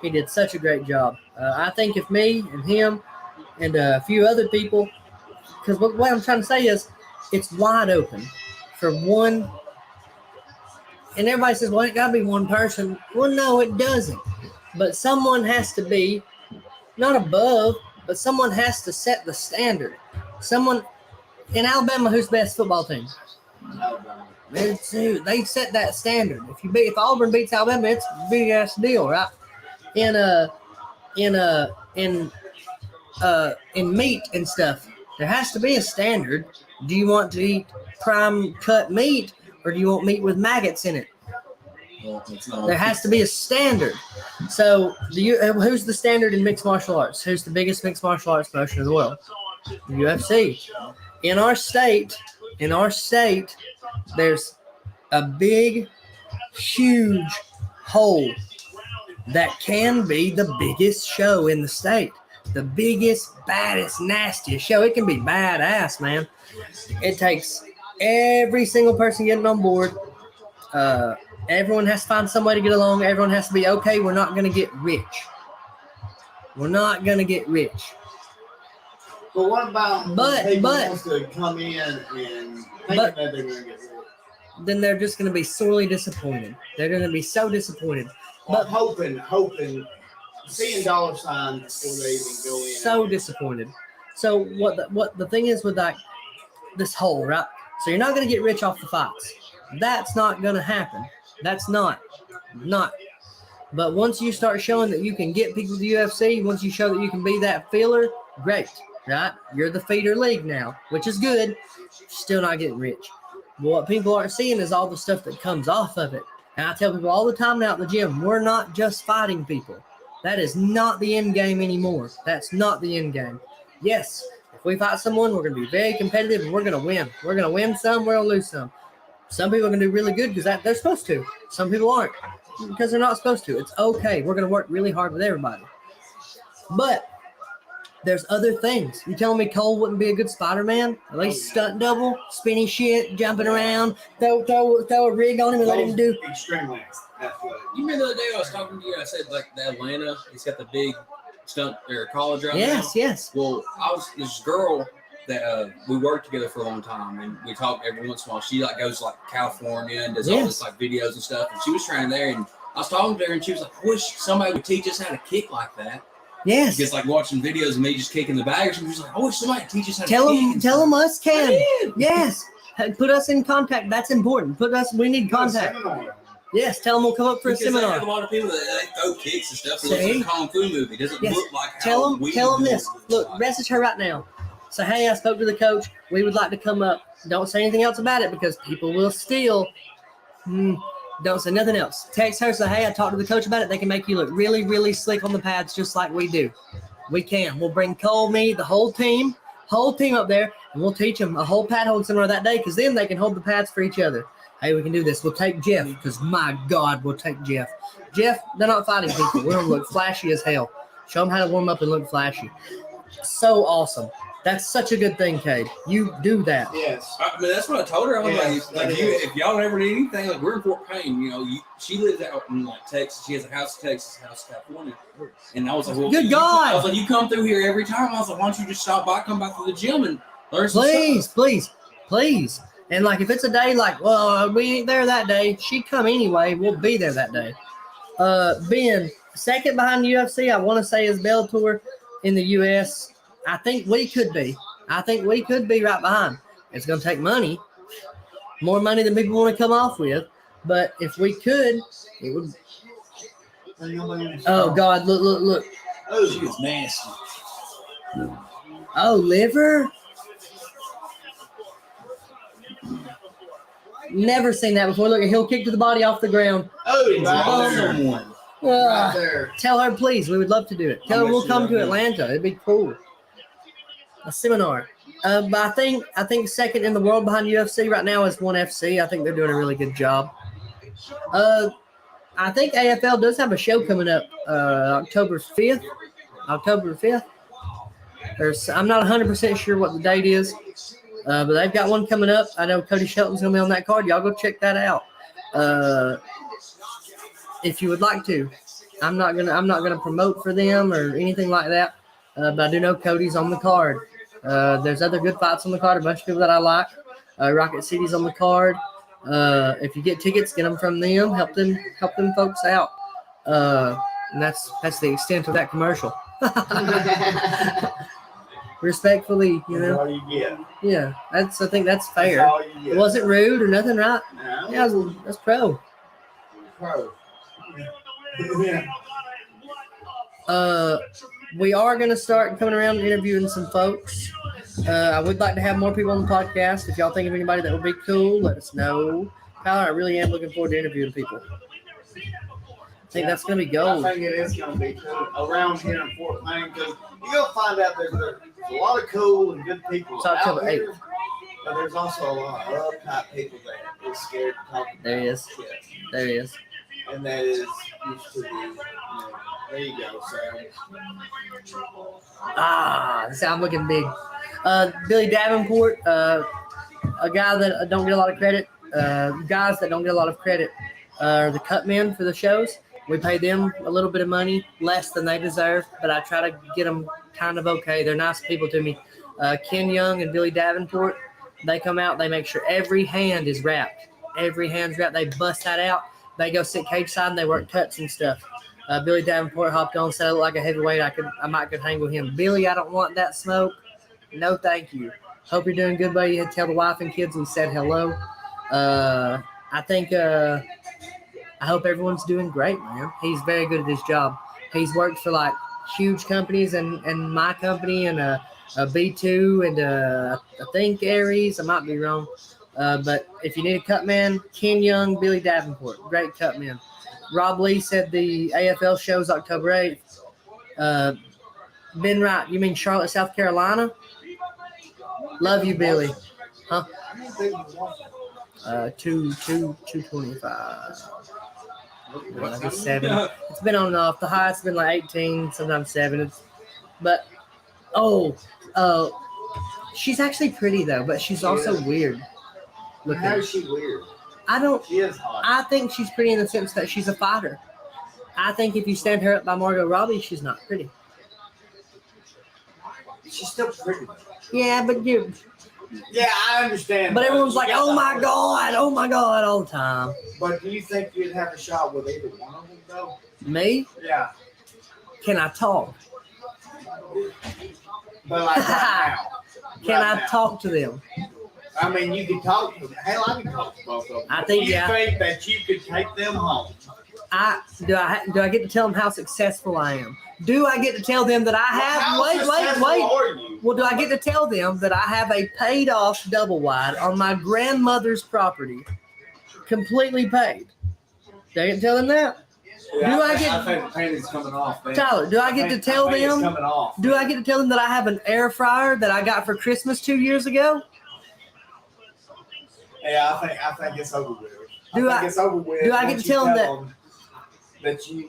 He did such a great job. I think if me and him and a few other people, because what I'm trying to say is it's wide open for one. And everybody says, well, it got to be one person. Well, no, it doesn't. But someone has to be not above, but someone has to set the standard. Someone in Alabama, who's best football team? They set that standard. If Auburn beats Alabama, it's a big ass deal, right? In meat and stuff, there has to be a standard. Do you want to eat prime cut meat, or do you want meat with maggots in it?
Well, it's not.
There has to be a standard. So, who's the standard in mixed martial arts? Who's the biggest mixed martial arts promotion in the world? The UFC. In our state, there's a big, huge hole that can be the biggest show in the state. The biggest, baddest, nastiest show. It can be badass, man. It takes every single person getting on board. Everyone has to find some way to get along. Everyone has to be okay. We're not going to get rich. But
what about
But-
people
but-
wants to come in and think that they're going to get rich?
Then they're just going to be sorely disappointed. They're going to be so disappointed.
But hoping, seeing dollar signs before they even go in.
So disappointed. So what the thing is with like this whole, right? So you're not going to get rich off the fights. That's not going to happen. That's not. But once you start showing that you can get people to the UFC, once you show that you can be that filler, great, right? You're the feeder league now, which is good. Still not getting rich. But what people aren't seeing is all the stuff that comes off of it. And I tell people all the time now at the gym, we're not just fighting people. That is not the end game anymore. That's not the end game. Yes, if we fight someone, we're going to be very competitive and we're going to win. We're going to win some, we're going to lose some. Some people are going to do really good because they're supposed to. Some people aren't because they're not supposed to. It's okay. We're going to work really hard with everybody. But there's other things. You telling me Cole wouldn't be a good Spider-Man? At least stunt double, spinny shit, jumping around, throw a rig on him and let him do.
Extremely athletic.
You remember the other day I was talking to you? I said like the Atlanta, he's got the big stunt or college right now.
Yes.
Well, this girl that we worked together for a long time, and we talk every once in a while. She like goes to like California and does all this like videos and stuff. And she was training there, and I was talking to her, and she was like, "I wish somebody would teach us how to kick like that."
Yes.
Because like watching videos of me just kicking the bag, or something, she was like, "I wish somebody would teach us how to
Tell
kick."
them us
I
can.
did.
Yes. Put us in contact. That's important. We need contact. Yes. Tell them we'll come up for a
Because they
seminar.
have a lot of people that they throw kicks and stuff. So
See?
it's a kung fu movie. It doesn't
Yes.
look like how
Tell
we
them
do
this.
it.
Look, message her right now. Say, hey, I spoke to the coach. We would like to come up. Don't say anything else about it because people will steal. Don't say nothing else. Text her, say, hey, I talked to the coach about it. They can make you look really, really slick on the pads just like we do. We can. We'll bring Cole, me, the whole team up there, and we'll teach them a whole pad hold seminar that day because then they can hold the pads for each other. Hey, we can do this. We'll take Jeff because, my God, we'll take Jeff. Jeff, they're not fighting people. We're going to look flashy as hell. Show them how to warm up and look flashy. So awesome. That's such a good thing, Cade. You do that.
Yes.
I mean, that's what I told her. I was
Yes,
like,
that
you,
is.
if y'all ever need anything, like we're in Fort Payne, you know, she lives out in like Texas. She has a house in Texas, house in California. And I was like, well,
Good
I
God.
was like, you come through here every time. I was like, why don't you just stop by, come back to the gym and learn some
Please. And like, if it's a day like, well, we ain't there that day, she'd come anyway. We'll be there that day. Ben, second behind the UFC, I want to say is Bellator in the US. I think we could be right behind. It's going to take money, more money than people want to come off with. But if we could, it would. Oh God! Look!
Oh, she was nasty.
Oh, liver. Never seen that before. Look, he'll kick to the body off the ground.
Oh,
Right
there.
someone.
Right there.
Tell her, please. We would love to do it. Tell her we'll come to Atlanta. It'd be cool. A seminar. But I think second in the world behind UFC right now is ONE FC. I think they're doing a really good job. I think AFL does have a show coming up October 5th. I'm not 100% sure what the date is. But they've got one coming up. I know Cody Shelton's gonna be on that card. Y'all go check that out. If you would like to. I'm not gonna promote for them or anything like that. But I do know Cody's on the card. There's other good fights on the card. A bunch of people that I like. Rocket City's on the card. If you get tickets, get them from them. Help them folks out. And that's the extent of that commercial. Respectfully, you
That's
know.
all you get.
Yeah, I think that's
That's
fair.
all you get.
It wasn't rude or nothing, right?
No.
Yeah, that's pro.
Pro. Yeah.
We are going to start coming around and interviewing some folks. I would like to have more people on the podcast. If y'all think of anybody that would be cool, let us know. Tyler, I really am looking forward to interviewing people. I think that's going to be gold.
I think it is going to be cool around here in Fort Wayne because you're going to find out there's a lot of cool and good people
It's October
out here, but there's also a lot of uptight people that are scared to talk about
There he is.
shit.
There he is.
And that is used to be, there you go, Sam.
See, I'm looking big. Billy Davenport, a guy that don't get a lot of credit. Guys that don't get a lot of credit are the cut men for the shows. We pay them a little bit of money, less than they deserve, but I try to get them kind of okay. They're nice people to me. Ken Young and Billy Davenport, they come out, they make sure every hand is wrapped. Every hand's wrapped. They bust that out. They go sit cage side and they work cuts and stuff. Billy Davenport hopped on, said I look like a heavyweight. I might could hang with him. Billy, I don't want that smoke. No, thank you. Hope you're doing good, buddy. Tell the wife and kids we said hello. I think I hope everyone's doing great, man. He's very good at his job. He's worked for like huge companies and my company and a B2 and I think Aries. I might be wrong. But if you need a cut man, Ken Young, Billy Davenport, great cut man. Rob Lee said the AFL show's October 8th. Ben Wright, you mean Charlotte, South Carolina? Love you, Billy. Huh? 225. Like 7. It's been on and off. The highest been like 18, sometimes 7. She's actually pretty though, but she's also weird looking.
How is she weird? She is hot.
I think she's pretty in the sense that she's a fighter. I think if you stand her up by Margot Robbie, she's not pretty.
She's still pretty.
Yeah, but you.
Yeah, I understand.
But everyone's like, oh my God, all the time.
But do you think you'd have a shot with either one of them, though?
Me?
Yeah.
Can I talk?
But like right now.
Can I
now.
talk to them?
I mean, you can talk to them. Hell, I can talk to both of them.
I think,
Do you
yeah.
think that you could take them home?
Do I get to tell them how successful I am? Do I get to tell them that I have?
How successful
Wait.
are you?
Well, do I get to tell them that I have a paid-off double wide on my grandmother's property, completely paid? Do I get to tell them that?
Yeah,
I get-
I think the panty's coming off, man.
Tyler, do I get to tell
I think it's
them?
coming off.
Do I get to tell them that I have an air fryer that I got for Christmas 2 years ago?
Yeah, I think it's over with.
Do I-
it's over with.
do I get
once
to tell them
you that you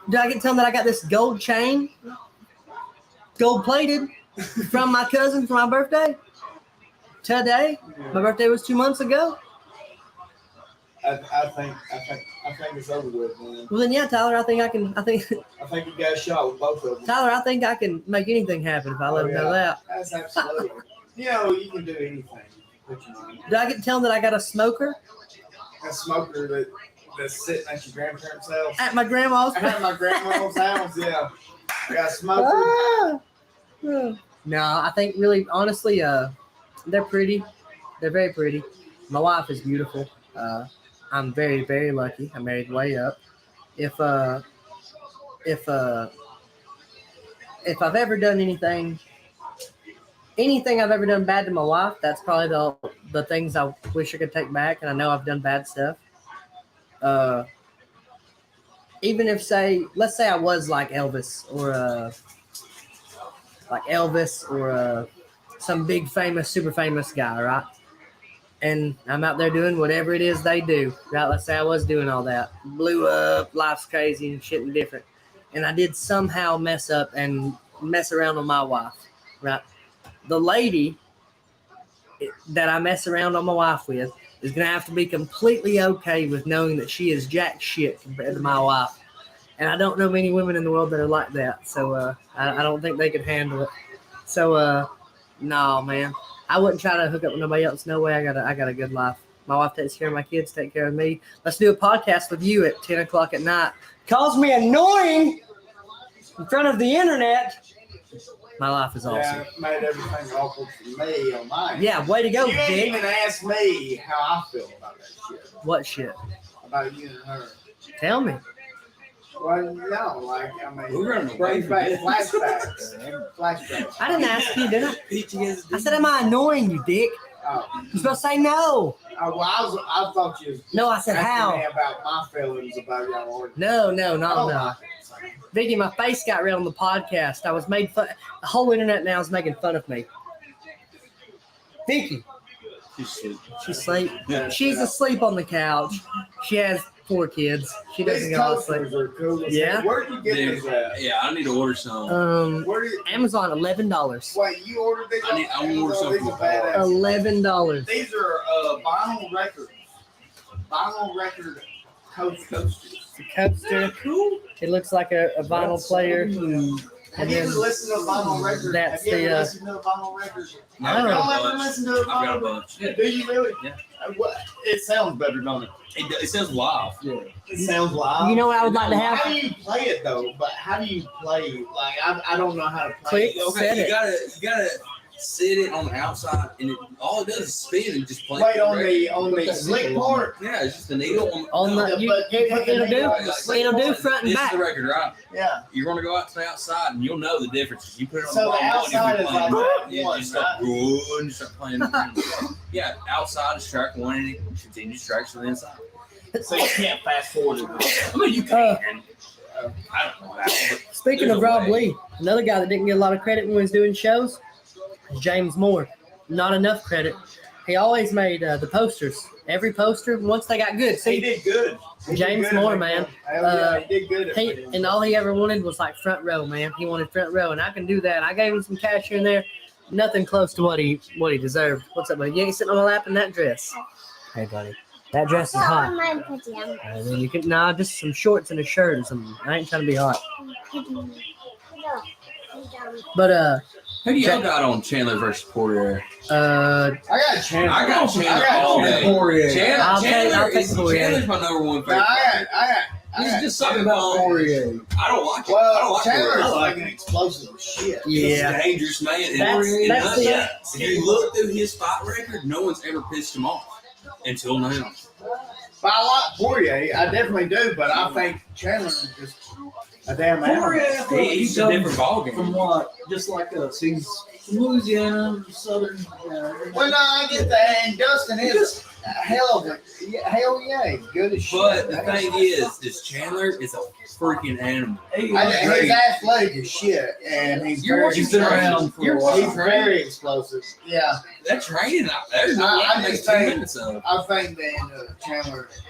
Do I get to tell them that I got this gold chain, gold-plated, from my cousin for my birthday? Today? My birthday was 2 months ago?
I think it's over with, man.
Well, then, yeah, Tyler, I think
I think you got a shot with both of them.
Tyler, I think I can make anything happen if I let them know that.
That's absolutely. You can do anything. What you want.
Do I get to tell them that I got a smoker
A smoker that's sitting at your grandparents' house.
at my grandma's?
At my grandma's house, yeah. I got a smoker.
Ah. No, I think really, honestly, they're pretty. They're very pretty. My wife is beautiful. I'm very, very lucky. I married way up. If I've ever done anything I've ever done bad to my wife, that's probably the things I wish I could take back. And I know I've done bad stuff. Even if let's say I was like Elvis or some big famous, super famous guy, right? And I'm out there doing whatever it is they do, right? Let's say I was doing all that, blew up, life's crazy and shit and different. And I did somehow mess up and mess around with my wife, right? The lady that I mess around on my wife with is gonna have to be completely okay with knowing that she is jack shit compared to my wife. And I don't know many women in the world that are like that. So I don't think they could handle it. So no, man. I wouldn't try to hook up with nobody else. No way. I got a good life. My wife takes care of my kids, take care of me. Let's do a podcast with you at 10 o'clock at night. Calls me annoying in front of the internet. My life is awesome.
Yeah, it made everything awkward for me on mine.
Yeah, way to go,
You ain't
Dick.
even asked me how I feel about that shit.
What shit?
About you and her.
Tell me.
Well, no, like, I mean,
We're running away
bring
from
back
this.
flashbacks.
I didn't ask you, did I? I said, am I annoying you, Dick?
Oh,
You're supposed to say no.
well, I thought you was
No, I said
asking
how.
me about my feelings about y'all. Or
No,
I don't
no.
like it.
Vicky, my face got red on the podcast. I was made fun. The whole internet now is making fun of me. Vicky, she's asleep. She's asleep on the couch. She has 4 kids. She doesn't
These
go to sleep.
coasters are cool.
Yeah?
Where'd you get these at?
Yeah, I need to order some.
Where did
Amazon, $11.
wait? You ordered these?
I want
These
something
are badass.
$11.
These are vinyl records. Vinyl record coasters.
The coaster. It looks like a vinyl player.
Have you ever listened to a vinyl record?
That's
Have you ever
the,
listened to a vinyl record?
I don't
Y'all
know.
ever listen to a
I've got a
vinyl
bunch. Yeah.
record? Do you really?
Yeah.
It sounds better, don't it?
It sounds live.
Yeah.
It sounds loud.
You know what I would like to
How
have?
do you play it though? But how do you play? Like I don't know how to play.
Click.
it.
Set
You
it.
gotta sit it on the outside, and all it does is spin and just play.
Wait on the slick part.
Yeah, it's just the needle
On
no,
the, you,
but you take the
it'll
needle
do.
out of the slick
It'll do
part.
front and
This
back.
is the record, right?
Yeah.
You're gonna go out to the outside, and you'll know the difference. You put it on
So
the
the
bottom,
outside is like
you
one,
just start
right?
going, and start playing. Yeah, outside is track 1, and it continues tracks to the inside.
So you can't fast forward it.
I mean, you can. I don't know how. But
Speaking
there's
of
a
Rob
way.
Lee, another guy that didn't get a lot of credit when he was doing shows is James Moore. Not enough credit. He always made the posters. Every poster, once they got good.
He
See,
did good. He did
James
good
Moore,
at
man.
it. Hell yeah, he did good. At
he
it.
and all he ever wanted was like front row, man. He wanted front row, and I can do that. I gave him some cash here and there. Nothing close to what he deserved. What's up, buddy? You ain't sitting on my lap in that dress. Hey, buddy. That dress is hot.
my pajamas.
And then you can just some shorts and a shirt or something. I ain't trying to be hot. But
Who do y'all got on Chandler versus Poirier?
I got Chandler.
I got Chandler all day.
Poirier.
I'll take Poirier.
Chandler's my number 1
No,
favorite.
I
He's
got
just
Talking
something
about
about
Poirier.
I don't like it. I don't
Well,
like
Chandler's
Poirier.
like an explosive as shit.
He's
yeah,
a dangerous man. And
That's the-
if you look through his fight record, no one's ever pissed him off until now.
But I like Poirier. I definitely do. But I think Chandler is just a damn
Poirier,
animal.
I feel like
He's a
comes
different ballgame.
From what? Just like us. He's from Louisiana, southern.
Well, no, I get that. And Dustin is a hell of a hell yeah, good as shit.
But the thing is Chandler is a freaking animal.
Hey,
He's athletic as shit, and he's
You're
very
watching
he's been
explosive.
around for a
He's
while.
very explosive. Yeah,
That training out there's no
I
way to make
just
2
think-
minutes of.
I think that Chandler's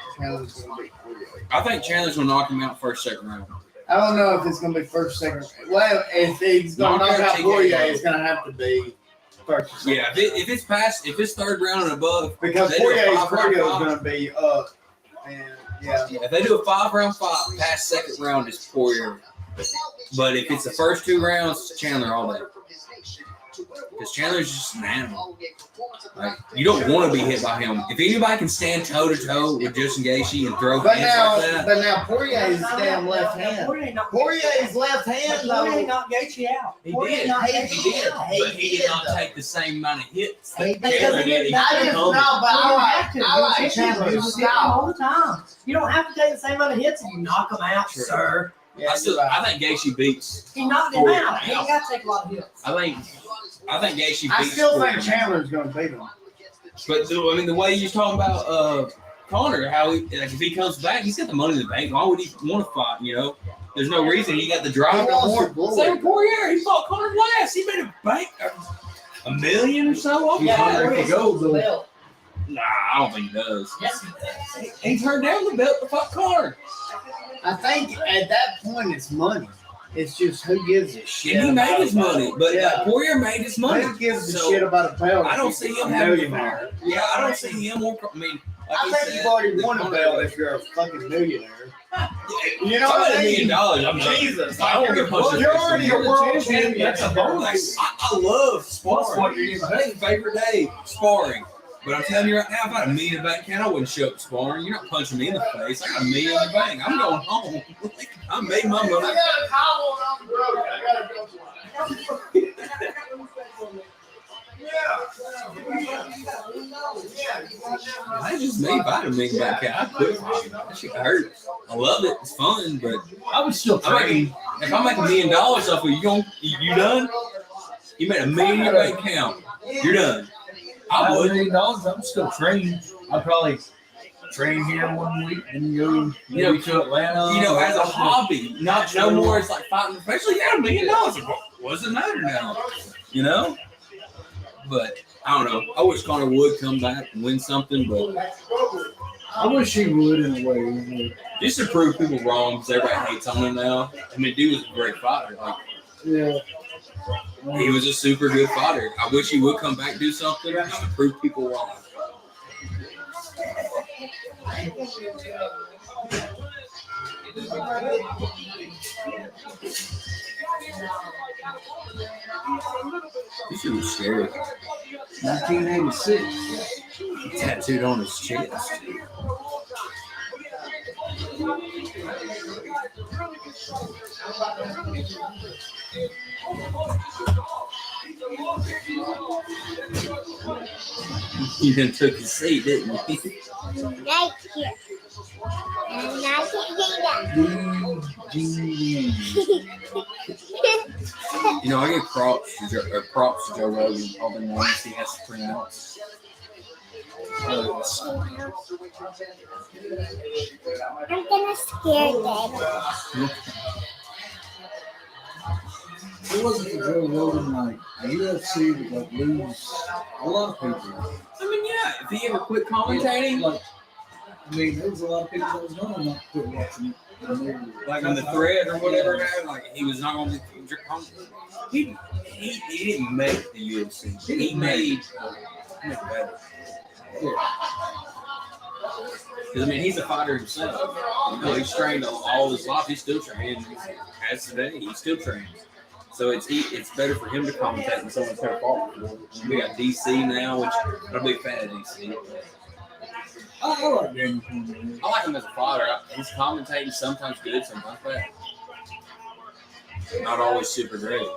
gonna be Poirier.
I think Chandler's gonna knock him out first, second round.
I don't know if it's gonna be first, second. Well, if he's gonna knock out Poirier, it's gonna have to be first. or second.
Yeah, if it's past, if it's 3rd round and above,
Because
they do a
Poirier's
5-round fight.
gonna be up, and yeah.
If they do a 5-round fight, past 2nd round is Poirier. But if it's the first 2 rounds, Chandler all day. Because Chandler's just an animal. Like, you don't want to be hit by him. If anybody can stand toe to toe with Justin Gaethje and throw
But
hands like that,
now Poirier's damn left hand. Poirier's left hand though.
knocked Gaethje out.
he
Poirier
did.
knocked
He
Gaethje
did.
out.
But he did not
though.
take the same amount of hits
He
that
did.
Chandler did. He
I just
took
know,
them.
but I like Chandler's style.
the time. You don't have to take the same amount of hits if you knock them out,
Sure.
sir.
Yeah,
I think Gaethje beats.
He knocked him out. He ain't got to take a lot of hits.
I think Gaethje beats.
I still think
Poirier.
Chandler's gonna beat him.
But the way you're talking about Conor, how if he comes back, he's got the money in the bank. Why would he want to fight? You know, there's no reason. He got the drive.
He wants the glory.
Same Poirier. He fought Conor last. He made a bank $1 million or so. off
Yeah,
that.
there you go, though.
Well,
Nah, I don't think he does.
yes, he does.
He turned down the belt to fight Conor.
I think at that point it's money. It's just who gives a shit.
And he made
about
his
a
money,
belt?
but
yeah.
Poirier made his money.
Who gives a
So,
shit about a belt?
I don't see him having a fire. Yeah, I don't see him more. I mean, like
I
he
think
said,
you've already
the
won a
corner-
belt if you're a fucking millionaire. You know
If I'm
what
at
I
$1
mean?
million, I'm not.
Jesus,
I don't get punched.
you're already a world champion.
That's a bonus.
I love
That's what
sparring.
you're getting
That's my favorite day, sparring. But I'm telling you right now, if I had $1 million in the bank account, I wouldn't show up sparring. You're not punching me in the face. I got $1 million in the bank. I'm going home. I made my
I
money.
got a towel and I'm broke. I gotta go to
That's just me. If I had $1 million back account, I'd quit. That shit hurts. I love it. It's fun, but
I would still train.
if I make $1 million off of you, you done? You made $1 million in your bank account. You're done. I
$1
would.
million, I'm still training. I'd probably train here 1 week and go maybe to Atlanta.
You know, as a hobby, not no more. It's like fighting professionally. You got $1 million. What's the matter now? You know. But I don't know. I wish Connor would come back and win something, but
I wish he would in a way.
just to prove people wrong, because everybody hates on him now. I mean, dude was a great fighter. Like
Yeah.
he was a super good fighter. I wish he would come back and do something just to prove people wrong. This shit was scary.
1986.
Tattooed on his chest. He then took his seat, didn't he?
Right here. And I can
You know, I give props to Joe Rogan, all the names he has to pronounce.
I'm gonna scare them.
It wasn't for Joe Rogan, like UFC would like lose a lot of people.
I mean, yeah, if he ever quit commentating,
Like, I mean, there was a lot of people that was gonna not quit watching it. And they were-
like on the thread or whatever, like he was not going to be. He didn't make the UFC. He made better. Because I mean, he's a fighter himself. You know, he's trained all his life. He's still training. As today, he still trains. So it's better for him to commentate than someone's going to fall. We got DC now, which I'm a big fan of DC.
I like Daniel Cormier.
I like him as a fighter. His commentating sometimes good, sometimes bad. Not always super great.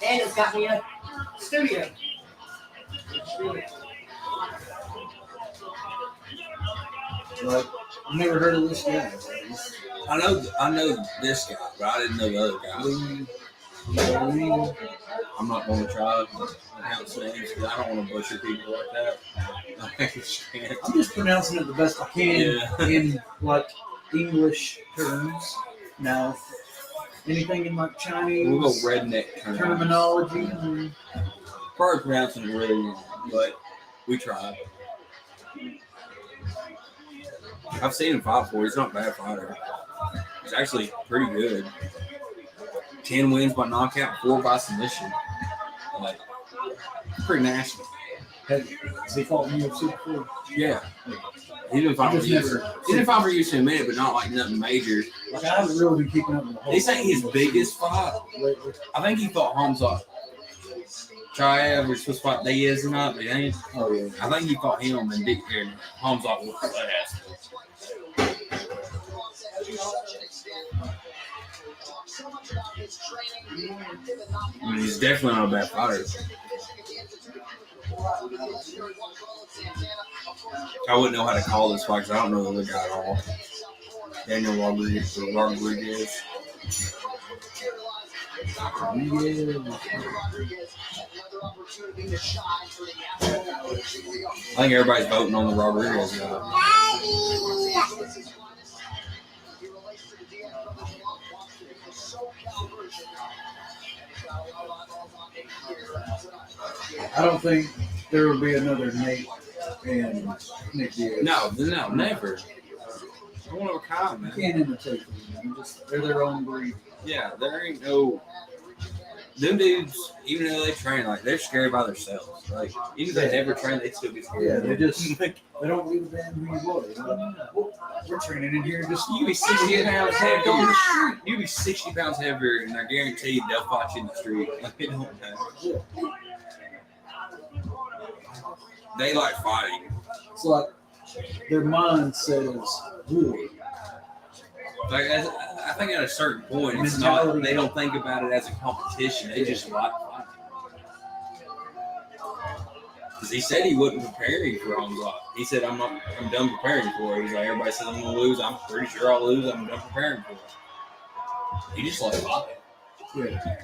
Daniel's got me a studio.
Like, I've never heard of this guy.
I know this guy, but I didn't know the other guy. I'm not going to try to pronounce names because I don't want to butcher people like that.
I'm just pronouncing it the best I can in like English terms. Now, anything in like Chinese
We'll go redneck
terminology.
Probably pronouncing it really wrong, but we tried. I've seen him fight before. He's not a bad fighter. He's actually pretty good. 10 wins by knockout, 4 by submission. Like, pretty nasty.
Has he fought in UFC before?
Yeah. He didn't fight for UFC. He didn't fight for UFC in a minute, but not like nothing major.
Like, I haven't really been keeping up with the whole.
They say his biggest fight. I think he fought Hamza Chiav. We're supposed to fight Diaz or not, but he ain't.
Oh, yeah.
I think he fought him and Dick and Hamza whooped his ass. I mean, he's definitely not a bad fighter. I wouldn't know how to call this fight because I don't know the other guy at all. Daniel Rodriguez. I think everybody's voting on the Rodriguez guy.
I don't think there will be another Nate and Nick Diaz.
No, never. They're one of a kind,
You
man.
can't imitate them. They're their own breed.
Yeah, there ain't no. Them dudes, even though they train, like they're scared by themselves. Like even if they never train, they still get scared.
Yeah, they just they don't give a damn who you are. We're training in here just
You be 60 pounds heavier. You be 60 pounds heavier, and I guarantee you they'll fight you in the street. Like it don't matter. They like fighting.
it's like their mind says, "Ooh,
Like I think at a certain point, it's
Mentality.
not. They don't think about it as a competition. They just like fighting. Because he said he wasn't preparing for onslaught. He said, I'm done preparing for it. He's like, everybody says I'm gonna lose. I'm pretty sure I'll lose. I'm done preparing for it. He just like fighting.
yeah."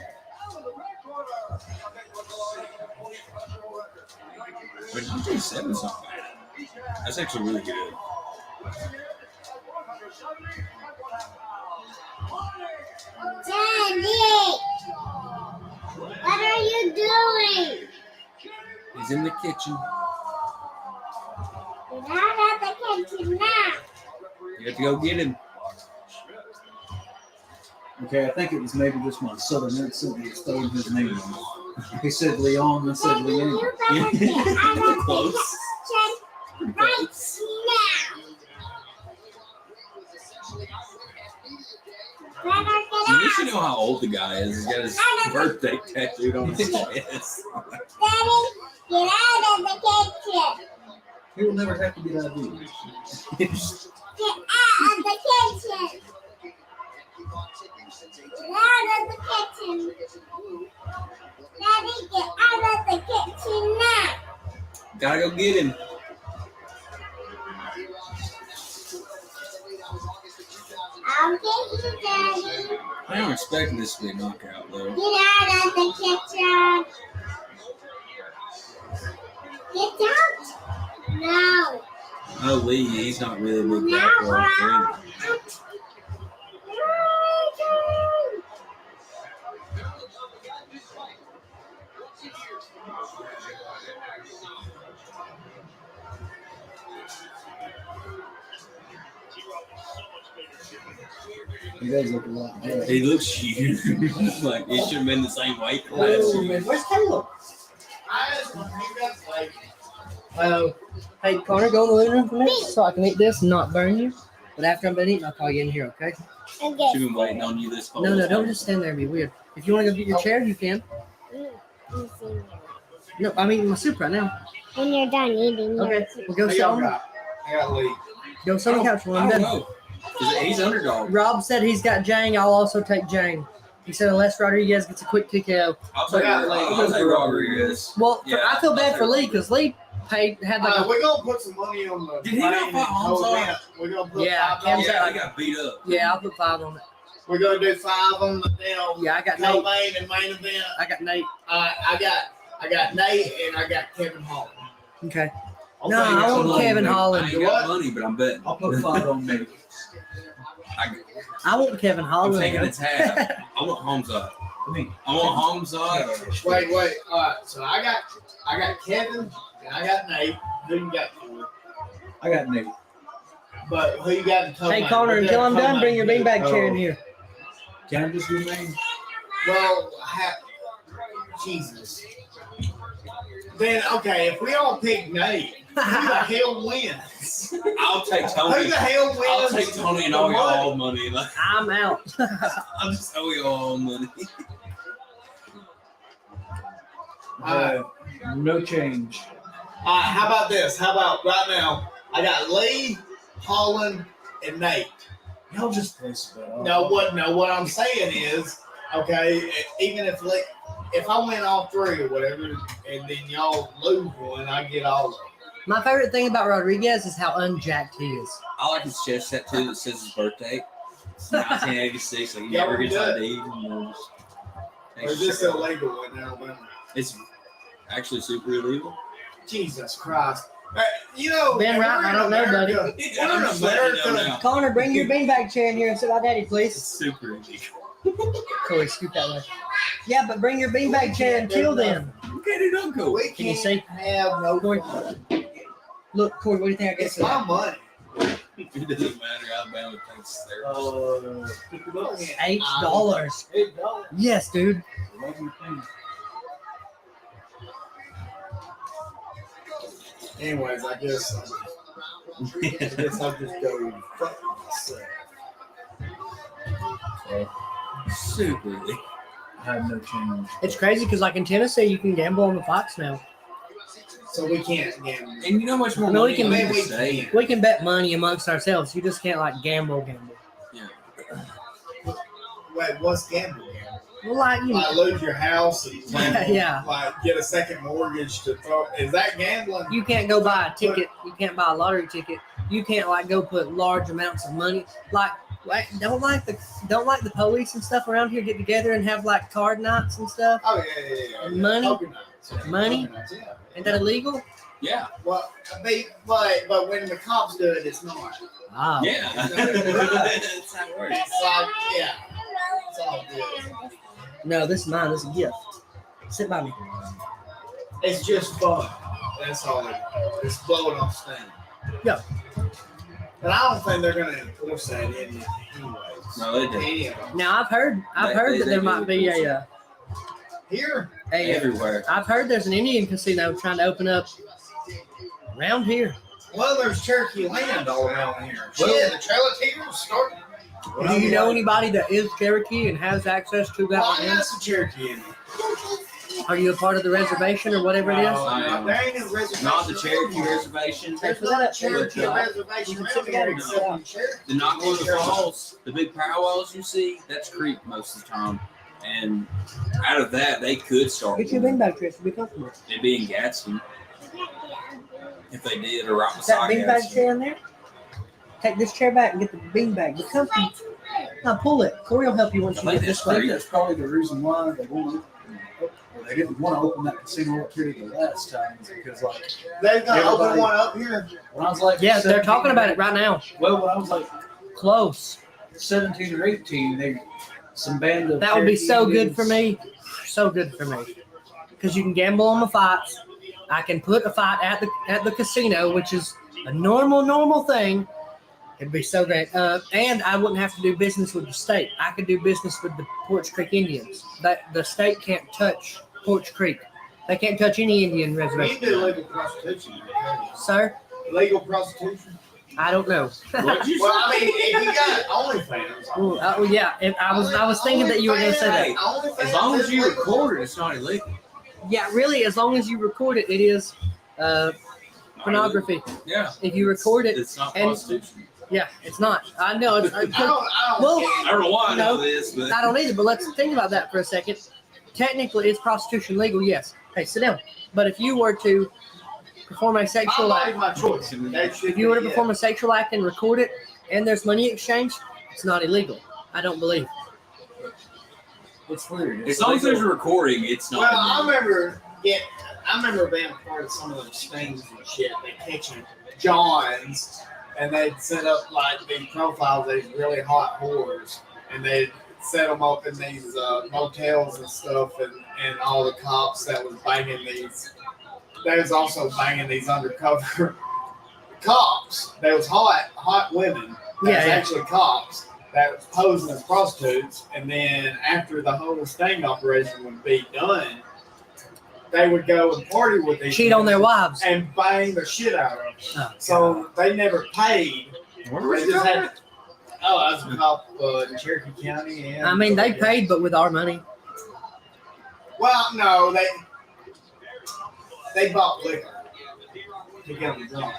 But DJ7's not bad. That's actually really good.
Daddy, what are you doing?
He's in the kitchen.
You're not at the kitchen now.
You have to go get him.
Okay, I think it was maybe just my southern accent that was throwing his name on. He said Leon, I said
Daddy,
Leon.
you better get out of the
Close.
kitchen right now. Better get
You should
out.
know how old the guy is. He's got his birthday tattooed on his chest.
Daddy, get out of the kitchen.
He will never have to get out of here.
Get out of the kitchen. Get out of the kitchen. Daddy, get out of the kitchen now.
Gotta go get him.
I'll get you, Daddy.
I'm expecting this to be a knockout, though.
Get out of the kitchen. Get out. No.
No, Lee, he's not really a big
Now
back
we're
row
out.
friend.
He does look a lot better.
He looks huge. Like, he should have been the same weight class.
Oh, man. Where's Caleb?
I just want you guys like.
Hey, Connor, go in the living room for a minute so I can eat this and not burn you. But after I'm done eating, I'll call you in here, okay?
Okay.
She's been waiting on you this whole
No,
time.
don't just stand there and be weird. If you want to go get your chair, you can. No, I'm eating my soup right now.
When you're done eating,
Okay, we'll go
Hey,
sit
y'all
on,
got. I got Lee.
go sit on the couch when
I
I'm
don't
done.
know. He's underdog.
Rob said he's got Jang. I'll also take Jang. He said unless Rodriguez gets a quick TKO.
I'll take Rodriguez.
Well,
Yeah,
I feel bad
I'll
for
take-
Lee because Lee had like a
We're gonna put some money on the.
Did he not
main
fight Hamza?
event. We're gonna put
Yeah,
$5
Cam's
on
out.
Yeah, he got beat up.
yeah. I'll put 5 on it.
We're gonna do 5 on the deal.
Yeah, I got Nate.
Co-main and main event.
I got Nate.
I got Nate and I got Kevin Hall.
Okay.
I'll
No,
tell you
I
something,
want Kevin
mate.
I
Holland.
ain't got money, but I'm betting.
I'll put 5 on me.
I want Kevin
I'm
Holland.
taking its half. I want Hamza.
I mean,
I want Hamza.
Wait. All right. So I got Kevin and I got Nate. Who you got?
I got Nate.
But who you got in co-main?
Hey, Connor,
We're
until I'm
doing
done, bring your
co-main.
beanbag chair in here.
Can I just do main?
Well, Jesus. Then okay, if we all pick Nate, who the hell wins?
I'll take
Who
Tony.
the hell wins?
I'll take Tony and owe you all money. Like,
I'm out.
I'll just owe you all money.
No change.
How about this? How about right now? I got Lee, Holland, and Nate.
Y'all just place it out.
No, what I'm saying is, okay, even if I win all 3 or whatever, and then y'all lose one, I get all of them.
My favorite thing about Rodriguez is how unjacked he is.
I like his chest tattoo that says his birthday. It's 1986. Like he
Yeah,
never
we
gets
do.
ID'd. You know,
Or is this illegal in Alabama?
It's actually super illegal.
Jesus Christ. You know,
Ben
we're
Wright,
in
I don't know, buddy.
America. We're
I'm
in
just letting you know
America.
now.
Connor, bring your beanbag chair in here and sit by Daddy,
It's
please.
super illegal.
Chloe, scoot that way. Yeah, but bring your beanbag chair until then.
You can't do nothing cool.
We
Can you
can't
see?
have no
Corey?
fun.
Look, Corey, what do you think I get
It's
for
my
that?
money.
It doesn't matter. Alabama takes theirs.
$8.
$8.
Yes, dude.
Anyways, I guess I'll just go fuck myself.
Stupid.
I have no change.
It's crazy because, like in Tennessee, you can gamble on the Fox now.
So we can't gamble.
And you know how much more
No, we
money
can
you
make-
need to save?
We can bet money amongst ourselves. You just can't like gamble.
Yeah.
Wait, what's gambling?
Well, like you,
Like lose your house and
Yeah.
like get a second mortgage to throw. Is that gambling?
you can't go buy a ticket. You can't buy a lottery ticket. You can't like go put large amounts of money. Like don't like the police and stuff around here get together and have like card nights and stuff.
Oh yeah.
Money?
Poker nights, yeah.
Money?
Poker nights, yeah.
Ain't that illegal?
Yeah.
Well, but when the cops do it, it's not.
Wow.
Yeah. That's how it works.
It's like yeah, it's all good.
No, this is mine. This is a gift. Sit by me.
It's just fun. That's all. It's blowing off steam.
Yeah.
But I don't think they're gonna enforce that anyways.
No, they do.
Any of them.
Now I've heard that there might be a
Here,
Everywhere.
I've heard there's an Indian casino trying to open up around here.
well, there's Cherokee land all around here. Yeah, the Trail of Tears starting.
Do you know anybody that is Cherokee and has access to that
Well, I
land?
got some Cherokee in me.
Are you a part of the reservation or whatever it is?
No.
There ain't a reservation.
Not the Cherokee Reservation.
There's not a Cherokee reservation around here except in Cherokee.
The Knockwater Falls, the big powwows you see, that's Creek most of the time. And out of that, they could start
Get your
one.
beanbag, Chris. Be comfortable.
It'd be in Gadsden. If they did, or right
Is that
beside
beanbag
Gadsden.
chair in there? Take this chair back and get the beanbag. Be comfortable. Now pull it. Corey will help you once
I
you
think
get this
that's
I think
way.
that's probably the reason why they didn't want to open that casino up here the last time, is because like
They're gonna open
Everybody-
one up here.
when I was like
Yeah, they're
17
talking about it right now.
Well, when I was like
Close.
17 or 18, some band of
That would be
Cherokee
so good
Indians-
for me. So good for me. Because you can gamble on the fights. I can put a fight at the casino, which is a normal thing. It'd be so great. And I wouldn't have to do business with the state. I could do business with the Porch Creek Indians. That the state can't touch Porch Creek. They can't touch any Indian
You
reservation.
can do legal prostitution.
Sir,
Legal prostitution.
I don't know.
What'd you
Well, I mean, if you got OnlyFans.
Ooh, yeah, I was thinking that you were going to say that.
OnlyFans
As long as
is
you
legal.
record it, it's not illegal.
Yeah, really, as long as you record it, it is pornography.
Yeah.
If you record it,
It's not
and-
prostitution.
yeah, it's not. I know. It's,
I don't
Well,
get
I don't know why I know
No,
this, but
I don't either, but let's think about that for a second. Technically, is prostitution legal? Yes. Hey, sit down. But if you were to perform a
my
sexual
body,
act,
my choice. That should
if you were to
be it.
perform a sexual act and record it, and there's money exchange, it's not illegal. I don't believe.
It's weird.
as long as there's a recording, it's not.
Well, I remember being a part of some of those things and shit. They catching Johns, and they'd set up like these profiles of these really hot whores, and they'd set them up in these motels and stuff, and all the cops that was banging these. They was also banging these undercover cops. They was hot women. That was
Yeah.
actually cops that was posing as prostitutes, and then after the whole sting operation would be done, they would go and party with these
Cheat on their
women
wives.
and bang the shit out of them.
Oh,
So they never paid.
Where
They
was
just
that?
had. Oh, I was a cop in Cherokee County. And
I mean, they paid, but with our money.
Well, no, they bought liquor to get them drunk.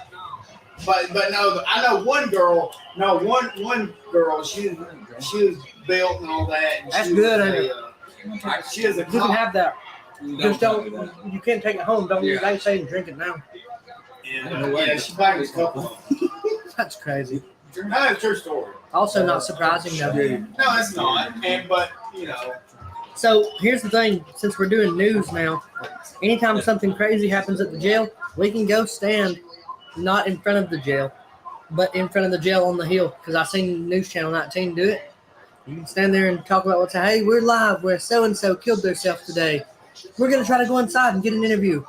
But no, I know one girl. No, one girl. She was built and all that. And
That's
she was
good, ain't
she was a
You can
cop.
have that. Just don't. You can't take it home. Don't
Yeah.
they say and drink it now.
Yeah, she banged a couple of them.
That's crazy.
That's a true story.
Also, not surprising though.
No, it's not. But you know,
So here's the thing: since we're doing news now, anytime something crazy happens at the jail, we can go stand not in front of the jail, but in front of the jail on the hill. Because I seen News Channel 19 do it. You can stand there and talk about what's hey, we're live. Where so and so killed themselves today. We're gonna try to go inside and get an interview.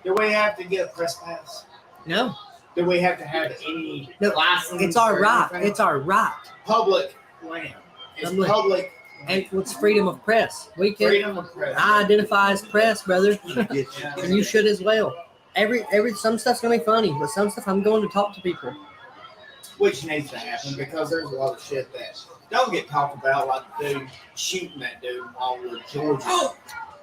do we have to get a press pass?
No,
Do we have to have any
No,
license?
it's our
or
right.
anything?
It's our right.
Public land. It's
Public.
public.
And it's freedom of press. We can.
Freedom of press.
I identify as press, brother,
Yeah.
and you should as well. Every some stuff's gonna be funny, but some stuff I'm going to talk to people.
Which needs to happen because there's a lot of shit that don't get talked about, like the dude shooting that dude in Longwood, Georgia.
Oh,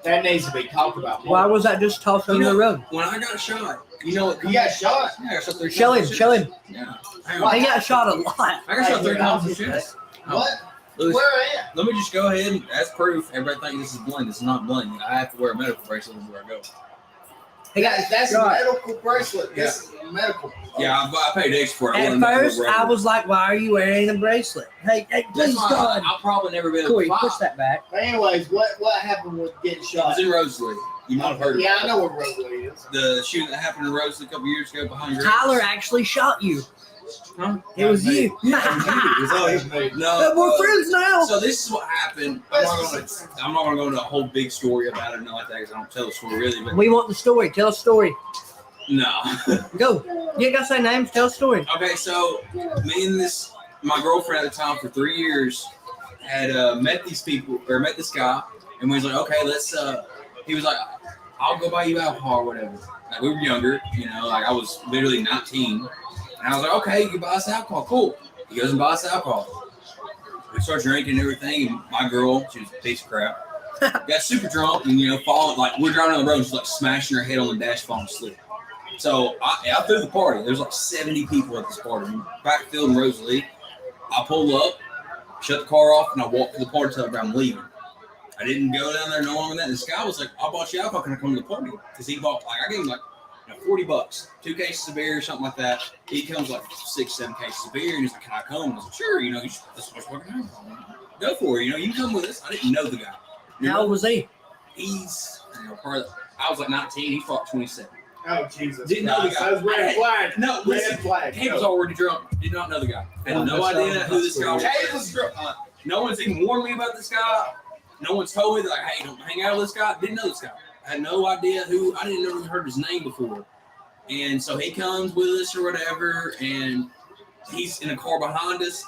That needs to be talked about more.
Why was that just tossed on
You know-
the road?
when I got shot, you know what?
You got shot?
Yeah, I got shot 3
Show
times
him,
in
show
the chest.
him.
Yeah. Hang on.
He got shot a lot.
I got shot 3
Hey,
times in the
dude,
chest.
What?
Louis,
Where at?
let me just go ahead and, as proof, everybody thinks this is bling. This is not bling. I have to wear a medical bracelet everywhere I go.
He got
That's a
shot.
medical bracelet. This is a medical.
Yeah, I paid extra for it. I
At
wouldn't make it
first,
look
I
regular.
was like, "Why are you wearing a bracelet?" Hey,
That's
please,
why
God.
I'll probably never be able
Corey,
to
push
fly.
that back.
But anyways, what happened with getting
I
shot?
was in Rosalie. You might have heard of
Yeah, I know what Rosalie is.
the shooting that happened in Rosalie a couple years ago behind Grace.
Tyler actually shot you.
Huh?
It was you.
No,
We're friends now.
So this is what happened. I'm not gonna go into a whole big story about it and all that because I don't tell the story really. But
We want the story. Tell a story.
no.
Go. You ain't gotta say names. Tell a story.
Okay, so me and my girlfriend at the time for 3 years had met these people or met this guy, and we was like, okay, let's. He was like, I'll go buy you alcohol or whatever. Like we were younger, like I was literally 19, and I was like, okay, you can buy us alcohol, cool. He goes and buys us alcohol. We start drinking and everything, and my girl, she was a piece of crap, got super drunk and falling, like we're driving on the road, she's like smashing her head on the dash, falling asleep. So I threw the party. There's like 70 people at this party. Backfield in Rosalie. I pull up, shut the car off, and I walk to the party till I'm leaving. I didn't go down there no longer than that. This guy was like, I bought you alcohol. Can I come to the party? Because he bought, I gave him like $40, 2 cases of beer or something like that. He comes like 6, 7 cases of beer, and he's like, can I come? I was like, sure, that's much fucking alcohol. Go for it, you can come with us. I didn't know the guy.
How old was he?
He's, probably, I was like 19, he's probably 27.
Oh Jesus!
Didn't know the
Christ.
guy.
That was red flag.
No, listen,
Red flag.
he was already drunk. Did not know the guy. Had no idea who this guy
He
was.
was drunk.
No one's even warned me about this guy. No one's told me like, hey, don't hang out with this guy. Didn't know this guy. I had no idea who. I didn't even heard his name before. And so he comes with us or whatever, and he's in a car behind us.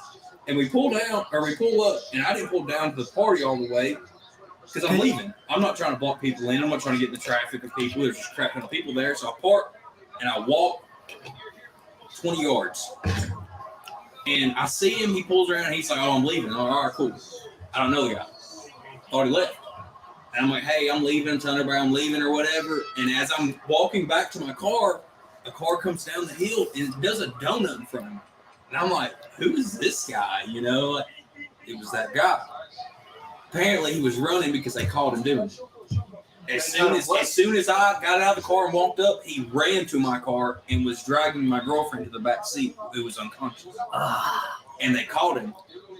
And we pull up, and I didn't pull down to the party all the way because I'm leaving. I'm not trying to block people in. I'm not trying to get in the traffic of people. There's just a crap ton of people there. So I park and I walk 20 yards. And I see him. He pulls around. And he's like, oh, I'm leaving. I'm like, all right, cool. I don't know the guy. Thought he left. And I'm like, hey, I'm leaving. I'm telling everybody I'm leaving or whatever. And as I'm walking back to my car, a car comes down the hill and does a donut in front of me. And I'm like, who is this guy? It was that guy. Apparently, he was running because they called him doing it. As soon as I got out of the car and walked up, he ran to my car and was dragging my girlfriend to the back seat, who was unconscious. And they called him.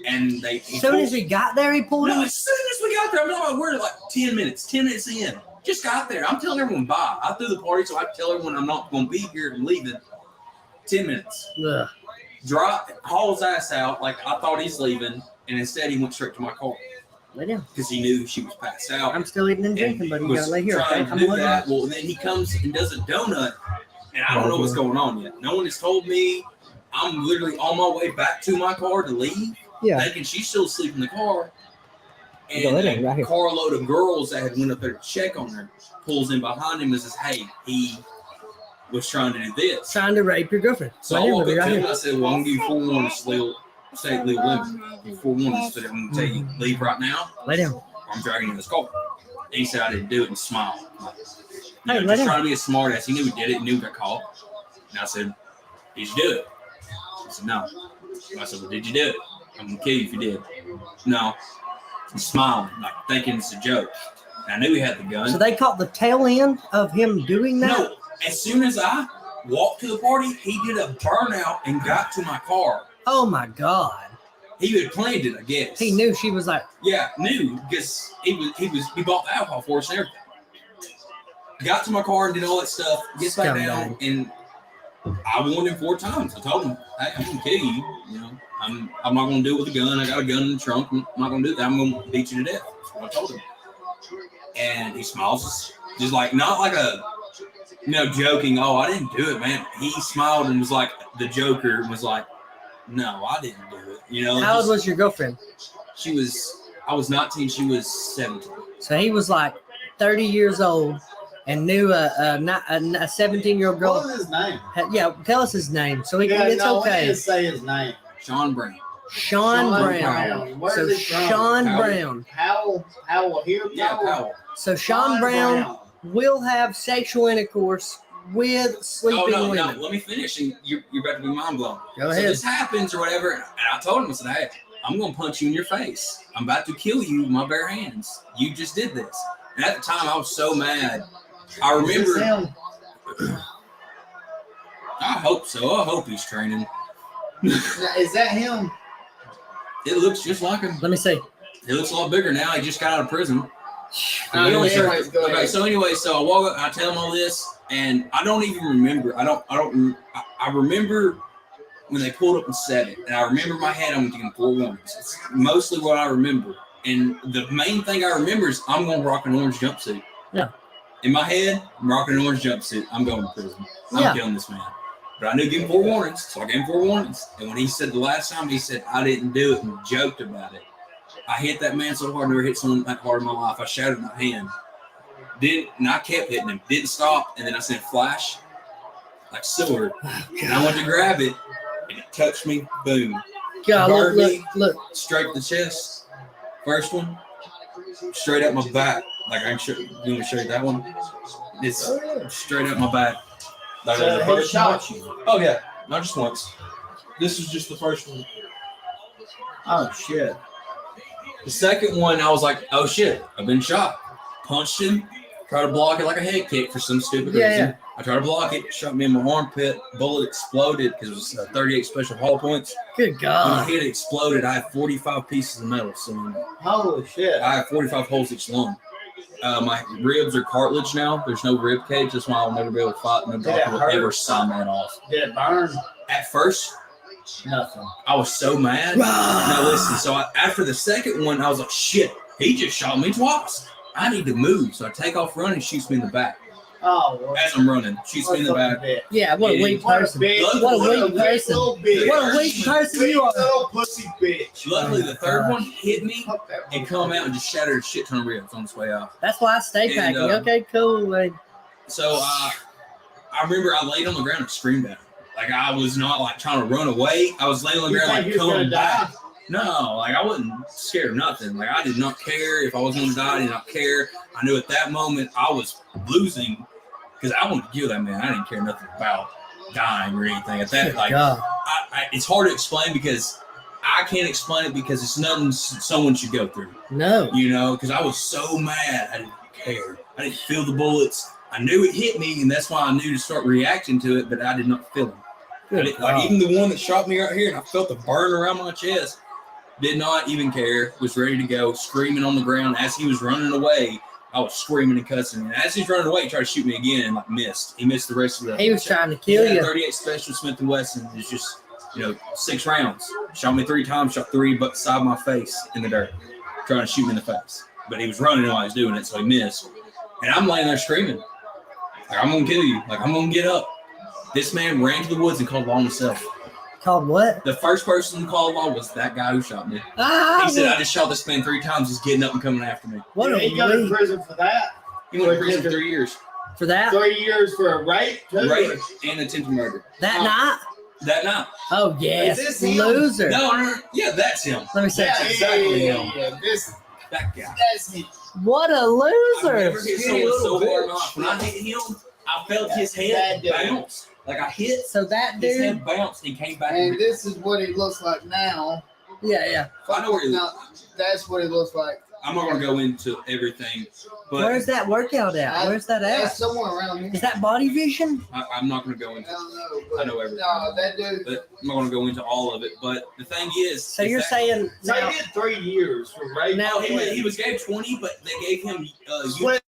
And
As soon as he got there, he pulled him.
as soon as we got there, I'm talking about we're like 10 minutes in. Just got there. I'm telling everyone bye. I threw the party, so I tell everyone I'm not going to be here. I'm leaving. 10 minutes.
Ugh.
Haul his ass out like I thought he's leaving, and instead he went straight to my car
Lay down.
because he knew she was passed out.
I'm still eating and drinking, but you
was
gotta lay here. Okay?
trying to
I'm
do
laying
that. Well, then he comes and does a donut, and I don't know what's going on yet. No one has told me. I'm literally on my way back to my car to leave, thinking she's still asleep in the car. And
Go ahead, right
a
here.
carload of girls that had went up there to check on her pulls in behind him and says, hey, he was trying to do this.
Trying to rape your girlfriend.
So I walk up to him and I said, well, I'm going to give you 4 warnings, say leave limit. 4 warnings, so I'm going to tell you, leave right now,
Lay down.
or I'm dragging you in this car. And he said I didn't do it and smiled.
Hey, lay
just
down.
trying to be a smart ass. He knew he did it, he knew he got caught. And I said, did you do it? He said, no. I said, well, did you do it? I'm going to kill you if you did. No. He's smiling, like thinking it's a joke. And I knew he had the gun.
So they caught the tail end of him doing that?
No, as soon as I walked to the party, he did a burnout and got to my car.
Oh my God.
He had planned it, I guess.
He knew she was like,
Yeah, knew because he bought the alcohol for us and everything. Got to my car and did all that stuff. Gets back down and I warned him 4 times. I told him, hey, I'm gonna kill you. I'm not gonna do it with a gun. I got a gun in the trunk. I'm not gonna do that. I'm gonna beat you to death. That's what I told him. And he smiles, just like not like a No, joking. Oh, I didn't do it, man. He smiled and was like, the Joker was like, no, I didn't do it. You know,
How old was your girlfriend?
I was 19, she was 17.
So he was like 30 years old and knew a 17-year-old
What
girl.
was his name?
Yeah, tell us his name. So it's
We
okay.
didn't say his name.
Sean Brown.
Sean Brown.
Where's
So
he from?
Sean
Powell.
Brown.
Powell here?
Yeah, Powell.
So Sean Brown will have sexual intercourse with sleeping
No,
women.
let me finish, and you're about to be mind blown.
Go
So
ahead.
this happens or whatever, and I told him, I said, hey, I'm going to punch you in your face. I'm about to kill you with my bare hands. You just did this. And at the time, I was so mad. I remember. I hope so. I hope he's training.
Is that him?
It looks just like him.
Let me see.
He looks a lot bigger now. He just got out of prison.
Anyways, go ahead.
Okay, so anyway, so I walk up, I tell him all this, and I don't even remember. I remember when they pulled up and said it, and I remember in my head I'm getting 4 warnings. It's mostly what I remember, and the main thing I remember is I'm going to rock an orange jumpsuit.
Yeah.
In my head, I'm rocking an orange jumpsuit. I'm going to prison. I'm killing this man. But I knew give him 4 warnings, so I gave him 4 warnings. And when he said the last time, he said I didn't do it and joked about it. I hit that man so hard, I never hit someone that hard in my life. I shattered my hand. And I kept hitting him. Didn't stop. And then I sent flash, like sword. And I went to grab it, and it touched me. Boom.
God,
Burned me
look.
straight to the chest. First one, straight up my back. Like I can show you. Want to show you that one? It's straight up my back. Like
So
the
he
first
shot
one.
you.
Oh yeah, not just once. This was just the first one.
Oh shit.
The second one, I was like, oh shit, I've been shot. Punched him, tried to block it like a head kick for some stupid reason.
Yeah.
I tried to block it, shot me in my armpit, bullet exploded because it was 38 special hollow points.
Good
When
God.
the head exploded, I had 45 pieces of metal. So
Holy shit.
I have 45 holes each lung. My ribs are cartilage now. There's no rib cage. That's why I'll never be able to fight. No doctor will ever sign that off.
Did it burn?
At first,
Nothing.
I was so mad. Now listen, so after the second one, I was like, shit, he just shot me twice. I need to move. So I take off running, shoots me in the back.
Oh, well,
As I'm running, shoots me in the back.
Yeah, what a weak person. What a weak person. What a weak person you are.
Little pussy bitch.
Luckily, the third one hit me and come out and just shattered a shit ton of ribs on its way out.
That's why I stay
And,
packing. Okay, cool. Like,
So I remember I laid on the ground and screamed at him. Like I was not like trying to run away. I was laying on the ground like coming back. No, like I wasn't scared of nothing. Like I did not care if I was going to die. I did not care. I knew at that moment I was losing because I wanted to kill that man. I didn't care nothing about dying or anything. At that,
good
like
God.
it's hard to explain because I can't explain it because it's nothing someone should go through.
No.
You know, because I was so mad. I didn't care. I didn't feel the bullets. I knew it hit me, and that's why I knew to start reacting to it, but I did not feel them. Like even the one that shot me right here, and I felt the burn around my chest, did not even care, was ready to go, screaming on the ground. As he was running away, I was screaming and cussing. And as he's running away, he tried to shoot me again and like missed. He missed the rest of the.
He was trying to kill you.
38 Special Smith & Wesson is just, 6 rounds. Shot me 3 times, shot 3 beside my face in the dirt, trying to shoot me in the face. But he was running while he was doing it, so he missed. And I'm laying there screaming, like, I'm going to kill you. Like, I'm going to get up. This man ran to the woods and called law himself.
Called what?
The first person to call law was that guy who shot me.
Ah,
He said, I just shot this man 3 times. He's getting up and coming after me.
What
Did
a
he go to
weak
prison for that?
He went to prison for 3 years.
for that.
3 years for a rape? Too?
Rape and attempted murder.
That night.
That night.
Oh yes,
Is this him?
loser.
No. Yeah, that's him.
Let me say.
Yeah,
exactly
yeah,
him.
yeah.
That guy.
That's him.
What a
I
loser.
never hit someone so hard in my life. When I hit him, I felt his head
That dude.
bounce. Like I hit,
So that
his
dude.
head bounced and came back.
And this is what he looks like now.
Yeah.
I know where he
Now, that's what he looks like.
I'm not going to go into everything, but
Where's that workout at? Where's that
That's
at?
somewhere around here.
Is that Body Vision?
I'm not going to go
I
into
don't know. But
I know everything.
No, that dude.
But I'm not going to go into all of it. But the thing is,
So you're
that,
saying
So
now,
he did 3 years for rape.
Now
he was gave 20, but they gave him
Sweat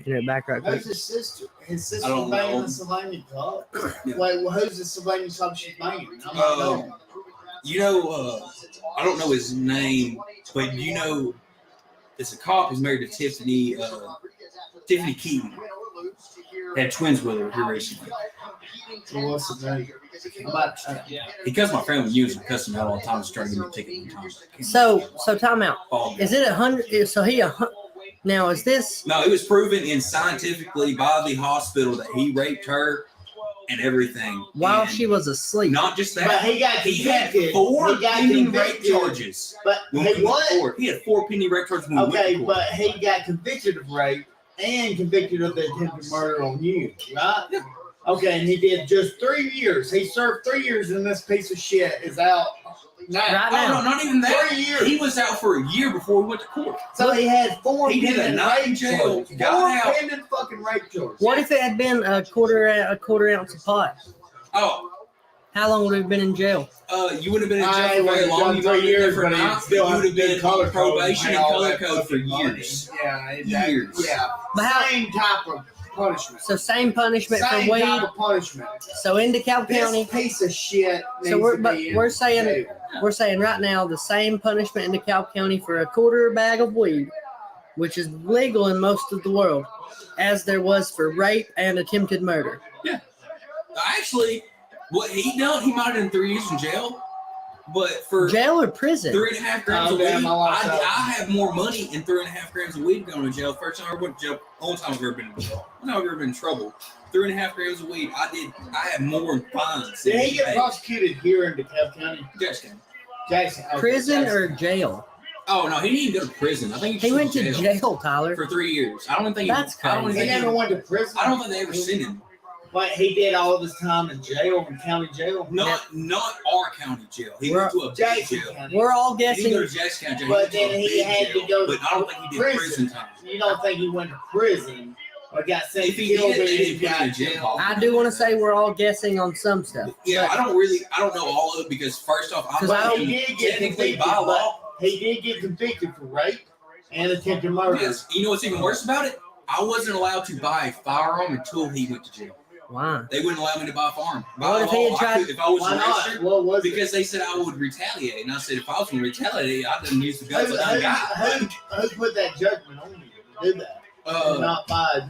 Get it back right quick.
Who's his sister? His sister
I don't
banging
know.
the Sylvania club?
Yeah.
Wait, well, who's the Sylvania club she's banging? I'm
Uh,
not knowing.
You know, I don't know his name, but you know, it's a cop who's married to Tiffany Keaton. Had twins with her here recently.
So what's his name? I'm about
He cussed my family using cussing out all the time, just trying to give me a ticket one time.
So time out.
Bald.
Is it 100? So now is this?
No, it was proven in scientifically by the hospital that he raped her and everything.
While
And
she was asleep.
not just
But
that,
he got
he had
convicted.
4
He got
pending rape
convicted.
charges.
But
When
he
we went
what?
to court. He had 4 pending rape charges when we went
Okay,
to court.
but he got convicted of rape and convicted of the attempted murder on you, right?
Yeah.
Okay, and he did just 3 years. He served 3 years, and this piece of shit is out now.
Right
Oh,
now.
no, not even that.
3 years.
He was out for a year before we went to court.
So he had 4
He did a
pending
night in
rape
jail,
charges.
got
4
out.
pending fucking rape charges.
What if it had been a quarter ounce of pot?
Oh,
How long would it have been in jail?
you would have been in
I
jail for
would've
very long.
done
You
3
might have been there
years,
for
but
a
he'd
night,
still
but you
have
would have
to
been
do color
on
code
probation
and
and
all
color
that
code for
fucking money.
years.
Yeah,
Years.
Yeah,
But how-
same type of punishment.
So same punishment
Same
for weed.
type of punishment.
So in DeKalb
This
County,
piece of shit.
So we're- but
needs to be
we're
in
saying-
jail.
we're saying right now the same punishment in DeKalb County for a quarter bag of weed, which is legal in most of the world, as there was for rape and attempted murder.
Actually, what he done, he might have done 3 years in jail, but for
Jail or prison?
3.5 grams
Oh,
of weed,
damn, I lost out.
I have more money in 3.5 grams of weed going to jail. First time I ever went to jail, only time I've ever been in jail. I've never been in trouble. 3.5 grams of weed, I had more fines.
Did
than
he get
paid.
prosecuted here in DeKalb County?
Jackson.
Jackson. okay,
Prison
Jackson.
or jail?
Oh no, he didn't even go to prison. I think
He went to jail, Tyler.
for 3 years. I don't think
That's
I don't
crazy.
He
think
never went to prison.
I don't think they ever sent him.
But he did all of his time in jail, in county jail.
Not our county jail. He
We're-
went to a big
Jackson
jail.
County.
We're all
He didn't
guessing.
go to Jackson County jail.
But
went to a
then he
big
had to
jail,
go
But I don't think he did prison time.
You don't think he went to prison or got sent
If
to
he
jail?
did, they didn't put him in jail.
I do want to say we're all guessing on some stuff.
Yeah, I don't know all of it because first off, I'm
'Cause I
not
don't-
He did get
technically
convicted,
by law.
He did get convicted for rape and attempted murder.
Yes. You know what's even worse about it? I wasn't allowed to buy a firearm until he went to jail.
Why?
They wouldn't allow me to buy a firearm. By
What if he had
law,
tried-
if I was
Why not?
arrested,
What was it?
because they said I would retaliate, and I said if I was going to retaliate, I didn't use the guns
Who,
like I got.
who put that judgment on you to do that? To not buy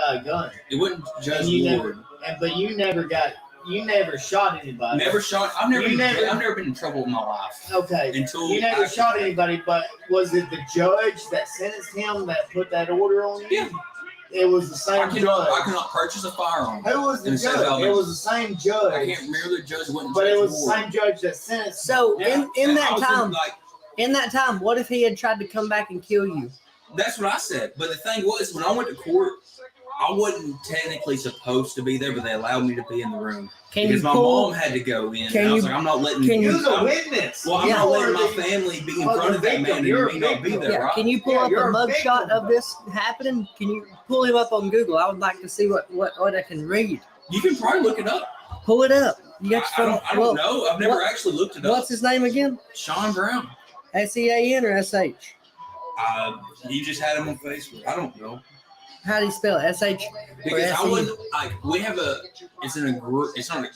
a gun.
It wasn't Judge
And you
Ward.
But you never shot anybody.
Never shot. I've never
You never-
I've never been in trouble in my life
Okay.
until
You never
I-
shot anybody, but was it the judge that sentenced him that put that order on you?
Yeah.
It was the
I
same
cannot
judge.
purchase a firearm.
Who was the
in the state of
judge? It
Alabama.
was the same
I
judge.
can't remember the judge wasn't
But
Judge
it was the
Ward.
same judge that sentenced him.
So
Yeah,
in
and
that
I was
time,
like,
in that time, what if he had tried to come back and kill you?
that's what I said. But the thing was, when I went to court, I wasn't technically supposed to be there, but they allowed me to be in the room
Can
because
you
my
pull?
mom had to go in.
Can
And I was
you-
like, I'm not letting
can
You
you-
was a witness.
Well, I'm
Yeah.
not letting my
You're the-
family be in
Well,
front
the
of that
victim,
man
you're
and
a
me not be
victim.
there,
Yeah,
right?
can you pull
Yeah,
up
you're
a
a
mugshot
victim.
of this happening? Can you pull him up on Google? I would like to see what I can read.
You can probably look it up.
Pull it up. You got
I
your phone.
don't know. I've never
what-
actually looked it up.
What's his name again?
Sean Brown.
SEAN or SH?
He just had him on Facebook. I don't know.
How do you spell it? SH?
Because I
SE?
wouldn't like we have it's not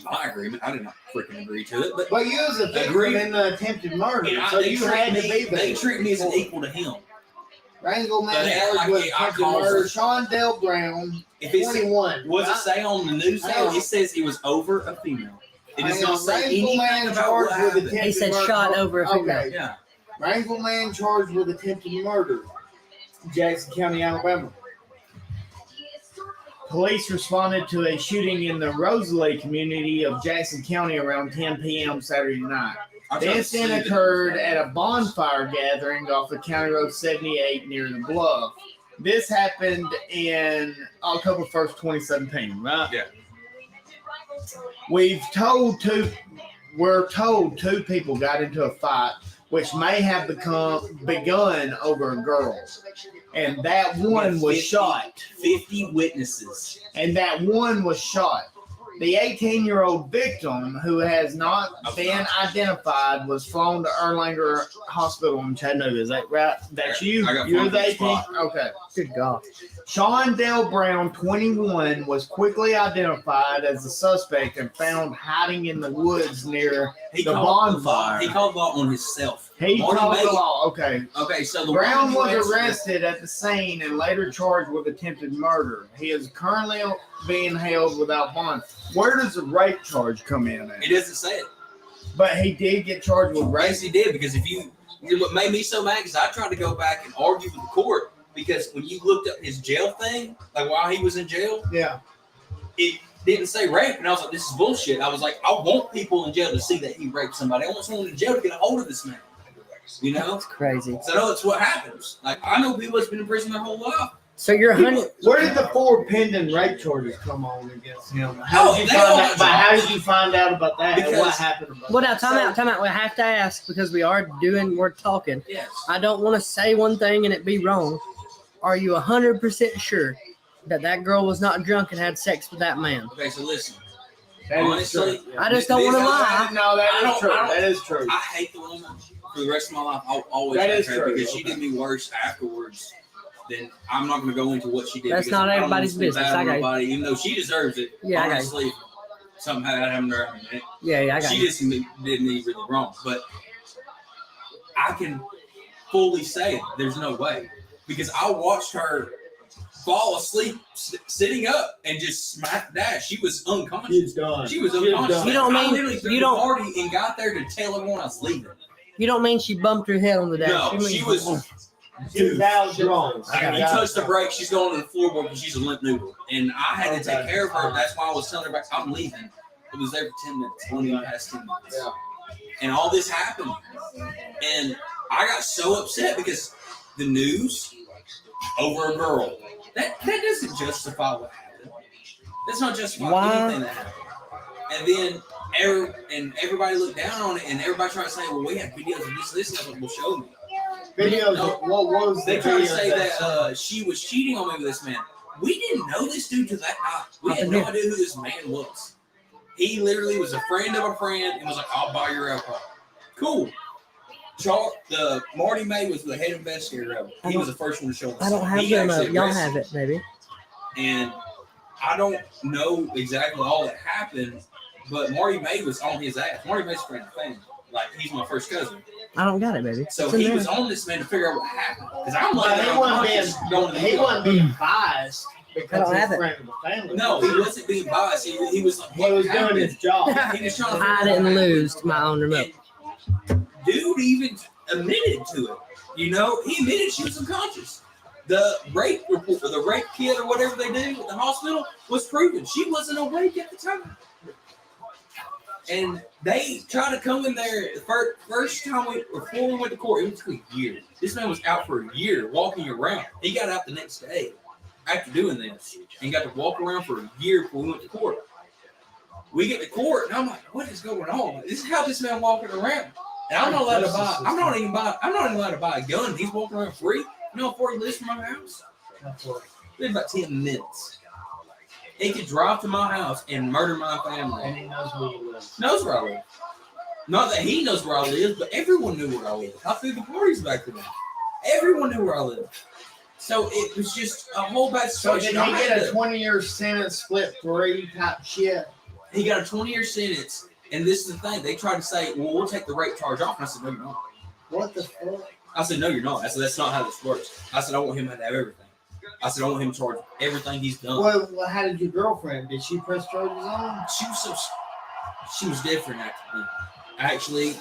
my agreement. I did not freaking agree to it, but
But you was a victim
Agreed.
in the attempted murder,
and
so
they
you
treat
had to
me.
be there.
They treat me as an equal to him.
Rangel
But
man
yeah,
charged
I
with
get- I
attempted
call
murder.
for-
Sean Dale Brown,
If it's
21.
what's it
right?
say on the news now? It says he was over a female. It does not say
Rangel
anything
man
about
charged
what
with
happened.
attempted
He said
murder.
shot over a female.
Okay.
Yeah.
Rangel man charged with attempted murder. Jackson County, Alabama. Police responded to a shooting in the Rosalie community of Jackson County around 10 p.m. Saturday night.
I'm
The
trying to see
incident
that.
occurred at a bonfire gathering off of County Road 78 near the Bluff. This happened in October 1st, 2017, right?
Yeah.
We're told two people got into a fight, which may have begun over a girl. And that one was
50
shot.
50 witnesses.
And that one was shot. The 18-year-old victim, who has not been identified, was flown to Erlanger Hospital in Chattanooga. Is that right? That's you?
I got
You're
flown
the
to the
18?
spot.
Okay.
Good God.
Sean Dale Brown, 21, was quickly identified as the suspect and found hiding in the woods near the bonfire.
He called the law on himself.
He
Marty
called
May-
the law. Okay.
Okay, so the
Brown
woman
was
who
arrested at the scene and later charged with attempted murder. He is currently being held without bond. Where does the rape charge come in at?
It doesn't say it.
But he did get charged with rape.
Yes, he did, because what made me so mad is I tried to go back and argue with the court, because when you looked up his jail thing, like while he was in jail,
Yeah.
it didn't say rape, and I was like, this is bullshit. I was like, I want people in jail to see that he raped somebody. I want someone in jail to get a hold of this man. You know?
That's crazy.
So that's what happens. Like, I know people that's been in prison their whole life.
So you're 100.
Where did the 4 pending rape charges come on against him?
Oh,
How did you
they
find out about that? And what
Because-
happened about
Well, now,
that?
time out. We have to ask because we're talking.
Yes.
I don't want to say one thing and it be wrong. Are you 100% sure that girl was not drunk and had sex with that man?
Okay, so listen.
That is
Honestly,
true.
I just don't want to lie.
No, that
I
is
don't-
true.
I don't-
That is true.
I hate the woman for the rest of my life. I'll always
That
hate
is
her
true.
because she did me worse afterwards. Then I'm not going to go into what she did.
That's
because
not
I don't
everybody's
want to speak
business.
bad on
I got you.
nobody, even though she deserves it.
Yeah, I got you.
honestly, something had happened to her.
Yeah, I got
She
you.
just did me really wrong. But I can fully say there's no way, because I watched her fall asleep sitting up and just smack that. She was unconscious.
She's done.
She was unconscious.
You don't
I
mean-
literally threw
you
the
don't-
party and got there to tell everyone I was leaving.
You don't mean she bumped her head on the dash?
No,
You mean-
she was.
She's out drunk.
Like, you touch the brake, she's going to the floorboard because she's a limp noodle. And I had to take care of her. That's why I was telling her, I'm leaving. It was there for 10 minutes, 20 past 10 minutes.
Yeah.
And all this happened. And I got so upset because the news over a girl, that doesn't justify what happened. That's not justify
Why?
anything that happened. And then everybody looked down on it, and everybody tried to say, well, we have videos of this, and I was like, well, show me.
Videos. What was
They
the
tried to
video
say
that
that she was cheating on me with this man. We didn't know this dude till that night. We had no idea who this man was. He literally was a friend of a friend and was like, I'll buy your alcohol. Cool. Marty May was the head investigator of it. He was the first one to show us.
I don't have
He
them.
actually
Y'all
arrested
have it, baby.
And I don't know exactly all that happened, but Marty May was on his ass. Marty May's friend of family. Like, he's my first cousin.
I don't got it, baby.
So
It's in
he
there.
was on this man to figure out what happened. Because I'm
But
like,
he wasn't being biased
I
because
don't
he's
have
a
it.
friend of the family.
No, he wasn't being biased. He was like,
He was doing his job.
He was trying to
I
figure out
didn't
what
lose
happened.
my own remote.
And dude even admitted to it. You know, he admitted she was unconscious. The rape report, or the rape kit, or whatever they do at the hospital, was proven she wasn't awake at the time. And they tried to come in there the first time before we went to court. It took a year. This man was out for a year walking around. He got out the next day after doing this and got to walk around for a year before we went to court. We get to court and I'm like, what is going on? This is how this man walking around. And I'm not allowed to buy. I'm not even allowed to buy a gun. He's walking around free. You know how far he lives from my house? Lives about 10 minutes. He could drive to my house and murder my family.
And he knows where you live.
Knows where I live. Not that he knows where I live, but everyone knew where I live. I threw the parties back to them. Everyone knew where I lived. So it was just a whole bad
So did
situation.
he get a 20-year sentence, split 3 type shit?
He got a 20-year sentence, and this is the thing. They tried to say, well, we'll take the rape charge off. And I said, no, you're not.
What the fuck?
I said, no, you're not. I said, that's not how this works. I said, I want him to have everything. I said, I want him to charge everything he's done.
Well, how did your girlfriend? Did she press charges on?
She was different after me. Actually,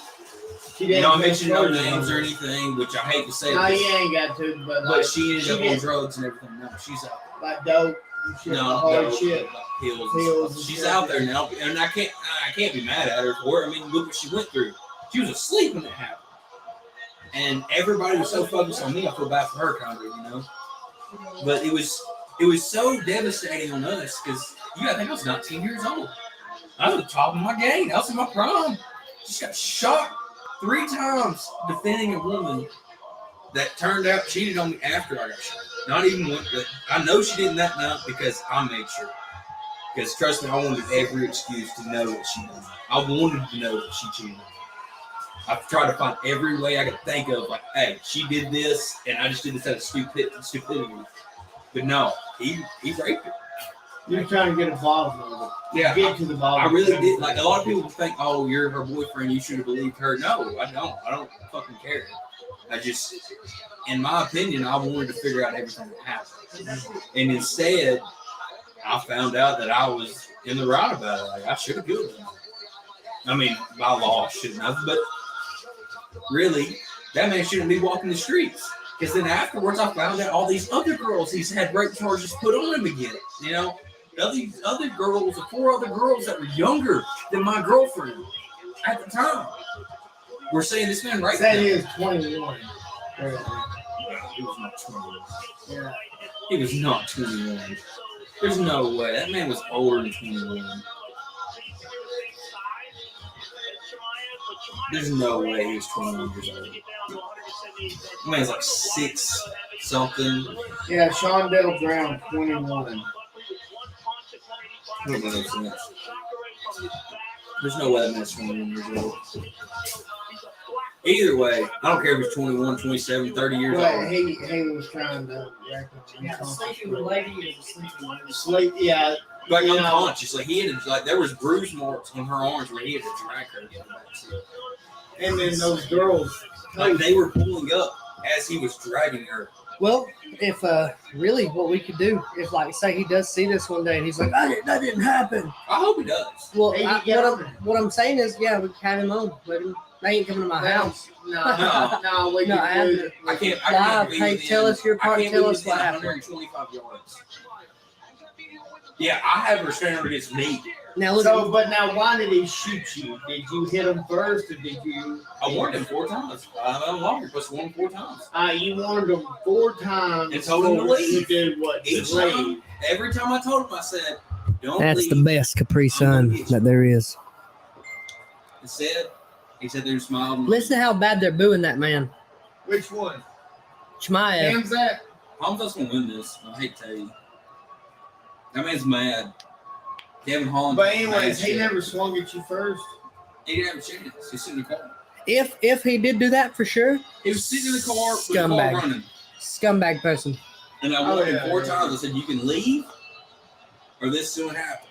She
you know, I
press
mentioned no
charges
names
on
or
her.
anything, which I hate to say.
No,
this,
you ain't got to, but
but she ended up on
did,
drugs and everything. No, she's out there.
like dope and shit,
No,
hard
no,
shit.
like pills.
Pills
And
and
she's
shit.
out there now, and I can't be mad at her for it. I mean, look what she went through. She was asleep when it happened, and everybody was so focused on me. I feel bad for her, kind of, you know. But it was so devastating on us because you gotta think I was 19 years old. I was at the top of my game. I was in my prime. Just got shot 3 times defending a woman that turned out cheated on me after I got shot. Not even one, but I know she didn't that night because I made sure. Because trust me, I wanted every excuse to know that she did. I wanted to know that she cheated. I've tried to find every way I could think of, like, hey, she did this, and I just did this out of stupidity. But no, he raped her.
You're trying to get involved with it.
Yeah,
Get to the bottom.
I really did. Like, a lot of people think, oh, you're her boyfriend, you should have believed her. No, I don't. I don't fucking care. I just, in my opinion, I wanted to figure out everything that happened. And instead, I found out that I was in the right about it. Like, I should have killed him. I mean, by law, I shouldn't have, but really, that man shouldn't be walking the streets. Because then afterwards, I found out all these other girls he's had rape charges put on him again. You know, these other girls, the 4 other girls that were younger than my girlfriend at the time, were saying this man raped
Said
them.
he was 21.
He was not 21.
Yeah.
He was not 21. There's no way. That man was older than 21. There's no way he was 21 years old. That man's like 6 something.
Yeah, Sean Dale Brown, 21.
That makes no sense. There's no way that man's 21 years old. Either way, I don't care if he's 21, 27, 30 years
But
old.
he was trying to wreck him.
Yeah, sleeping with lady or sleeping with
Sleep, yeah.
Like
You know.
unconscious. Like he had like there was bruise marks on her arms where he had to drag her.
And then those girls.
Like they were pulling up as he was dragging her.
Well, if really what we could do, if like say he does see this one day and he's like, that didn't happen.
I hope he does.
Well,
Maybe
I,
get
what,
him.
I'm, what I'm saying is, yeah, we can have him on. Let him. They ain't coming to my house.
No, we
No,
can do it.
I can't.
Live,
be
hey,
within-
tell us your part,
I can't
tell
be
us
within
what happened.
125 yards. Yeah, I have her standing against me.
Now look,
So, but now, why did he shoot you? Did you hit him first, or did you?
I warned him 4 times. I don't know. You're supposed to warn him 4 times.
You warned him 4 times.
And told him to
before
leave.
You did what?
Each
Leave.
time, every time I told him, I said, "Don't
that's
leave."
the best Capri Sun that there is.
Instead, he sat there and smiled. And
Listen to how bad they're booing that man.
Which one?
Chimaev.
Hamzat?
Hamza's gonna win this. I hate to tell you. That man's mad. Kevin Holland.
But anyways,
mad
he
shit.
never swung at you first.
He didn't have a chance. He's sitting in the car.
If he did do that for sure,
He was sitting in the car with the car
Scumbag.
running.
scumbag person.
And I
Oh,
warned him
yeah,
4
yeah.
times. I said, "You can leave, or this soon happen."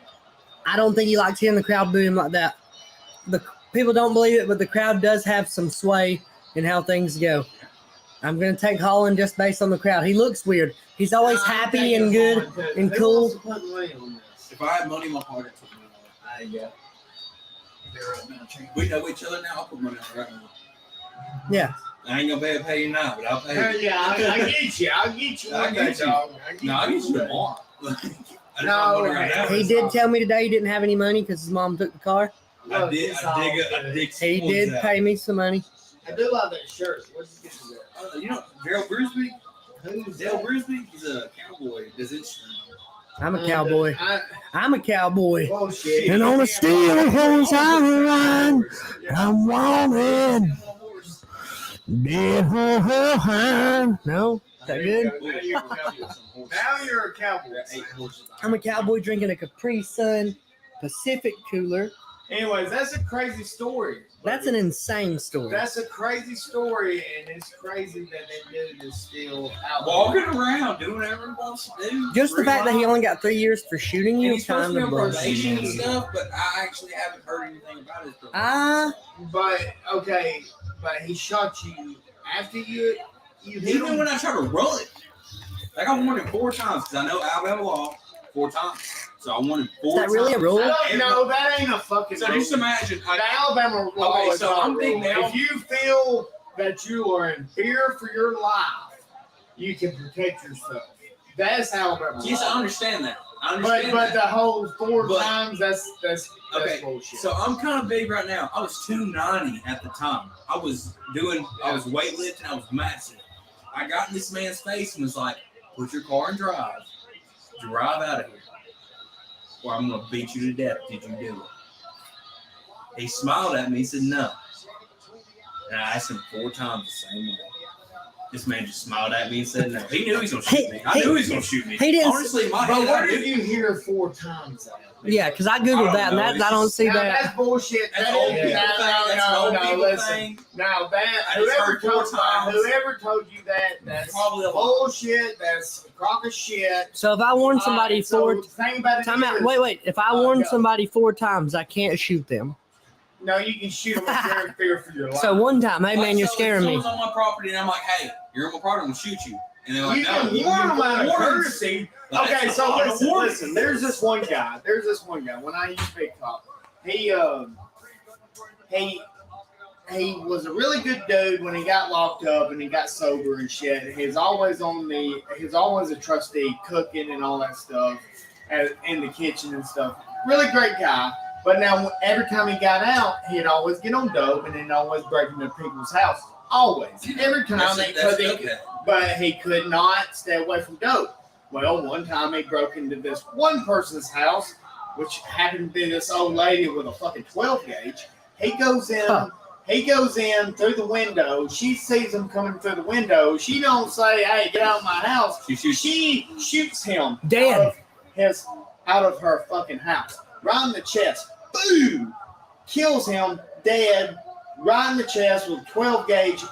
I don't think he likes hearing the crowd boo him like that. The people don't believe it, but the crowd does have some sway in how things go. I'm gonna take Holland just based on the crowd. He looks weird. He's always happy and good and
Who
cool.
wants to put money on this?
If I had money in my pocket, I'd put money on it.
There you go.
We know each other now. I'll put money on it right now.
Yeah.
I ain't gonna pay you now, but I'll pay you.
Yeah, I get you. I'll get you
I
one day,
get you.
dog.
No, I'll get you tomorrow. I just
No,
want money right now.
He did tell me today he didn't have any money because his mom took the car.
I did. I dig.
He did pay me some money.
I do like that shirt. What's the good of that?
You know, Daryl Brisby.
Who's
Dale
that?
Brisby. He's a cowboy. Does Instagram.
I'm a cowboy.
I,
I'm a cowboy.
bullshit.
And on a steel horse I ride. I'm wanted. Dead ho ho ho. No? Is that good?
Now you're a cowboy.
I'm a cowboy drinking a Capri Sun Pacific cooler.
Anyways, that's a crazy story.
That's an insane story.
That's a crazy story, and it's crazy that that dude is still out.
Walking around, doing whatever he wants to do.
Just the fact that he only got 3 years for shooting
And
you
he's supposed to
kind
be
of
on
blows
probation
me.
and stuff, but I actually haven't heard anything about his probation.
But okay, but he shot you after you hit
Even
him.
when I try to run, like I warned him 4 times because I know Alabama law 4 times. So I wanted 4
Is that really a
times.
rule?
No, that ain't a fucking.
So
rule.
just imagine.
The Alabama law
Okay,
is
so
not
I'm
a
big
rule.
now.
If you feel that you are in fear for your life, you can protect yourself. That's Alabama
Yes, I
law.
understand that. I
But
understand
the
that.
whole 4
But-
times that's
Okay,
bullshit.
so I'm kind of big right now. I was 290 at the time. I was weightlifting. I was massive. I got in this man's face and was like, "Put your car in drive. Drive out of here, or I'm gonna beat you to death." Did you do it? He smiled at me. He said, "No." And I asked him 4 times the same way. This man just smiled at me and said no. He knew he was gonna shoot me. I knew he was gonna shoot me.
He didn't.
Honestly, in my
But
head,
what
I
did
knew.
you hear 4 times?
Yeah, because I googled that and I don't see
Now,
that.
that's bullshit.
That's
That
old
is-
people
no,
thing. That's an
no,
old
no,
people
listen.
thing.
Now that
I just heard 4 times.
whoever told you that, that's
Probably a lot.
bullshit. That's a crock of shit.
So if I warn somebody
So
four
the thing about it
time out.
is-
Wait. If I warn
go.
somebody 4 times, I can't shoot them.
No, you can shoot them if you're in fear for your life.
So one time, hey man, you're
So if
scaring me.
someone's on my property and I'm like, hey, you're on my property, I'm gonna shoot you. And they're like,
you
no,
can warn them out of
warn 'em.
courtesy.
That's
Okay,
a
so
lot of warning.
listen. There's this one guy. When I used to be a cop, he was a really good dude when he got locked up and he got sober and shit. He's always a trustee, cooking and all that stuff, in the kitchen and stuff. Really great guy. But now every time he got out, he'd always get on dope and then always break into people's house. Always, every time, but he could not stay away from dope. Well, one time he broke into this one person's house, which happened to be this old lady with a fucking 12 gauge. He goes in.
Huh.
He goes in through the window. She sees him coming through the window. She don't say, "Hey, get out of my house." She shoots him
Dead.
out of her fucking house, right in the chest. Boom! Kills him dead, right in the chest with 12 gauge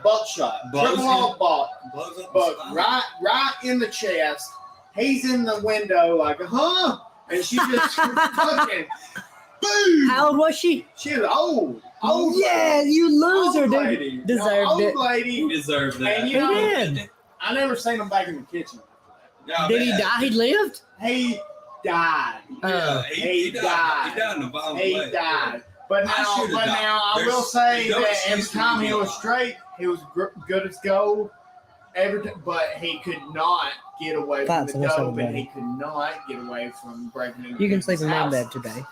buckshot. Triple all buck. But right in the chest. He's in the window like, huh? And she just fucking boom.
How old was she?
She was old. Old
Yeah, you loser,
old
dude.
lady.
Deserved
old
it.
lady.
He deserved that.
And
He
you know,
did.
I never seen him back in the kitchen.
Yeah,
Did he die? He lived?
He died.
Yeah, he
He
died.
died.
He died in a violent
He
way.
died. But
I
now,
should've died.
I will say
There's no
that
excuse
every
for
time
me
he
to
was
lie.
straight, he was good as gold. But he could not get away from
That's
the
what's up,
dope, and
buddy.
he could not get away from breaking into
You can sleep
people's
in my
house.
bed today.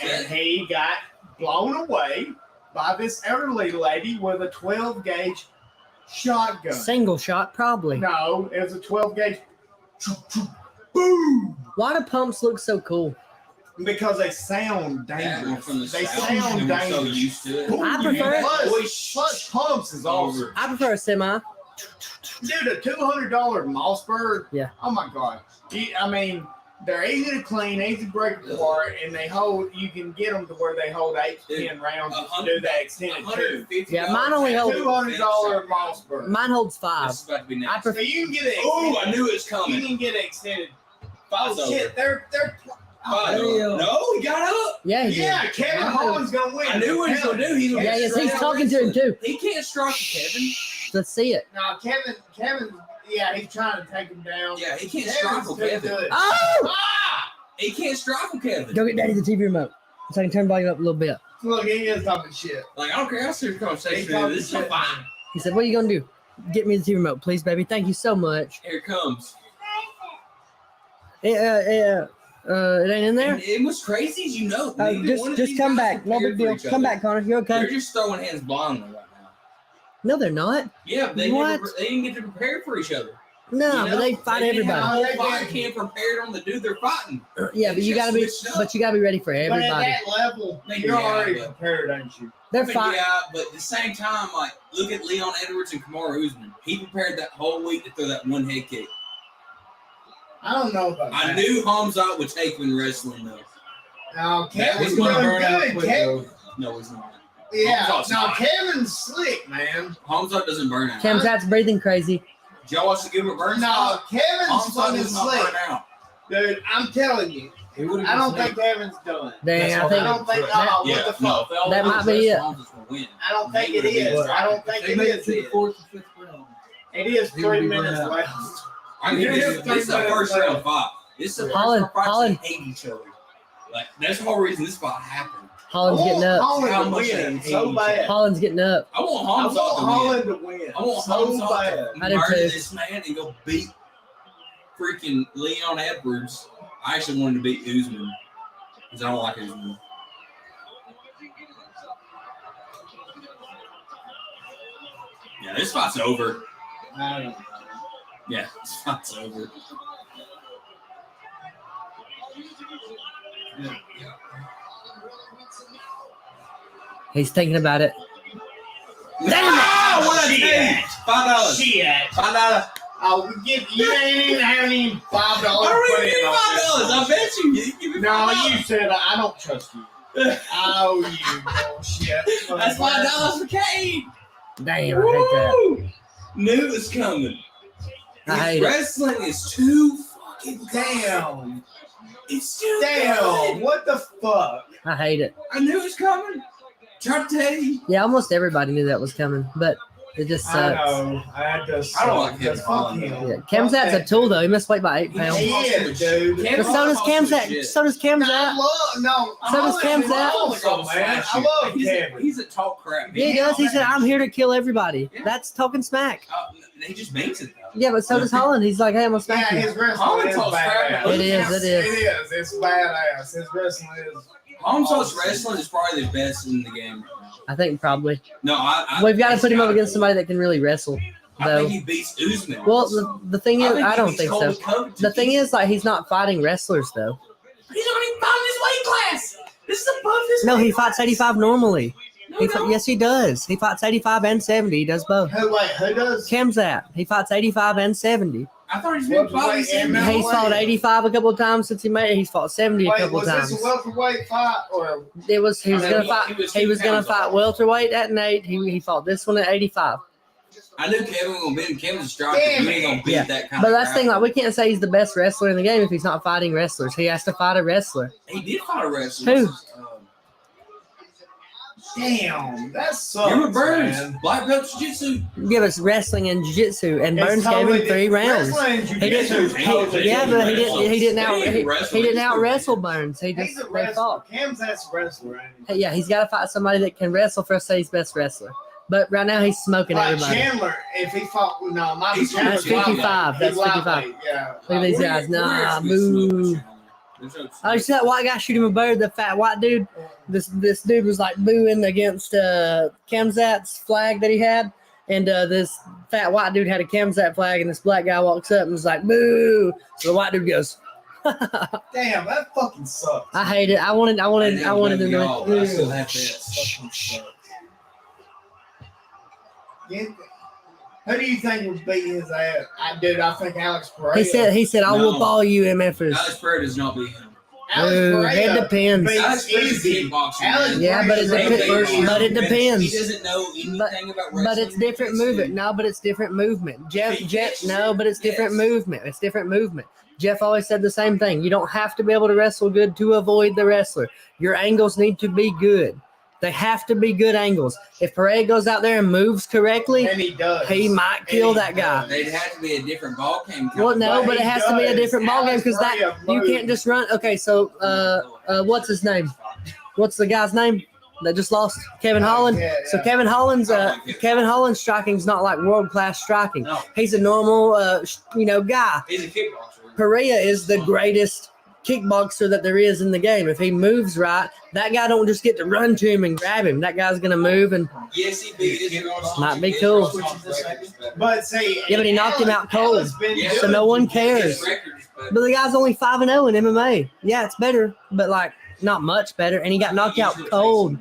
And he got blown away by this elderly lady with a 12 gauge shotgun.
Single shot, probably.
No, it was a 12 gauge. Boom!
Why do pumps look so cool?
Because they sound
Yeah, we're
dangerous.
from the
They
South,
sound
and we're so
dangerous.
used to it.
I prefer it.
Plus pumps is awesome.
I prefer a semi.
Dude, a $200 Mossberg.
Yeah.
Oh my god. I mean, they're easy to clean, easy to break apart, and they hold. You can get them to where they hold 8 to 10 rounds to do that extended too.
Yeah, mine only holds-
$200 Mossberg.
Mine holds
This
5.
is about to be
I
next.
prefer.
So you can get it.
Oh, I knew it was
You
coming.
can get it extended.
Five's
Oh
over.
shit, they're.
Five.
Damn.
No, he got up.
Yeah, he did.
Yeah, Kevin Holland's gonna win.
I knew what he was gonna do. He's gonna
Yeah, yes, he's
straight
talking to him
wrestling.
too.
He can't strike Kevin.
Let's see it.
No, Kevin. Yeah, he's trying to take him down.
Yeah, he can't
Kevin's
strike
too
Kevin.
good.
Oh!
Ah!
He can't strike Kevin.
Go get Daddy the TV remote so I can turn the volume up a little bit.
Look, he is talking shit.
Like, I don't care how serious the conversation
He's talking
is. This is
shit.
fine.
He said, "What are you gonna do? Get me the TV remote, please, baby. Thank you so much."
Here it comes.
It ain't in there.
And it was crazy as you know. Neither one of
Just
these
come
guys
back. No
prepared
big
for
deal.
each
Come
other.
back, Connor. You're
They're
okay.
just throwing hands blindly right now.
No, they're not.
Yeah, they
What?
they didn't get to prepare for each other.
No,
You
but
know?
they fight
They didn't have
everybody.
a
They
whole fight
did.
camp prepared on the dude they're fighting.
Yeah, but you
just
gotta be.
switched up.
But you gotta be ready for
But at
everybody.
that level,
They-
you're
yeah,
already
but-
prepared, ain't you?
They're
I mean,
fine.
yeah, but at the same time, like, look at Leon Edwards and Kamaru Usman. He prepared that whole week to throw that one head kick.
I don't know about
I
that.
knew Hamzat would take him in wrestling, though.
No,
That was
Kevin's
gonna
doing
burn out
good.
quick,
Kevin,
No, he's not.
yeah,
Hamzat's
no,
not.
Kevin's slick, man.
Hamzat doesn't burn out.
Cam's hat's breathing crazy.
Did y'all watch the Gilbert Burns?
No, Kevin's
Hamzat
fucking
does not
slick,
burn out.
dude. I'm telling you,
He would've
I
been
don't
slick.
think Kevin's done.
Dang,
That's
I
all
I
think.
don't think.
That-
Oh,
Yeah,
what the
no,
fuck?
if they all
That
win
might be it.
Hamzat's gonna win.
I don't think
He
it
would've been
is. I don't
If
think
they
it
made it
is.
to the 4th and 5th round.
It is
He would
3
be
minutes
burned out.
left.
I mean, this is a first round fight. This is a
Holland-
first round fight.
Holland.
They hate each other. Like, that's the whole reason this fight happened.
Holland's getting up.
Holland
How
to
much they
win
hate
so
each
bad.
Holland's getting up.
I want
I
Hamzat
want
to win.
Holland to win
I want
so
Hamzat
bad.
to
I do
murder
too.
this man and go beat freaking Leon Edwards. I actually wanted to beat Usman because I don't like Usman. Yeah, this fight's over.
I don't know.
Yeah, this fight's over.
He's thinking about it.
Ah, what a
Shit.
take! $5.
Shit.
$5.
I'll give you ain't even have any $5.
I already give you $5. I bet you. You give me
No,
$5.
you said I don't trust you. Oh, you bullshit.
That's $5 for Kane.
Damn, I hate that.
Woo! Knew it was coming.
I hate it.
Wrestling is too fucking good.
Damn.
It's too
Damn.
good.
What the fuck?
I hate it.
I knew it was coming. Tried to tell you.
Yeah, almost everybody knew that was coming, but it just
I
sucks.
know. I just.
I don't like him.
Fuck him.
Yeah, Kamzat's a tool though. He must weigh about 8 pounds.
He is, dude.
But so does Kamzat. So does
I
Kamzat.
love no.
So does Kamzat.
I love Kevin.
He's a talk crap.
Yeah, he does. He said, "I'm here to kill everybody."
Yeah.
That's talking smack.
He just makes it though.
Yeah, but so does Holland. He's like, "Hey, I'm gonna smack
Yeah,
you."
his wrestling
Holland
is
talks crap.
badass.
It is. It is.
It is. It's badass. His wrestling is.
Holmes wrestling is probably the best in the game.
I think probably.
No,
We've got to put him up against somebody that can really wrestle,
I
though.
think he beats Usman.
Well, the thing is, I don't think so.
so.
The thing is, like, he's not fighting wrestlers though.
He's not even fighting his weight class. This is above his.
No,
weight
he
class.
fights 85 normally.
No, no.
Yes, he does. He fights 85 and 70. He does both.
Who does?
Kamzat, he fights 85 and 70.
I thought he's been
Welterweight
fighting.
and
him.
He's fought 85 a couple of times since he made it. He's fought 70 a
Wait,
couple
was
of times.
this a welterweight fight or?
It was he was
I
gonna
mean,
fight.
he was
He was gonna
10 pounds
fight
off.
welterweight at an 8. He fought this one at 85.
I knew Kevin was gonna beat him. Kevin's a striker.
Damn
You ain't gonna beat
Yeah.
that kind
But
of.
that's the thing. Like, we can't say he's the best wrestler in the game if he's not fighting wrestlers. He has to fight a wrestler.
He did fight a wrestler.
Who?
Damn, that sucks.
Remember Burns?
Man.
Black belt jiu-jitsu.
Give us wrestling and jiu-jitsu, and
It's
Burns
totally
gave him 3 rounds.
Wrestling and
He
jiu-jitsu
didn't.
is totally
Yeah, but he
different.
didn't. He didn't out.
He
He,
wrestled.
he didn't out wrestle Burns. He
He's
just
a
they
wrestler.
fought.
Kamzat's a wrestler. Ain't he?
Yeah, he's got to fight somebody that can wrestle for us to say he's best wrestler. But right now he's smoking
Like
everybody.
Chandler, if he fought, no, Michael
He's
Chandler's
55.
lightweight.
That's
He's
55.
lightweight, yeah.
Look at these guys. Nah, boo. Oh, you see that white guy shoot him a bird? The fat white dude. This dude was like booing against Kamzat's flag that he had, and this fat white dude had a Kamzat flag, and this black guy walks up and was like, "Boo!" So the white dude goes,
Damn, that fucking sucks.
"I hate it. I wanted to
I
know."
still have that.
Fucking sucks. Yeah. Who do you think would beat his ass? I think Alex Pereira.
He said, "I will
No.
all you MFers."
Alex Pereira does not beat him.
Alex
Ooh,
Pereira
it depends.
beats
Alex Pereira's a
easy.
kickboxer.
Alex
Yeah, but it
Pereira's
depends.
a kickboxer.
But it depends.
He doesn't know anything about wrestling.
But it's different movement. No, but it's different movement. Jeff, no, but it's different movement. It's different movement. Jeff always said the same thing. You don't have to be able to wrestle good to avoid the wrestler. Your angles need to be good. They have to be good angles. If Pereira goes out there and moves correctly,
And he does.
he might kill that guy.
They'd have to be a different ball game.
Well, no, but it has to be a different ball game because that
Alex
you
Pereira
can't just run. Okay, so what's his name? What's the guy's name that just lost? Kevin Holland.
Yeah,
So
yeah.
Kevin Holland's striking's not like world class striking.
No.
He's a normal guy.
He's a kickboxer.
Pereira is the greatest kickboxer that there is in the game. If he moves right, that guy don't just get to run to him and grab him. That guy's gonna move and
Yes, he beat his
Might be cool.
But see,
Yeah, but he knocked him out cold.
Alex been
Yeah.
so
doing-
no one cares.
His records,
But the guy's only 5-0 in MMA. Yeah, it's better, but like not much better. And he got knocked out cold.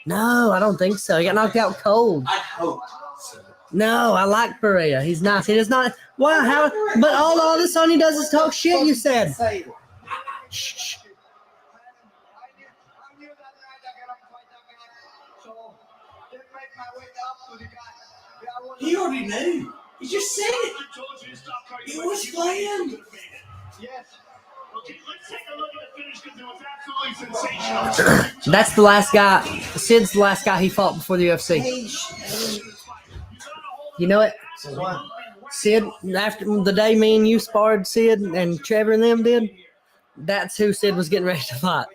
No, I don't think so. He got knocked out cold.
I hope so.
No, I like Pereira. He's nice. He does not. Wow, how? But all this Sony does is talk shit. You said.
Say it.
Shh.
He already knew. He just said it. It was planned.
That's the last guy. Sid's the last guy he fought before the UFC. You know it? Sid, after the day me and you sparred Sid and Trevor and them did, that's who Sid was getting ready to fight.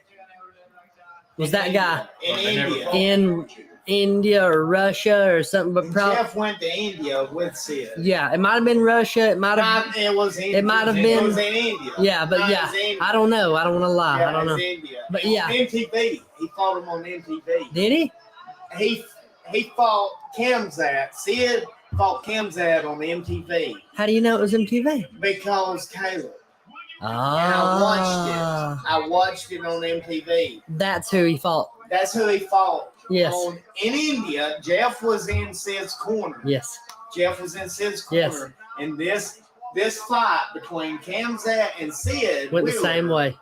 Was that guy
In India.
in India or Russia or something? But probably,
Jeff went to India with Sid.
yeah, it might have been Russia. It might have.
It was in,
It might have
It
been-
was in India.
Yeah, but
No,
yeah,
it was India.
I don't know. I don't want to lie.
Yeah,
I don't
it was
know.
India.
But
On
yeah.
MTV. He fought him on MTV.
Did he?
He fought Kamzat. Sid fought Kamzat on MTV
How do you know it was MTV?
because Caleb.
Ah,
I watched it on MTV.
that's who he fought.
That's who he fought.
Yes.
In India, Jeff was in Sid's corner.
Yes.
Jeff was in Sid's
Yes.
corner, and this fight between Kamzat and Sid
Went the
Wheeler
same way.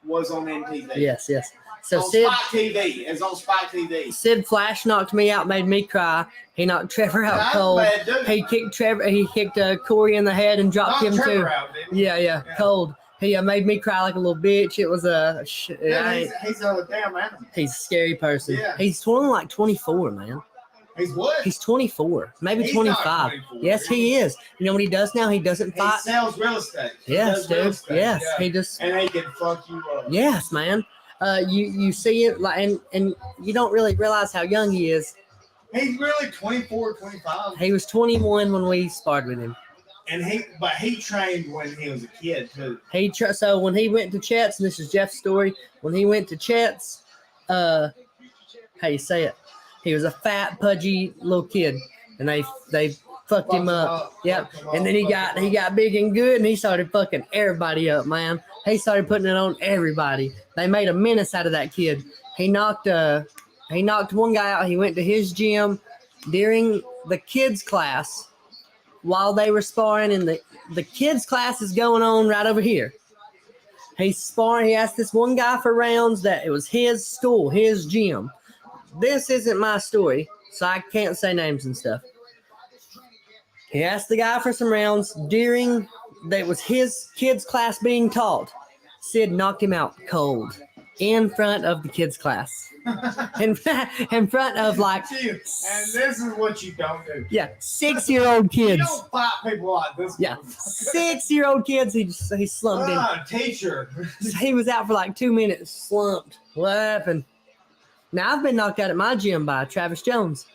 was on MTV.
Yes, yes. So
on
Sid
Spike TV. It's on Spike TV.
Sid Flash knocked me out, made me cry. He knocked Trevor out
That's
cold.
bad, dude.
He kicked Corey in the head and dropped
Knocked
him
Trevor
too.
out, didn't he?
Yeah, cold. He made me cry like a little bitch. It was
Yeah, he's a damn animal.
he's a scary person.
Yeah.
He's only like 24, man.
He's what?
He's 24, maybe
He's not
25.
24.
Yes, he is. You know what he does now? He doesn't
He
fight.
sells real estate. He
Yes,
does real
dude.
estate,
Yes,
yeah.
he just.
And they can fuck you up.
Yes, man. You see it like, and you don't really realize how young he is.
He's really 24, 25.
He was 21 when we sparred with him.
And he trained when he was a kid too.
So when he went to Chet's, and this is Jeff's story, when he went to Chet's, how you say it? He was a fat, pudgy little kid, and they fucked him up. Yep. And then he got big and good, and he started fucking everybody up, man. He started putting it on everybody. They made a menace out of that kid. He knocked one guy out. He went to his gym during the kids class while they were sparring, and the kids class is going on right over here. He's sparring. He asked this one guy for rounds that it was his school, his gym. This isn't my story, so I can't say names and stuff. He asked the guy for some rounds during that was his kids class being taught. Sid knocked him out cold in front of the kids class. in front of like,
And this is what you don't do.
yeah, 6-year-old kids.
You don't fight people like this.
Yeah, 6-year-old kids. He slumped him.
Teacher.
He was out for like 2 minutes, slumped. What happened? Now I've been knocked out at my gym by Travis Jones.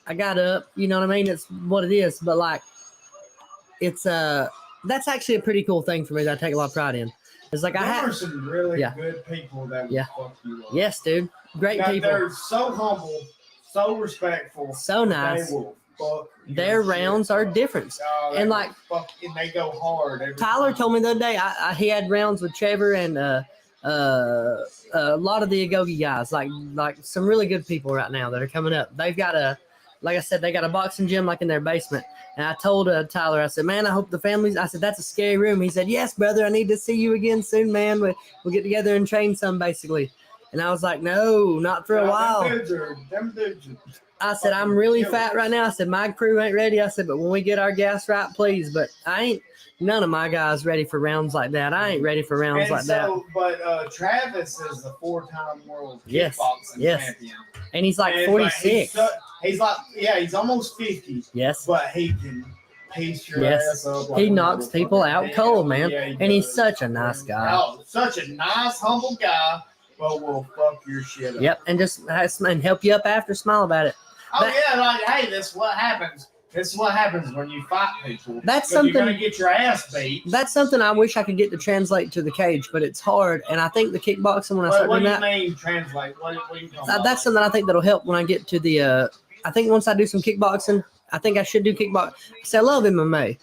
I got up, you know what I mean? It's what it is, but like, it's that's actually a pretty cool thing for me that I take a lot of pride in. It's like
There are some really good people that will fuck you up.
Yes, dude, great
Now,
people.
They're so humble, so respectful,
So nice.
They will fuck
Their rounds are different.
and
And like
they go hard. Every
Tyler
time.
told me the other day, he had rounds with Trevor and a lot of the Agogi guys, like some really good people right now that are coming up. They've got like I said, they got a boxing gym like in their basement. And I told Tyler, I said, man, I hope the families. I said, that's a scary room. He said, yes, brother, I need to see you again soon, man. We'll get together and train some, basically. And I was like, no, not for a while.
Them dudes are
I said, I'm really fat right now. I said, my crew ain't ready. I said, but when we get our gas right, please. But none of my guys ready for rounds like that. I ain't ready for rounds like that.
But Travis is the 4-time world
Yes,
kickboxing
yes.
champion.
And he's like
And
46.
he's he's almost 50,
Yes.
but he can piece your
Yes.
ass up. Like
He
a
knocks people
motherfucker.
out cold, man.
Yeah, he
And he's
does.
such a nice guy.
Oh, such a nice, humble guy, but will fuck your shit up.
Yep. And help you up after, smile about it.
Oh
That-
yeah, like hey, this is what happens. This is what happens when you fight people.
That's
'Cause you're gonna
something.
get your ass beat.
That's something I wish I could get to translate to the cage, but it's hard. And I think the kickboxing, when I
What
start
do
doing
you
that,
mean translate? What are you talking about?
that's something I think that'll help when I get to the. I think once I do some kickboxing, I think I should do kickboxing. I love MMA,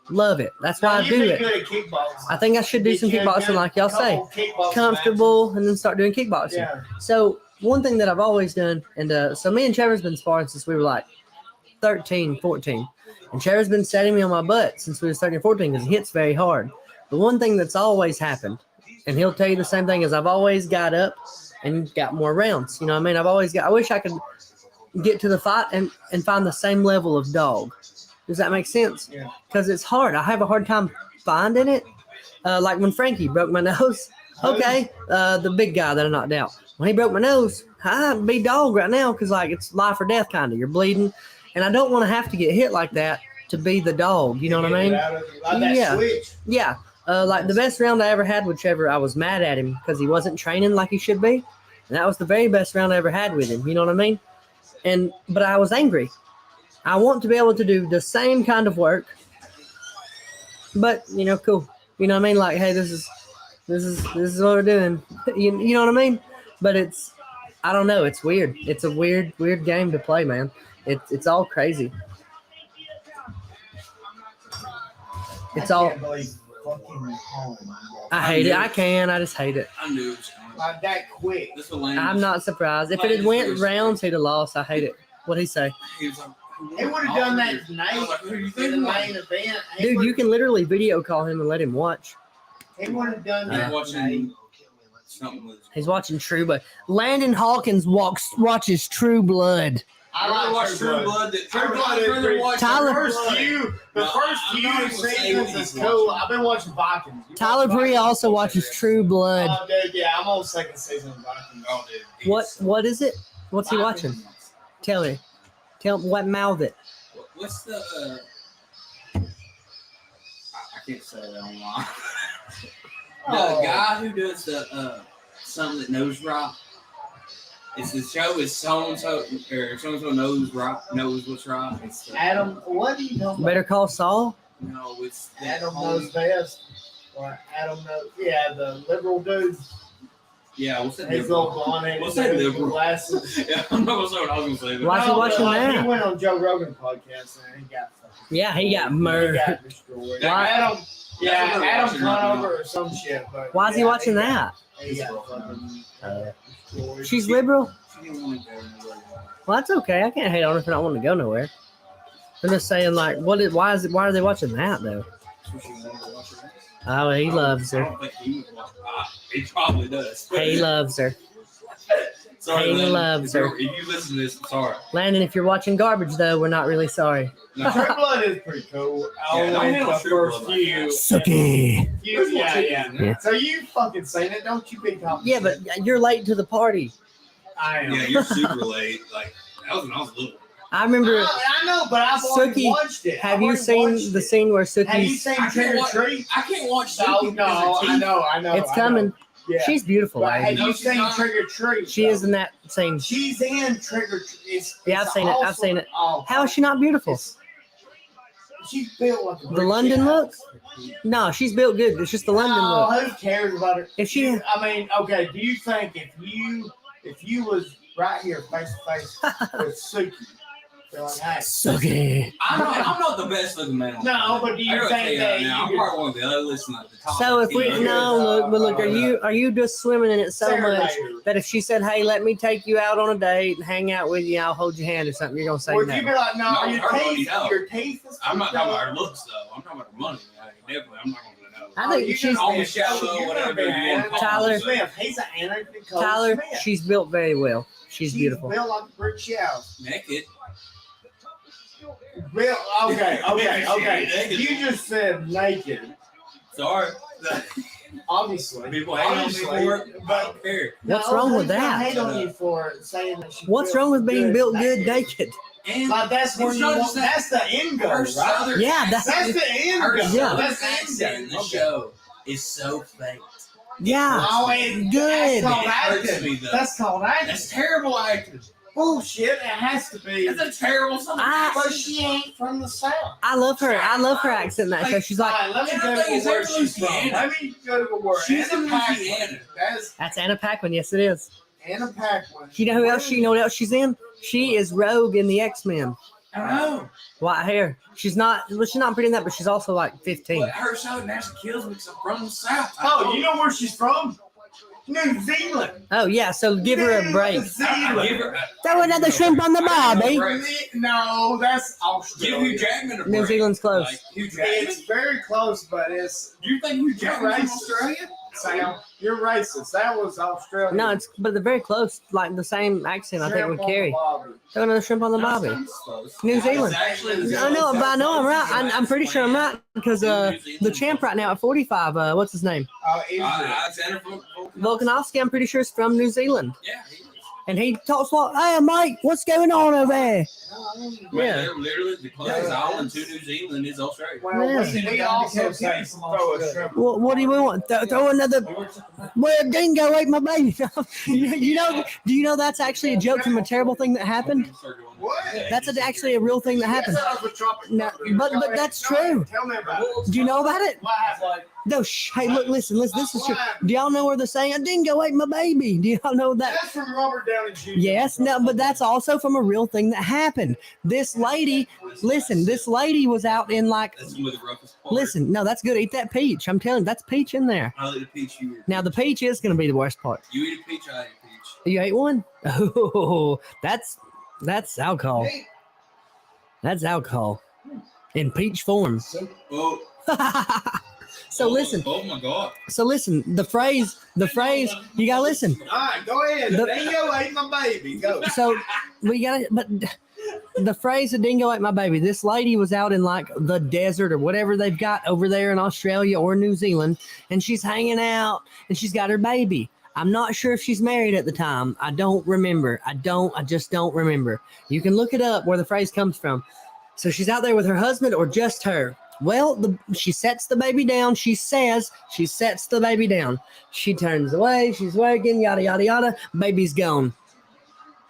love it. That's why I
You'd
do
be
it.
good at kickboxing.
I think I should do
Get
some
you a
kickboxing,
good
like y'all say,
couple kickboxing
comfortable, and then start doing kickboxing.
matches. Yeah.
So one thing that I've always done, and so me and Trevor's been sparring since we were like 13, 14. And Trevor's been setting me on my butt since we were 13 or 14 because he hits very hard. The one thing that's always happened, and he'll tell you the same thing, is I've always got up and got more rounds. You know what I mean? I wish I could get to the fight and find the same level of dog. Does that make sense?
Yeah.
Because it's hard. I have a hard time finding it. Like when Frankie broke my nose. Okay, the big guy that I knocked out. When he broke my nose, I'd be dog right now because like it's life or death kind of. You're bleeding, and I don't want to have to get hit like that to be the dog. You know what I mean?
Like that
Yeah.
switch.
Yeah. Like the best round I ever had with Trevor, I was mad at him because he wasn't training like he should be, and that was the very best round I ever had with him. You know what I mean? But I was angry. I want to be able to do the same kind of work, but cool. You know what I mean? Like, hey, this is what we're doing. You know what I mean? But I don't know. It's weird. It's a weird game to play, man. It's all crazy. It's all.
Can't believe fucking home.
I hate it. I just hate it.
I knew it was coming.
Like that quick.
This was lame.
I'm not surprised. If it had went rounds, he'd have lost. I hate it. What'd he say?
He was like,
He would have done that
I was
tonight
like, who do you
in
think
the
it
main
was?
event.
Dude, you can literally video call him and let him watch.
He would have done
I'm
that
watching
tonight.
something with.
He's watching True Blood. Landon Hawkins watches True Blood.
I
I
like
watched True Blood.
True Blood is
rather
pretty-
watch
Tyler-
The first
I'm
few
not even saying
seasons
what
is
he's
cool.
watching.
I've been watching Vikings. You
Tyler
watch
Bree
Vikings?
also watches True Blood.
Oh, dude, yeah, I'm on second season of Vikings.
Oh, dude.
What is it? What's he watching? Tell me. Tell me what mouth it.
What's the? I can't say that online.
Oh.
The guy who does the something that knows right. It's the show is so and so knows what's right. It's the,
Adam, what do you know?
Better Call Saul?
no, it's the
Adam
whole-
knows best. Or Adam knows. Yeah, the liberal dude.
Yeah, what's that?
His little blonde head.
What's that liberal?
Glasses.
Yeah, I'm not sure what I was gonna say. But
Why is he
No,
watching
but,
that?
He went on Joe Rogan podcast and he got fucking.
Yeah, he got
He
murdered.
got destroyed.
Why-
Adam. Yeah,
That's what they're
Adam
watching right
Conover or some shit. But
Why is he
yeah,
watching that?
He got fucking destroyed.
She's liberal?
She didn't want to go anywhere.
Well, that's okay. I can't hate on her for not wanting to go nowhere. I'm just saying, like, why are they watching that, though?
So she wanted to watch her.
Oh, he loves
I
her.
don't think he would watch. He probably does.
He loves her.
Sorry,
he
Landon.
loves
If
her.
If you listen to this, I'm sorry.
Landon, if you're watching garbage, though, we're not really sorry.
No.
True Blood is pretty cool.
Yeah, don't
Only
hate
the
on True
first
Blood like
few.
that.
Sucky.
Yeah. So you fucking seen it, don't you? Big time.
Yeah, but you're late to the party.
I am.
Yeah, you're super late. Like that was when I was little.
I remember.
I know, but I've already
Suki,
watched it.
Have
I've
you
already
seen
watched
the
it.
scene where
Have you
Suki's?
seen
I
Trick
can't
or
watch.
Treat?
I can't watch.
No,
Suki because of teeth.
I know.
It's coming.
Yeah.
She's beautiful.
But have
Lady.
No,
you
she's
seen
not.
Trick or Treat?
She is in that scene.
She's in Trick or Treat.
Yeah, I've seen it. I've seen it. How is she not beautiful?
She's built like a
The London look? No, she's built good. It's just the London
No,
look.
who cares about her?
If she-
I mean, okay. Do you think if you was right here face to face with Suki, they're like, hey,
Suki.
I'm not the best looking man.
no, but do
I
you
gotta tell
think
you
that
now, I'm
you
probably one of the ugliest and at the top.
So if we
Yeah.
no look, but look, are you just swimming in it so much that if she said, "Hey, let me take you out on a date and hang out with you, I'll hold your hand" or something, you're gonna say
Would you
no?
be like, no,
No,
your
her money,
teeth,
no.
your teeth is
I'm not talking about her
done.
looks though. I'm talking about her money. Definitely, I'm not gonna know.
I think
you're
she's
gonna be-
Almost shallow,
you're
whatever
gonna be
you want to
Anthony
call
Tyler-
it.
Smith. He's an Anthony Cole
Tyler,
Smith.
she's built very well. She's beautiful.
built like a brick house.
Naked.
Built, okay. You just said naked.
Sorry.
Obviously.
People hate on me
Obviously,
for it. I
but
don't care.
What's wrong with
who's gonna
that?
hate on you for saying that she
What's
built
wrong with being built good
naked?
naked?
And
Like that's where
It's
you
not
want,
just that-
that's the end goal,
her
right?
southern
Yeah,
That's the end
her
goal.
Yeah.
That's
southern accent in
the
the
end goal.
show is so fake.
Yeah,
Oh, it,
Good.
That's called
It hurts
acting.
me, though.
That's called acting.
That's terrible acting.
Bullshit. It has to be.
That's a terrible something.
But she ain't from the South.
I love her. I love her accent in that show. She's like,
All right, let me
And the thing
Google
is,
where
that's
she's from.
Louisiana.
Let me Google where.
She's
Anna
in
Paquin.
Louisiana.
That's
that's Anna Paquin. Yes, it is.
Anna Paquin.
You know who else? You know what else she's in? She is Rogue in the X-Men.
I know.
White hair. She's not. Well, she's not pretty in that, but she's also like 15.
But her southern accent kills me because I'm from the South.
Oh, you know where she's from? New Zealand.
Oh yeah, so give her a break.
New
I
Zealand.
give her.
Throw another shrimp on the barbie.
No, that's
Give
Australia.
Hugh Jackman a break.
New Zealand's close.
Like, Hugh Jackman.
It's very close, but it's
You think Hugh Jackman's from
racist.
Australia?
Sam. You're racist. That was Australia.
No, it's but they're very close. Like the same accent. I think
Shrimp
would
on the
carry.
barbie.
Throw another shrimp on the barbie. New Zealand. I know, but I know I'm right. I'm pretty sure I'm right because the champ right now at 45. What's his name?
Israel.
Alexander
Volkanovski. I'm pretty sure is from New Zealand,
Yeah, he is.
and he talks like, "Hey, mate, what's going on over there?" Yeah.
They're literally the closest island to New Zealand is Australia.
Well,
Yeah.
he also says throw a shrimp.
What do you want? Throw another. Well, dingo ate my baby. you know? Do you know that's actually a joke from a terrible thing that happened?
What?
That's actually a real thing that happened. No, but that's true.
Tell me about it.
Do you know about it?
What happened?
No, hey, look, listen. This is true. Do y'all know where they're saying a dingo ate my baby? Do y'all know that?
That's from Robert Downey Jr.
Yes, no, but that's also from a real thing that happened. This lady, listen, this lady was out in like,
That's some of the roughest part.
listen, no, that's good. Eat that peach. I'm telling you, that's peach in there.
I'll eat a peach. You
Now, the peach is going to be the worst part.
eat a peach. I eat a peach.
You ate one? Oh, that's alcohol. That's alcohol in peach form.
Oh,
So listen.
Oh my God.
So listen. The phrase. You gotta listen.
All right, go ahead.
The-
Dingo ate my baby. Go.
So we gotta. But the phrase "a dingo ate my baby." This lady was out in like the desert or whatever they've got over there in Australia or New Zealand, and she's hanging out and she's got her baby. I'm not sure if she's married at the time. I don't remember. I just don't remember. You can look it up where the phrase comes from. So she's out there with her husband or just her. Well, she sets the baby down. She says she sets the baby down. She turns away. She's working, yada, yada, yada. Baby's gone.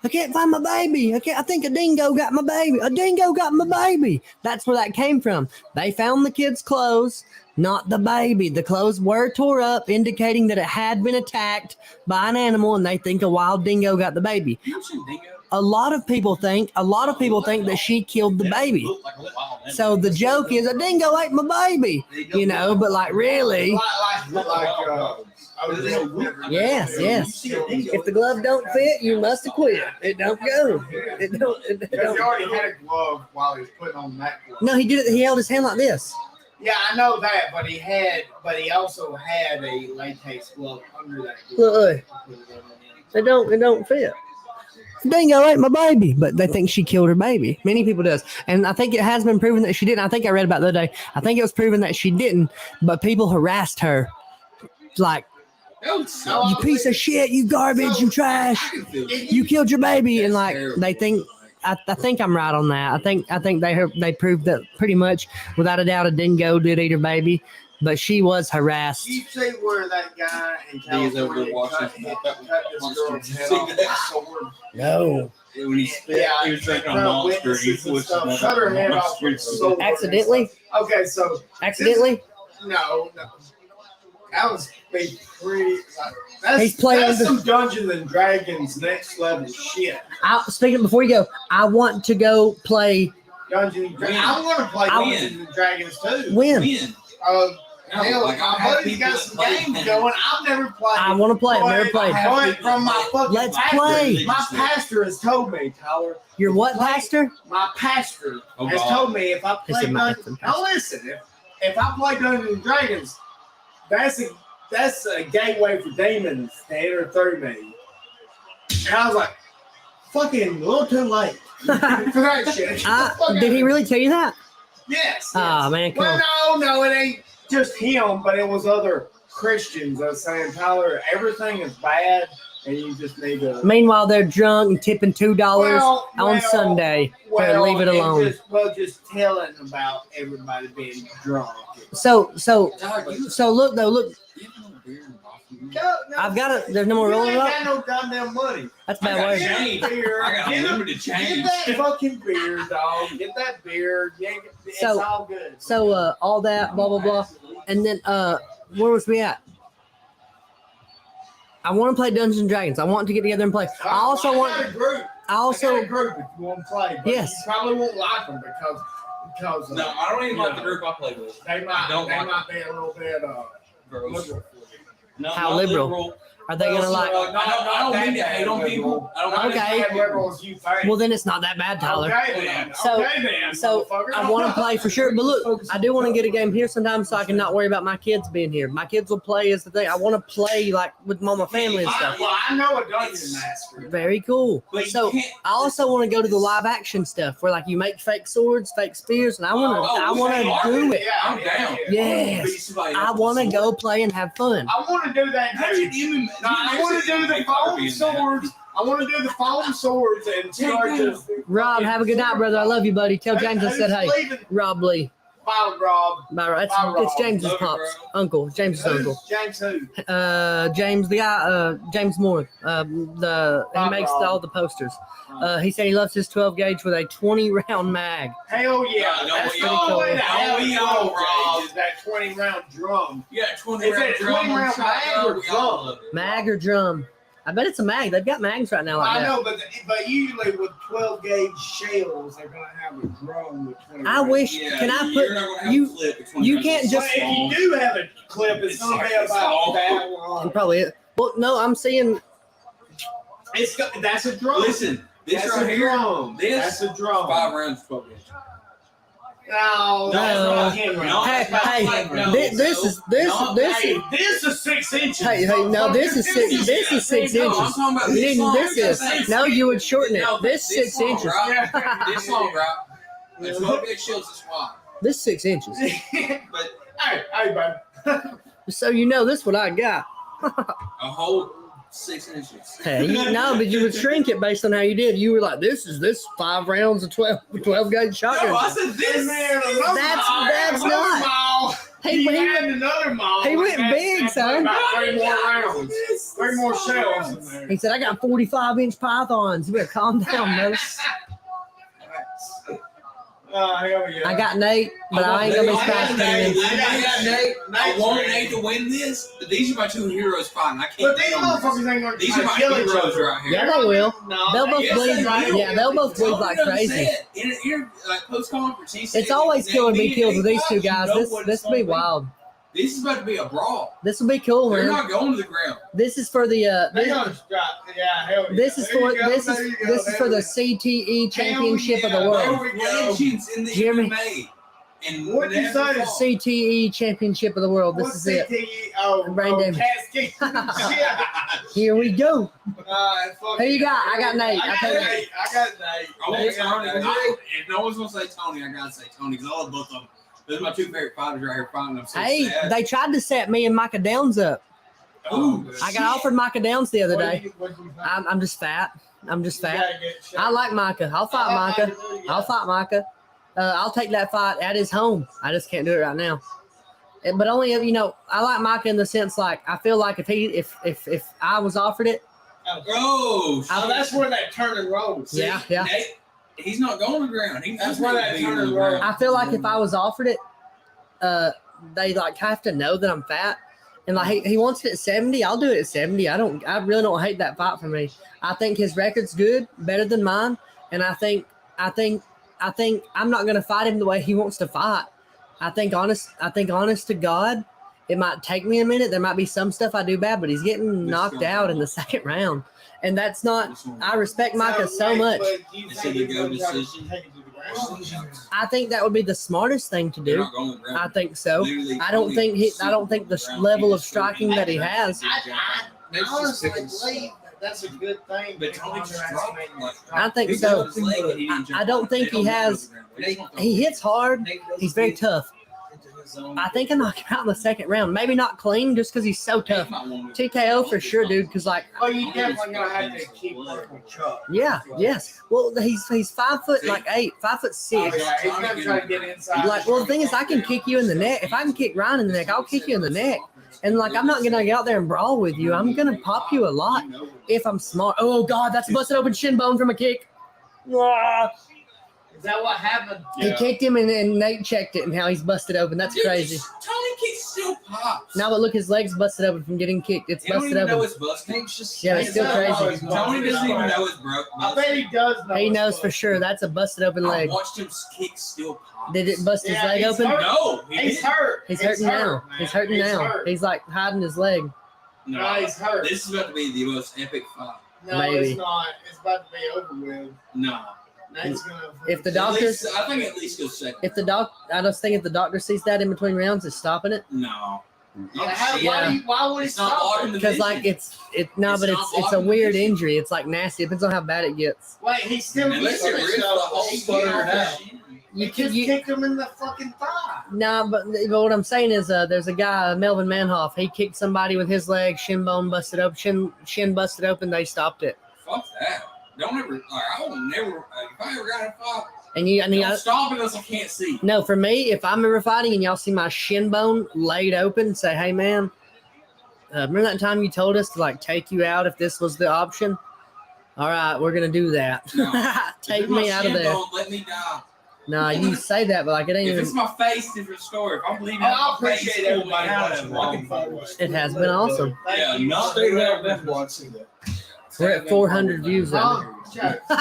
I can't find my baby. I think a dingo got my baby. A dingo got my baby. That's where that came from. They found the kid's clothes, not the baby. The clothes were tore up, indicating that it had been attacked by an animal, and they think a wild dingo got the baby.
You seen dingo?
A lot of people think that she killed the baby.
Look like a wild animal.
So the joke is a dingo ate my baby, you know, but like really, yes. If the glove don't fit, you must have quit. It don't go. It don't.
He already had a glove while he was putting on that glove.
No, he did it. He held his hand like this.
Yeah, I know that, but he also had a latex glove under that glove.
Look, it don't fit. Dingo ate my baby, but they think she killed her baby. Many people does, and I think it has been proven that she didn't. I think I read about the other day. I think it was proven that she didn't, but people harassed her, like, you piece of shit, you garbage, you trash, you killed your baby, and like they think. I think I'm right on that. I think they proved that pretty much without a doubt a dingo did eat her baby, but she was harassed.
You see where that guy in
He's over there
California
watching
cut this girl's head
See
off with a
that?
sword?
No,
When he spit,
Yeah,
he was drinking a
in front of
monster. He
witnesses and
pushed
stuff.
another
Cut her head off
monster.
with a sword.
accidentally.
Okay, so
Accidentally.
no. That was pretty. That's,
He's playing
that's
the-
some Dungeons and Dragons next level shit.
Speaking before you go, I want to go play.
Dungeons and Dragons. I want to play
I
Dungeons and Dragons too.
When
Hell,
like, I
my
have
buddy's
people
got
that
some
play
games
them.
going. I've never played.
I want to play. I've never played.
But from my fucking
Let's
pastor,
play.
My pastor has told me, Tyler.
Your what, pastor?
My pastor
Oh,
has
God.
told me if I
He
play
said my
Dungeons.
pastor.
Now listen, if I play Dungeons and Dragons, that's a gateway for demons to enter through me. And I was like, fucking a little too late for that shit.
Did he really tell you that?
Yes.
Ah, man, come on.
Well, no, it ain't just him, but it was other Christians that was saying, Tyler, everything is bad, and you just need to.
Meanwhile, they're drunk and tipping $2 on Sunday. Better leave it alone.
Just telling about everybody being drunk.
So look though, look.
No,
I've got it. There's no more
you
rolling
ain't
up.
got no goddamn money.
That's
I
bad
got
word.
change. I got unlimited change.
Get that fucking beer, dog. Get that beer. It's
So-
all good.
So all that blah blah blah, and then where was we at? I want to play Dungeons and Dragons. I want to get together and play. I also
got
want.
a group.
I
I
also
got a group if you want to play. But
Yes.
You probably won't like them because
No, I don't even like the group I play with.
they might
don't like
might be a little bit
Girls.
liberal.
No,
How
not
liberal? Are they gonna like?
I don't mean to hate on people. I don't
Not
mean to
as
Okay.
bad liberal as you think.
Well, then it's not that bad, Tyler.
Okay then.
So-
okay then.
So
motherfucker.
I want to play for sure, but look, I do want to get a game here sometimes so I can not worry about my kids being here. My kids will play is the thing. I want to play like with my family and stuff.
I know a dungeon master.
Very cool.
But you
So
can't-
I also want to go to the live action stuff where like you make fake swords, fake spears, and I want to do it.
Yeah,
I'm down.
Yes. I want to go play and have fun.
I want to do that
Imagine
too.
even.
No, I want to do the foam swords. I want to do the foam swords and start just.
Rob, have a good night, brother. I love you, buddy. Tell James I said hey.
Leaving?
Rob Lee.
Bye, Rob.
It's James's
Love you,
pops. Uncle. James's uncle.
James who?
James, the guy, James Moore. He makes all the posters. He said he loves his 12 gauge with a 20 round mag.
Hell yeah.
No,
That's
we
the
all-
only way to
no,
have
we
a
all,
12
Rob.
gauge is that 20 round drum.
Yeah, 20
Is
round
it
drum
20
on
round mag
shotgun,
or
we all
drum?
love it.
Mag or drum? I bet it's a mag. They've got mags right now like
I
that.
know, but usually with 12 gauge shells, they're gonna have a drum with 20.
I wish.
Yeah,
Can I
you're not gonna
put
have
you?
a clip with 20
you
rounds.
can't
It's
just-
But
small.
if you do have a clip, it's gonna be
It's
about
small.
that long.
Probably. Well, no, I'm seeing.
That's a drum.
Listen, This
That's
right
a
here.
drum.
This
That's a drum.
5 rounds, 12 inches.
No, that's
No.
not 10 rounds.
Hey,
That's
hey,
like, no.
this is this
Hey, this is 6 inches.
Hey, no, this is 6. This is 6
No, I'm
inches.
talking about
You
this
didn't.
long.
This is no. You would shorten it.
No,
This 6
long,
inches.
Right? This long, right? The 12 inch shields is wide.
This 6 inches.
But
hey, bud.
So you know this what I got.
a whole 6 inches.
Hey, no, but you would shrink it based on how you did. You were like, this 5 rounds of 12 gauge shotgun.
No, I said this.
That's not.
Mile.
Hey,
He
he
had
went,
another mile.
he went
That's-
big,
that's
son.
About 3 more rounds. 3 more shells in there.
he said, I got 45-inch pythons. You better calm down, brother.
Hell yeah.
I got Nate, but I ain't gonna be
I got
fast
Nate.
him.
I got Nate. I want Nate to win this. But these are my 2 heroes fighting. I
But
can't.
these
bet on this.
motherfuckers ain't gonna
These are my
kill each
heroes
other.
right here.
Yeah, they will.
No,
They'll both
Yes,
bleed.
they will.
Yeah, they'll both bleed like crazy.
In an ear post conference, he said
It's always cool to be killed with these two guys.
You know
This will be wild.
This is about to be a brawl.
This will be cool,
They're
man.
not going to the ground.
This is for the
They're gonna strike. Yeah, hell yeah.
this is
There
for
you go,
this
there
is
you go,
this is
there
for the
you go.
CTE championship of the
yeah,
world.
there we go.
Legends in the
Jimmy.
MMA. And
What'd you
never
say?
fought.
CTE championship of the world. This
What's
is it.
CTE? Oh,
Brain damage.
casket. Shit.
Here we go.
Fuck
Who you
it.
got? I got Nate.
I
I
got
take
Nate. I got Nate.
I want
Nate,
Tony.
I got Nate.
If no one's gonna say Tony, I gotta say Tony because I love both of them. Those are my 2 favorite fighters right here fighting. I'm so
Hey,
sad.
they tried to set me and Micah Downs up.
Ooh,
I got offered Micah Downs the other day.
What'd you think?
I'm just fat. I'm just
You
fat.
gotta get shot.
I like Micah. I'll fight
I like
Micah.
Micah too, yeah.
I'll fight Micah. I'll take that fight at his home. I just can't do it right now. But only if I like Micah in the sense like I feel like if I was offered it,
Oh,
Oh, that's where that turn and roll. See?
yeah.
Nate, he's not going to the ground.
That's why that turn and roll.
I feel like if I was offered it, they like have to know that I'm fat. And like he wants it at 70, I'll do it at 70. I really don't hate that fight for me. I think his record's good, better than mine, and I think I'm not gonna fight him the way he wants to fight. I think honest to God, it might take me a minute. There might be some stuff I do bad, but he's getting knocked out in the second round. And that's not I respect Micah so much.
It's a go decision.
I think that would be the smartest thing to
They're
do.
not going to the ground.
I think so.
Literally,
I don't think the level of striking that he has.
I honestly believe that's a good thing.
But Tony just dropped him. Like,
I think
he
so.
got his leg and he didn't jump
I don't
on it.
think
They
he
don't
has-
go to the ground. They just don't
He
go.
hits hard. He's very tough. I think I knock him out in the second round. Maybe not clean just because he's so tough. TKO for sure, dude. Because like,
Oh, you definitely gonna have to keep working with Chuck.
yeah, yes. Well, he's 5 foot like 8, 5 foot
Oh,
6.
yeah, he's gonna try to get inside.
Like, well, the thing is, I can kick you in the neck. If I can kick Ryan in the neck, I'll kick you in the neck. And like, I'm not gonna get out there and brawl with you. I'm gonna pop you a lot if I'm smart. Oh God, that's a busted open shin bone from a kick. Ah.
Is that what happened?
He kicked him and Nate checked it, and how he's busted open. That's
Dude,
crazy.
Tony kicks still pops.
Now, but look, his leg's busted open from getting kicked. It's
He don't
busted
even know
open.
it's busted.
Yeah, it's still crazy.
Tony doesn't even know it's broke.
I bet he does know.
He
it's
knows for
fucked.
sure that's a busted open
I
leg.
watched him kick still pop.
Did it bust his
Yeah,
leg
he's
open?
hurt.
No, he
He's
didn't.
hurt.
He's hurting now.
man.
He's hurting now.
hurt.
He's like hiding his leg.
No,
No,
he's hurt.
this is about to be the most epic fight.
No,
Maybe.
it's not. It's about to be over with.
No.
Nate's gonna.
If the
At
doctors,
least- I think at least go second.
I just think if the doctor sees that in between rounds, it's stopping it.
No.
Yeah, how,
Yeah.
why would he
It's not
stop
blocking
it?
the
Because like
vision.
but
It's
it's
not
a
blocking
weird
the vision.
injury. It's like nasty. It depends on how bad it gets.
Wait, he's still
Unless
getting
it rips the
himself.
whole
He
sputter
can't-
out.
You
He
can
just kicked him in the fucking thigh.
Nah, but what I'm saying is, there's a guy, Melvin Manhoff. He kicked somebody with his leg, shin bone busted open, shin busted open. They stopped it.
Fuck that. Don't ever. Like, I will never. If I ever got in a fight,
Don't
stop unless I can't see.
no, for me, if I'm ever fighting and y'all see my shin bone laid open, say, hey man, remember that time you told us to like take you out if this was the option? All right, we're gonna do that.
No.
Take
If my
me out of
shin
there.
bone, let me die.
Nah, you say that, but like it ain't
If it's
even.
my face, different story. If I'm bleeding
Oh, I
out my face,
appreciate
pull me
everybody
out
watching
of
fucking
it.
photos.
It has been awesome.
Thank
Yeah,
you.
not
Stay
that
there.
been watching that.
We're at 400 views
Huh?
now.
Shut the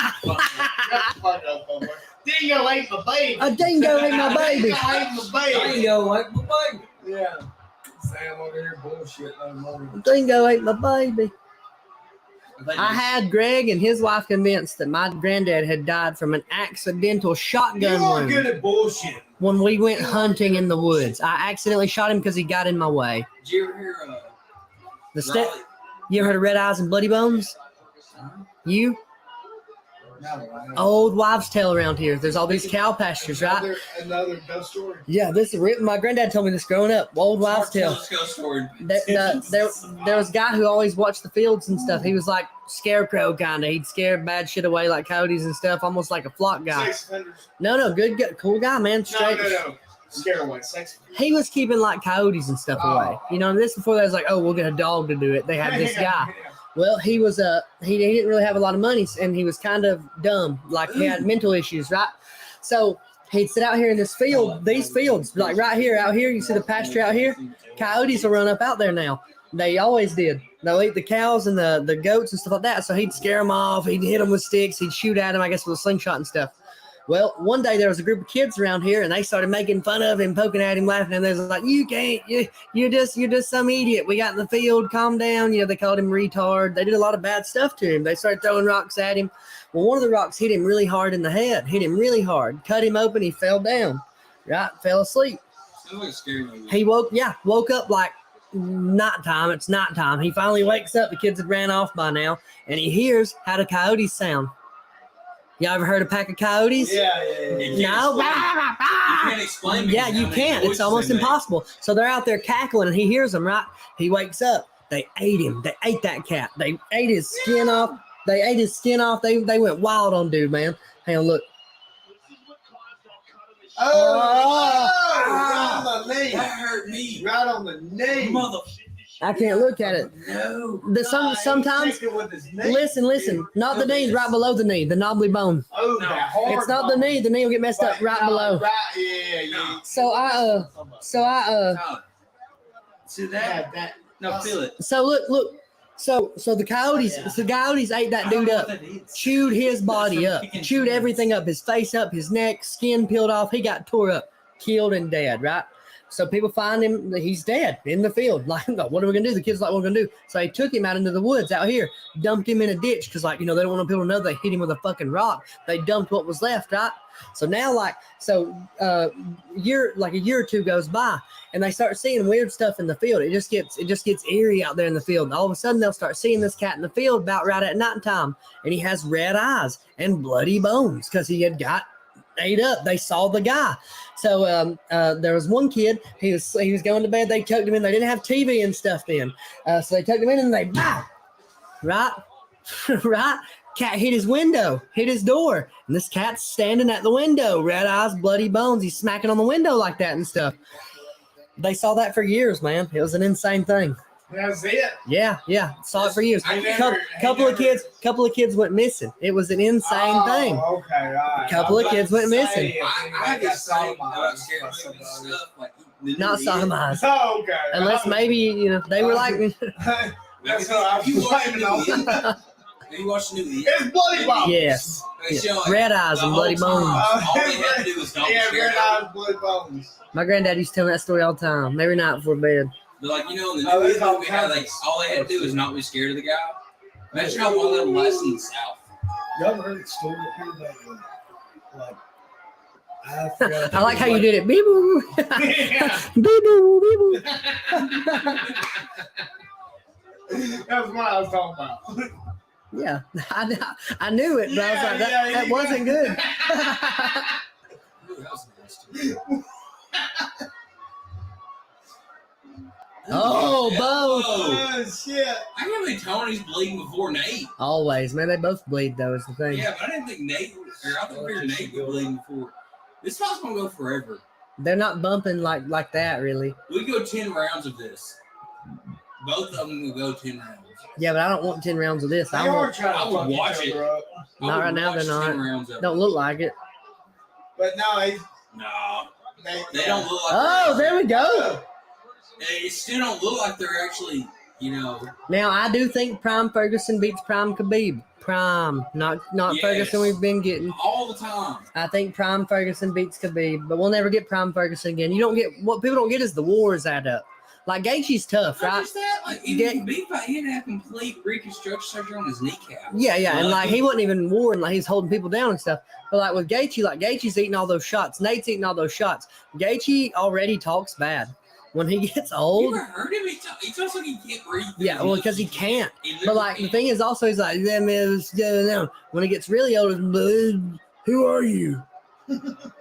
fuck up, homeboy. Dingo ate my baby.
A dingo ate my baby.
Dingo ate my baby.
Dingo like my baby.
Yeah. Sam over here bullshit no more.
A dingo ate my baby. I had Greg and his wife convinced that my granddad had died from an accidental shotgun wound
at bullshit.
when we went hunting in the woods. I accidentally shot him because he got in my way.
Did you ever hear
The step.
Raleigh?
You ever heard of Red Eyes and Bloody Bones? You?
No,
Old wives' tale around here. There's all these cow pastures, right?
Another ghost story.
Yeah, this is my granddad told me this growing up. Old wives' tale.
Let's go story.
There was a guy who always watched the fields and stuff. He was like scarecrow kind of. He'd scare bad shit away like coyotes and stuff, almost like a flock guy.
Sex offenders.
No, good, cool guy, man. Straight.
No. Scare away. Sex offenders.
He was keeping like coyotes and stuff away. You know, and this before they was like, oh, we'll get a dog to do it. They had this guy. Well, he was he didn't really have a lot of money, and he was kind of dumb. Like he had mental issues, right? So he'd sit out here in this field, these fields, like right here, out here. You see the pasture out here? Coyotes will run up out there now. They always did. They'll eat the cows and the goats and stuff like that. So he'd scare them off. He'd hit them with sticks. He'd shoot at them, I guess, with a slingshot and stuff. Well, one day there was a group of kids around here, and they started making fun of him, poking at him, laughing, and they was like, "You can't, you're just some idiot. We got in the field. Calm down." You know, they called him retard. They did a lot of bad stuff to him. They started throwing rocks at him. Well, one of the rocks hit him really hard in the head. Hit him really hard. Cut him open. He fell down. Right, fell asleep.
Sounds like a scary movie.
He woke up like nighttime. It's nighttime. He finally wakes up. The kids had ran off by now, and he hears how the coyotes sound. Y'all ever heard a pack of coyotes?
Yeah.
You
No.
can't explain.
Yeah, you can't. It's almost impossible. So they're out there cackling, and he hears them, right? He wakes up. They ate him. They ate that cat. They ate his skin off. They went wild on dude, man. Hang on, look.
Right on the knee.
That hurt me.
Right on the knee.
Mother.
I can't look at it.
No.
Sometimes, listen. Not the knee, right below the knee, the knobbly bone.
Oh, that hard
It's not the knee. The knee will get messed up right below.
Right, yeah.
So I
See that?
that.
No, feel it.
So look. So the coyotes ate that dude up, chewed his body up, chewed everything up, his face up, his neck, skin peeled off. He got tore up, killed and dead, right? So people find him, he's dead in the field. Like, what are we gonna do? The kid's like, what are we gonna do? So they took him out into the woods out here, dumped him in a ditch because, like, you know, they don't want people to know they hit him with a fucking rock. They dumped what was left, right? So now, a year or two goes by, and they start seeing weird stuff in the field. It just gets eerie out there in the field. And all of a sudden, they'll start seeing this cat in the field about right at nighttime, and he has red eyes and bloody bones because he had got ate up. They saw the guy. So there was one kid. He was going to bed. They tucked him in. They didn't have TV and stuff then, so they tucked him in and they right. Cat hit his window, hit his door, and this cat's standing at the window, red eyes, bloody bones. He's smacking on the window like that and stuff. They saw that for years, man. It was an insane thing.
That's it.
Yeah. Saw it for years.
I
Couple of
never-
kids went missing. It was an insane thing.
Okay, right.
Couple of kids went missing.
I got scary movies and stuff. Like,
Not sodomized.
Oh, okay.
Unless maybe, you know, they were like,
That's what I was blaming on.
Have you watched the new
It's bloody bones.
yes.
They show, like,
Red eyes
the
and bloody
whole time,
bones.
All they had to do was don't
Yeah,
scare
red eyes, bloody bones.
My granddad used to tell me that story all the time, every night before bed.
But, like, you know, in the
Oh,
new
it's all
movie, how like all they had to do is not be scared of the guy. Imagine how one of them lives in the South.
Y'all ever heard the story up here about like I forgot.
I like how you did it. Bee-boo.
Yeah.
Bee-boo, bee-boo.
That's what I was talking about.
Yeah, I knew it, but I was like, that wasn't good.
Ooh, that was nasty.
Oh, Bo.
Oh, shit.
I can't believe Tony's bleeding before Nate.
Always, man. They both bleed, though, is the thing.
Yeah, but I didn't think Nate, or I figured Nate would bleed before. This fight's gonna go forever.
They're not bumping like that, really.
We go 10 rounds of this. Both of them will go 10 rounds.
Yeah, but I don't want 10 rounds of this.
They
I
are
want,
trying
I
to
would
fuck
watch
each
it.
other up.
I
Not
would
right now,
watch
they're
10
not.
rounds of
don't
it.
look like it.
But no,
No,
they
they don't look like.
Oh, there we go.
They still don't look like they're actually, you know.
Now, I do think Prime Ferguson beats Prime Khabib. Prime, not
Yes.
Ferguson we've been getting.
All the time.
I think Prime Ferguson beats Khabib, but we'll never get Prime Ferguson again. You don't get what people don't get is the wars add up. Like Gaethje's tough,
Not
right?
just that, like even in big fight, he had to have complete reconstruction surgery on his kneecap.
Yeah, and like he wasn't even warring, like he's holding people down and stuff. But like with Gaethje, like Gaethje's eating all those shots. Nate's eating all those shots. Gaethje already talks bad. When he gets
You
old,
ever heard him? He talks like he can't breathe.
yeah, well, because he can't.
He
But
literally
like the
can't.
thing is also he's like, yeah, man, what's going on? When he gets really old, who are you?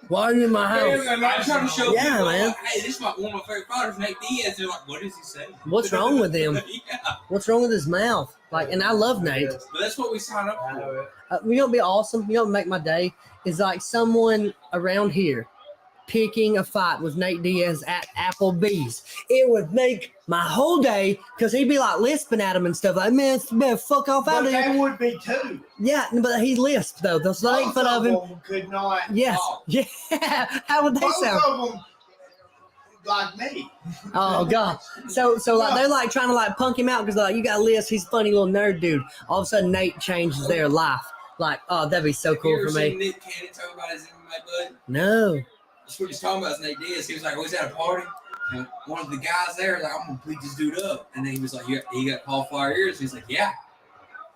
Why are you in my house?
I'm not trying to show
Yeah,
people,
man.
like, hey, this is one of my favorite fighters, Nate Diaz. They're like, what is he saying?
What's wrong with him?
Yeah,
What's wrong with his mouth? Like, and I love Nate.
but that's what we signed up for.
You know, what'd be awesome. You know, what'd make my day is like someone around here picking a fight with Nate Diaz at Applebee's. It would make my whole day because he'd be like lisping at him and stuff like, man, fuck off out
But
of here.
there would be two.
Yeah, but he lisped though. That's the ain't fun of him.
them could not.
Yes.
Oh.
Yeah. How would they
Both
sound?
of them like me.
Oh god. So like they're like trying to like punk him out because like you got a list. He's a funny little nerd dude. All of a sudden Nate changes their life. Like, oh, that'd be so cool
you ever
for me.
seen Nick Cannon talk about his MMA bud?
No.
That's what he's talking about. Is Nate Diaz. He was like, oh, he's at a party. And one of the guys there was like, I'm gonna beat this dude up. And then he was like, he got cauliflower ears. He's like, yeah.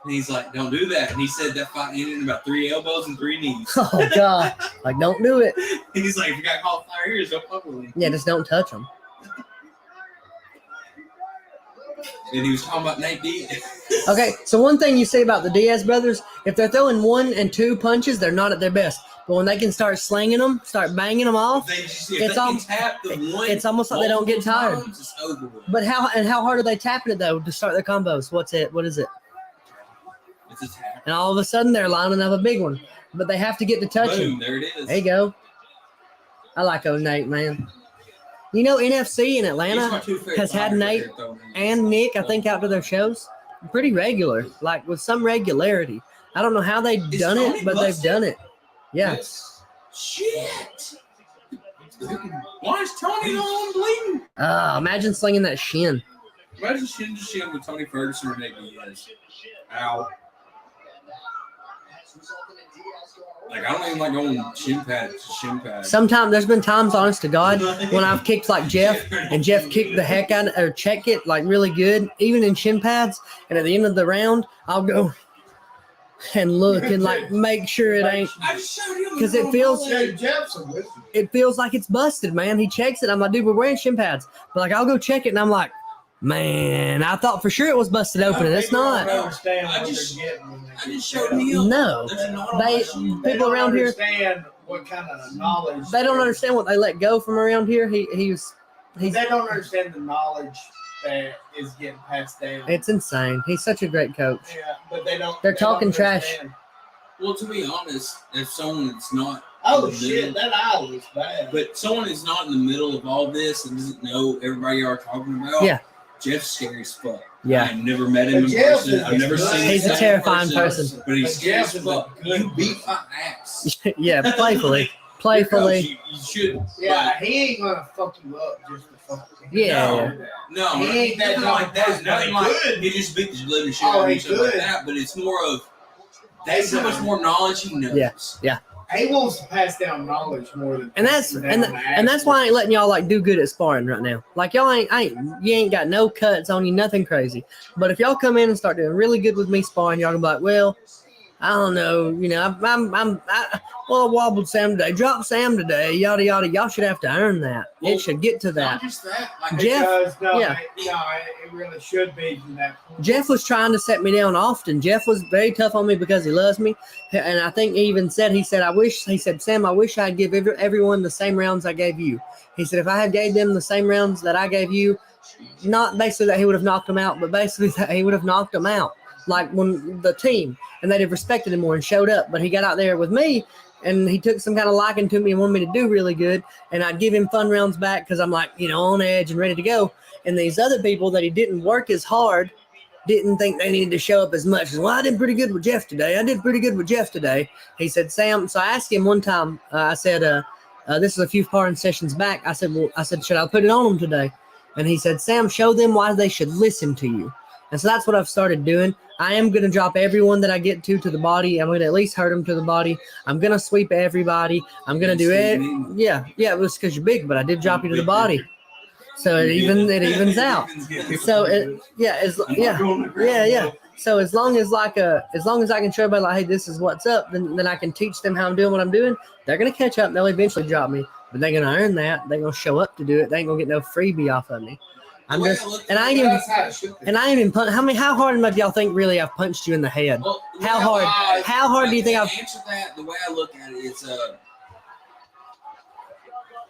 And he's like, don't do that. And he said that fight ended in about 3 elbows and 3 knees.
Oh god. Like, don't do it.
And he's like, if you got cauliflower ears, don't fuck with him.
Yeah, just don't touch him.
And he was talking about Nate Diaz.
Okay, so one thing you say about the Diaz brothers, if they're throwing 1 and 2 punches, they're not at their best. But when they can start slinging them, start banging them off,
They just,
It's
it's
al-
tap the one,
it's almost like they don't get
multiple
tired.
times, it's over with.
but how hard are they tapping it though to start their combos? What is it?
It's a tap.
And all of a sudden they're lining up a big one. But they have to get to touching.
Boom, there it is.
There you go. I like old Nate, man. You know, NFC in
He's my
Atlanta
two favorite
has had
fighters
Nate
right there throwing in.
and Nick, I think, out to their shows pretty regular, like with some regularity. I don't know how they've
Is
done
Tony
it, but they've
busted?
done it. Yeah.
Yes. Shit. Why is Tony the one bleeding?
Imagine slinging that shin.
Imagine shin to shin with Tony Ferguson or Nate Diaz. Ow. Like, I don't even like going shin pad to shin pad.
Sometimes there's been times, honest to God, when I've kicked like Jeff and Jeff kicked the heck out or check it like really good, even in shin pads. And at the end of the round, I'll go and look and like make sure it ain't,
I just showed you.
'Cause it feels-
Jay Jepson with you.
it feels like it's busted, man. He checks it. I'm like, dude, we're wearing shin pads. But like, I'll go check it and I'm like, man, I thought for sure it was busted open and it's
People don't
not.
understand
I
what
just-
they're getting when
I
they
just
get
showed
up.
him.
No.
There's an
They
automation.
They
people
don't
around here,
understand what kind of knowledge.
they don't understand what they let go from around here. He's
They don't understand the knowledge that is getting passed down.
it's insane. He's such a great coach.
Yeah, but they don't.
They're
they don't
talking trash.
understand.
Well, to be honest, if someone that's not
Oh
in the
shit,
middle-
that eye looks bad.
but someone is not in the middle of all this and doesn't know everybody you are talking about,
Yeah.
Jeff's scary as fuck.
Yeah.
I've never met him in
But Jeff
person.
is
I've never
good.
seen him
He's a
in
terrifying person.
But he's
But
scary
Jeff
as
is
fuck.
a good
You beat my ass.
Yeah, playfully.
Your
Playfully.
coach, you should.
Yeah, he ain't gonna fuck you up just to fuck you.
Yeah.
No,
He ain't that
nothing
type
like
of
that.
person,
Nothing
but he
like
good.
he just beat the living shit
Oh,
out of
he
you, stuff like
good.
that. But it's more of that's how much more knowledge he knows.
Yeah.
He wants to pass down knowledge more than
And that's
passing down
and that's why I ain't letting y'all like do good at sparring right now. Like y'all you ain't got no cuts on you, nothing crazy. But if y'all come in and start doing really good with me sparring, y'all gonna be like, well, I don't know, you know, I wobbled Sam today, dropped Sam today, yada yada. Y'all should have to earn that.
Well,
it should get to
Not
that.
just that. Like,
Jeff-
Because, no,
yeah.
it really should be from that point.
Jeff was trying to set me down often. Jeff was very tough on me because he loves me. And I think he even said, Sam, I wish I'd give everyone the same rounds I gave you. He said, if I had gave them the same rounds that I gave you, not basically that he would have knocked them out, but basically that he would have knocked them out. Like when the team, and they'd have respected him more and showed up. But he got out there with me and he took some kind of liking to me and wanted me to do really good. And I'd give him fun rounds back because I'm like, you know, on edge and ready to go. And these other people that he didn't work as hard didn't think they needed to show up as much. Well, I did pretty good with Jeff today. He said, Sam, so I asked him one time, I said, this is a few sparring sessions back. I said, should I put it on them today? And he said, Sam, show them why they should listen to you. And so that's what I've started doing. I am going to drop everyone that I get to the body. I'm going to at least hurt them to the body. I'm going to sweep everybody. I'm going to do it. Yeah, it was because you're big, but I did drop you to the body. So it evens out. So yeah. So as long as I can show everybody like, hey, this is what's up, then I can teach them how I'm doing what I'm doing. They're gonna catch up. And they'll eventually drop me, but they're gonna earn that. They're gonna show up to do it. They ain't gonna get no freebie off of me. I ain't even punch. How hard do y'all think really I've punched you in the head?
Well,
How hard do you think I've?
Answer that the way I look at it is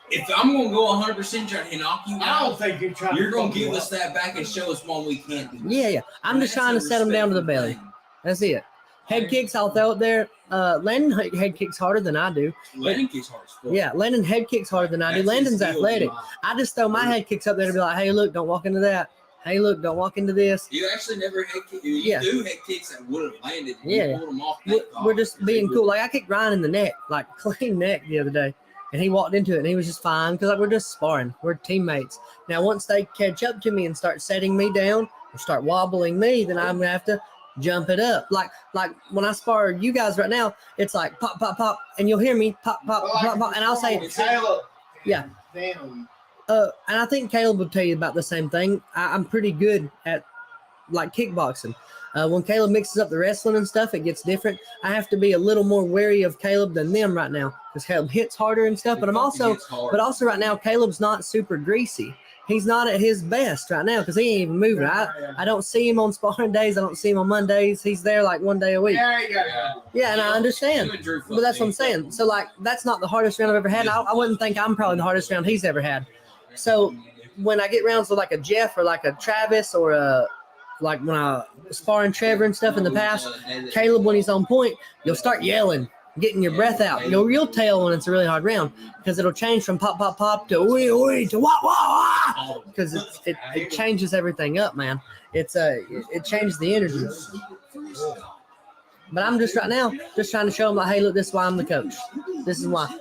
if I'm gonna go 100% trying to knock you
I
out,
don't think you're trying.
you're gonna give us that back and show us what we can't do.
Yeah. I'm just trying to set them down to the belly. That's it. Head kicks, I'll throw it there. Landon head kicks harder than I do.
Landon kicks hard as fuck.
Yeah, Landon head kicks harder than I do.
That's
Landon's
his deal,
athletic.
dude.
I just throw my head kicks up there to be like, hey, look, don't walk into that. Hey, look, don't walk into this.
You actually never head kick. You
Yeah.
do head kicks that would have landed.
Yeah.
You pulled them off.
We're just being cool. Like I kicked Ryan in the neck, like clean neck the other day. And he walked into it and he was just fine because like we're just sparring. We're teammates. Now once they catch up to me and start setting me down or start wobbling me, then I'm gonna have to jump it up. Like when I spar you guys right now, it's like pop, pop, pop, and you'll hear me pop, pop, pop, pop, and I'll say,
Caleb.
Yeah.
Damn.
And I think Caleb will tell you about the same thing. I'm pretty good at like kickboxing. When Caleb mixes up the wrestling and stuff, it gets different. I have to be a little more wary of Caleb than them right now because Caleb hits harder and stuff. But also right now, Caleb's not super greasy. He's not at his best right now because he ain't even moving. I don't see him on sparring days. I don't see him on Mondays. He's there like one day a week. Yeah, and I understand. But that's what I'm saying. So like that's not the hardest round I've ever had. I wouldn't think I'm probably the hardest round he's ever had. So when I get rounds with like a Jeff or like a Travis or a like when I was sparring Trevor and stuff in the past, Caleb, when he's on point, you'll start yelling, getting your breath out. You'll tell when it's a really hard round because it'll change from pop, pop, pop to oi, oi to wah, wah, wah, because it changes everything up, man. It changes the energy. But I'm just right now just trying to show them like, hey, look, this is why I'm the coach. This is why.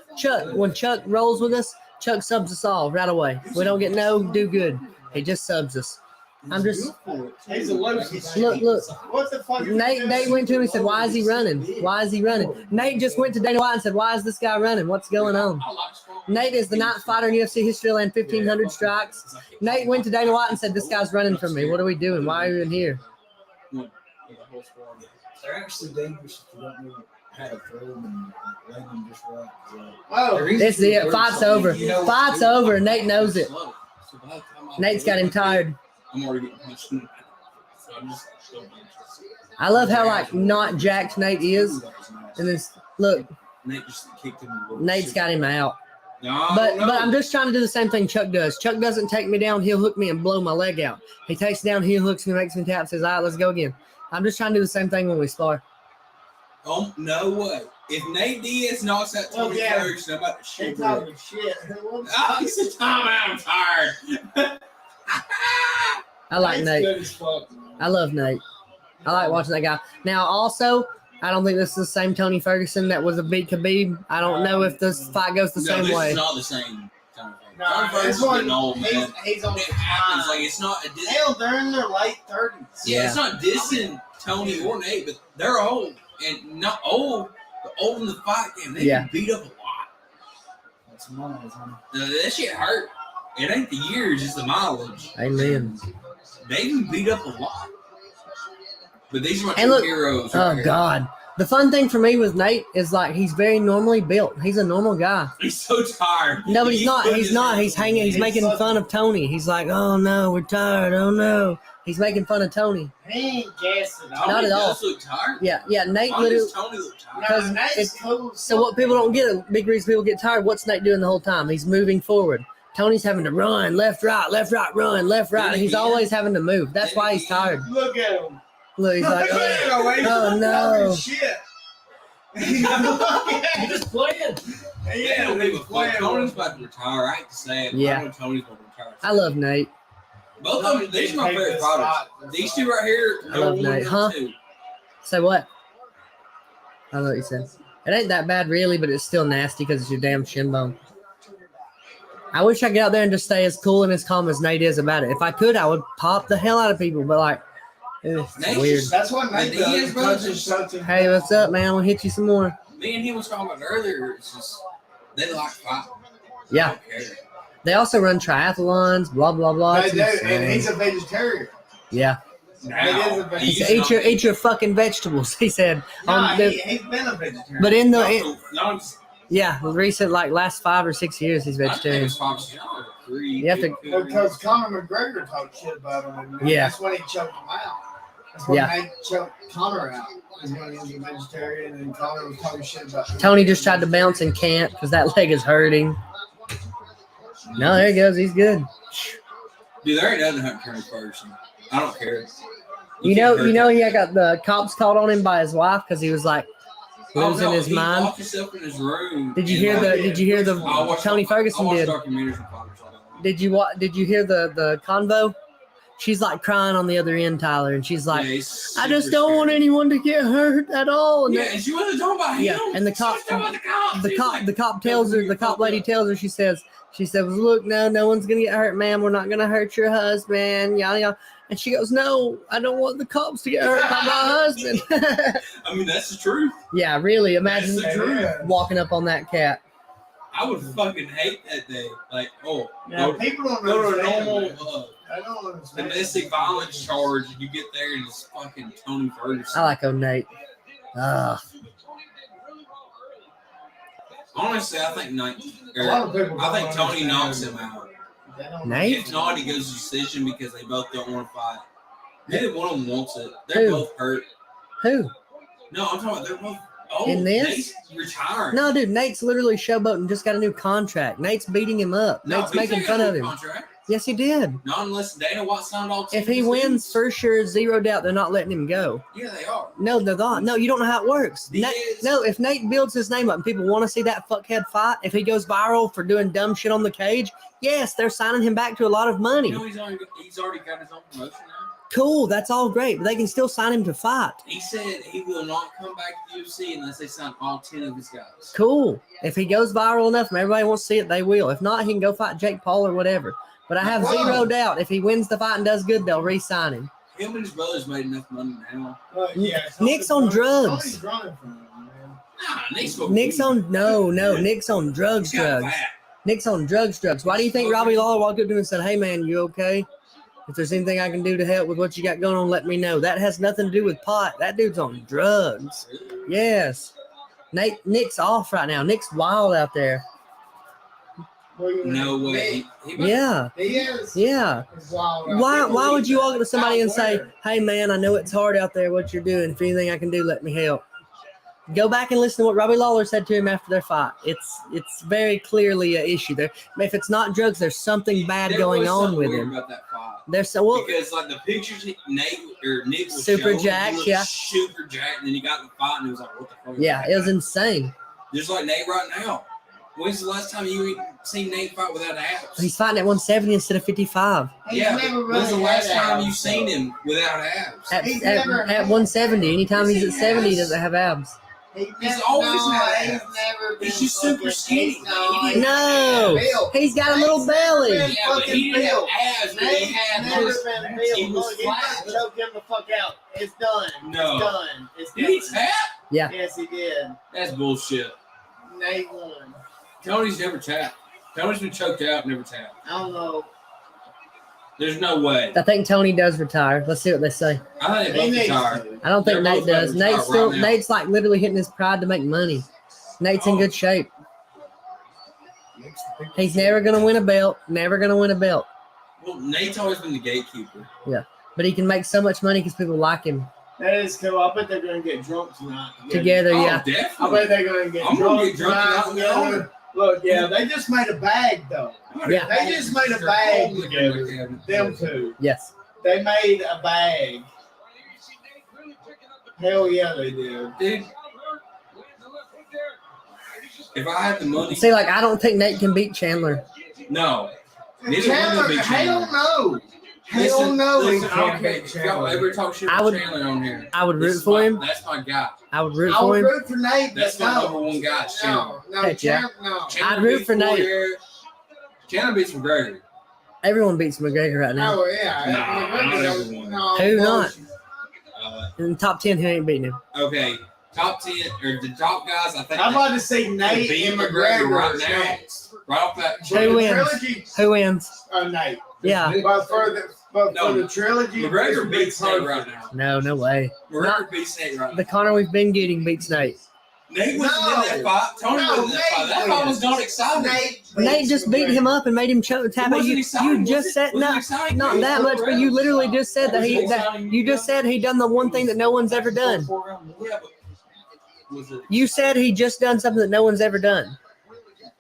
When Chuck rolls with us, Chuck subs us all right away. We don't get no do good. He just subs us. I'm just look.
What the fuck?
Nate went to him and said, "Why is he running? Why is he running?" Nate just went to Dana White and said, "Why is this guy running? What's going on?" Nate is the 9th fighter in UFC history to land 1,500 strikes. Nate went to Dana White and said, "This guy's running from me. What are we doing? Why are you in here?"
They're actually dangerous if you don't know how to throw them and land them just right.
Oh,
This is it. Fight's over. Fight's over. Nate knows it. Nate's got him tired.
I'm already getting punched. So I'm just
I love how like not jacked Nate is, and then look,
Nate just kicked him.
Nate's got him out.
No,
But I'm just trying to do the same thing Chuck does. Chuck doesn't take me down, he'll hook me and blow my leg out. He takes me down, he hooks me, makes me tap, says, all right, let's go again. I'm just trying to do the same thing when we spar.
Oh, no way. If Nate Diaz knocks out Tony Ferguson, I'm about to shit. Oh, he said, I'm tired.
I like Nate. I love Nate. I like watching that guy. Now, also, I don't think this is the same Tony Ferguson that was a beat Khabib. I don't know if this fight goes the same
this
way.
Is not the same. Tony
No,
Ferguson's getting old, man.
He's on
It
the
happens.
climb.
Like it's not a dis-
Hell, they're in their late 30s.
Yeah, it's not dissing Tony or Nate, but they're old and not old, but old in the fight game. They get beat up a lot.
That's miles, huh?
That shit hurt. It ain't the years, it's the mileage.
Amen.
They can beat up a lot. But these are my
And
two
look,
heroes.
Oh,
right here.
God. The fun thing for me with Nate is like he's very normally built. He's a normal guy.
He's so tired.
No, but he's not.
putting
He's
his
not.
hands
He's
on
hanging. He's
me.
making fun of Tony. He's like, oh, no, we're tired. Oh, no. He's making fun of Tony.
He ain't guessing.
Tony
Not at all.
does look tired.
Yeah, Nate
Why
literally.
does Tony look tired?
Because
Nate's
it's-
cool.
So what people don't get, a big reason people get tired, what's Nate doing the whole time? He's moving forward. Tony's having to run, left, right, run, left, right. And he's always having to move. That's why he's tired.
Look at him.
Look, he's like,
oh,
oh, no.
Shit.
He's just playing.
Yeah, don't give a fuck. Tony's about to retire. I hate to say it. But
Yeah.
I know Tony's going to retire.
I love Nate.
Both of them, these are my favorite fighters. These two right here,
I love
number one,
Nate.
number two.
Say what? I don't know what you said. It ain't that bad, really, but it's still nasty because it's your damn shin bone. I wish I could get out there and just stay as cool and as calm as Nate is about it. If I could, I would pop the hell out of people, but like, it's
Nate's
weird.
just-
That's what Nate
He is,
does.
bro.
Touches something.
Hey, what's up, man? I'm gonna hit you some more.
Me and him was talking about earlier. It's just, they like fighting.
Yeah.
They don't care.
They also run triathlons, blah, blah, blah.
They
It's
do, and
insane.
he's a vegetarian.
Yeah.
Now,
He
He
used
said,
to
eat your fucking vegetables, he said.
No,
The-
he's been a vegetarian.
but in the,
No,
yeah, recent, like last 5 or 6 years, he's
I think
vegetarian.
it's Fox.
You have to-
Because Conor McGregor talked shit about him. And
Yeah.
That's when he choked him out. That's when
Yeah.
Nate choked Conor out. Is when he was a vegetarian and Conor was talking shit about him.
Tony just tried to bounce and can't because that leg is hurting. No, there he goes. He's good.
Dude, there ain't nothing hurt turn person. I don't care.
You know, he got the cops called on him by his wife because he was like
Oh,
losing his
he
mind.
locked himself in his room.
Did you hear the? Did you hear the?
I watched-
Tony
I
Ferguson
watched
did.
documentaries on Fox.
Did you hear the convo? She's like crying on the other end, Tyler, and she's like,
Yeah, he's
"I just
super
don't want
scary.
anyone to get hurt at all." And
Yeah, and she wasn't talking about him.
Yeah, and the
She was
cop-
talking about the cops.
the
He's
cop,
like,
the cop tells her, the cop lady tells her, she says, "Look, no one's gonna get hurt, ma'am. We're not gonna hurt your husband." Yada yada. And she goes, "No, I don't want the cops to get hurt by my husband."
I mean, that's the truth.
Yeah, really. Imagine
That's the truth.
walking up on that cat.
I would fucking hate that day. Like, oh,
Now,
go,
people don't
go to a
understand
normal
that. I don't understand.
domestic violence charge. You get there and it's fucking Tony Ferguson.
I like old Nate.
Honestly, I think
A lot of people
I think
don't
Tony
understand
knocks
that.
him out.
They don't
Nate?
If not, he goes to decision because they both don't want to fight. Neither one of them wants it. They're
Who?
both hurt.
Who?
No, I'm talking about they're both old.
In this?
Nate's retiring.
No, dude. Nate's literally showboating. Just got a new contract. Nate's beating him up.
No,
Nate's
he's
making
not
fun
got a
of
new
him.
Contract.
Yes, he did.
Not unless Dana White signed all 10
If he
of his
wins,
dudes.
for sure, zero doubt, they're not letting him go.
Yeah, they are.
No, they're not. No, you don't know how it works.
He
Nate,
is.
no, if Nate builds his name up and people want to see that fuckhead fight, if he goes viral for doing dumb shit on the cage, yes, they're signing him back to a lot of money.
You know, he's already got his own promotion now.
Cool, that's all great, but they can still sign him to fight.
He said he will not come back to UFC unless they sign all 10 of his guys.
Cool. If he goes viral enough and everybody wants to see it, they will. If not, he can go fight Jake Paul or whatever. But I have
Whoa.
zero doubt if he wins the fight and does good, they'll re-sign him.
Him and his brothers made enough money now.
Nick's on drugs.
Tony's running from him, man.
Nah, Nick's
Nick's on Nick's on drugs. Nick's on drugs. Why do you think Robbie Lawler walked up to him and said, "Hey man, you okay? If there's anything I can do to help with what you got going on, let me know." That has nothing to do with pot. That dude's on drugs. Yes. Nick's off right now. Nick's wild out there.
No way.
Yeah.
He is.
Yeah.
He's wild out
Why
there.
would you walk up to somebody and say,
Out
"Hey man, I know it's hard out there what you're doing. If anything I can do, let me help." Go back and listen to what Robbie Lawler said to him after their fight. It's very clearly an issue there. If it's not drugs, there's something bad
There
going
was
on
something
with
weird
him.
about that fight.
There's so well,
Because like the pictures Nick was
Super
showing,
jacked,
he looked
yeah.
super jacked, and then he got in the fight, and it was like, what the fuck? is
yeah,
that?
it was insane.
Just like Nate right now. When's the last time you seen Nate fight without abs?
He's fighting at 170 instead of 55.
He's
yeah,
never
but when's the
really
last
had
time
abs,
you seen
though.
him without abs?
At
He's
170, anytime he's at
Yes, he
70, he
has.
doesn't have abs.
He's always had
he's
abs.
never been
He's just super
fucking-
skinny.
he's
He
not-
No,
Bill.
he's got a little belly.
Yeah, but he didn't have
Bill.
abs, but he
Nate's
had
never
those.
been
he
Bill.
was
Look, he's
flat.
gonna choke him the fuck out. It's done.
No.
It's done. It's
Did he
done.
tap?
Yeah.
Yes, he did.
That's bullshit.
Nate won.
Tony's never tapped. Tony's been choked out, never tapped.
I don't know.
There's no way.
I think Tony does retire. Let's see what they say.
I think they
He
both
needs
retired.
to.
I don't think
They're
Nate
both gonna
does.
retire
Nate's still
right now.
Nate's like literally hitting his pride to make money. Nate's in
Oh.
good shape. He's never gonna win a belt. Never gonna win a belt.
Well, Nate's always been the gatekeeper.
But he can make so much money because people like him.
That is cool. I bet they're gonna get drunk tonight.
Together,
Oh,
yeah.
I
definitely.
bet they're gonna get
I'm
drunk.
gonna get drunk
tonight
tonight with
together. Look, yeah, they just made a bag though.
Yeah.
They just made a bag together. Them two.
Yes.
They made a bag. Hell yeah, they did.
Dude, if I had the money,
See, like I don't think Nate can beat Chandler.
no. Neither one
Chandler,
of them
hell
Chandler.
no. Hell no, he
Listen, I don't
can't
care
beat
if y'all
Chandler.
ever talk shit
I
about
would-
Chandler on here.
I would
This
root
is
for
my-
him.
That's my guy.
I would root
I
for
would
him.
root for Nate,
That's
but
my
no.
number one guy, is Chandler.
No,
Heck yeah.
No.
Chandler
I'd root
beats
for Nate.
Poirier. Chandler beats McGregor.
Everyone beats McGregor right now.
Oh yeah.
Nah, not everyone.
No,
Who not?
bullshit.
Uh,
In the top 10, who ain't beating him?
okay, top 10 or the top guys. I think
I'm about to say Nate
beat
and
McGregor
McGregor
right
is
now.
next.
right off that.
Who wins?
Trilogy,
Who wins?
Nate.
Yeah.
But for the trilogy,
McGregor
it's
beats Nate
perfect.
right now.
No way.
McGregor beats Nate right
The
now.
Connor we've been getting beats Nate.
Nate wasn't in that
No.
fight. Tony
No,
wasn't in that fight.
Nate
That fight was
wins.
not exciting.
Nate just beat him up and made him tap
It
out.
wasn't
You
exciting, was
just
it?
said
Wasn't
no,
exciting.
not
It was
that much, but you literally just said that you just said he done the one thing that no one's ever done.
Yeah, but was it?
You said he just done something that no one's ever done.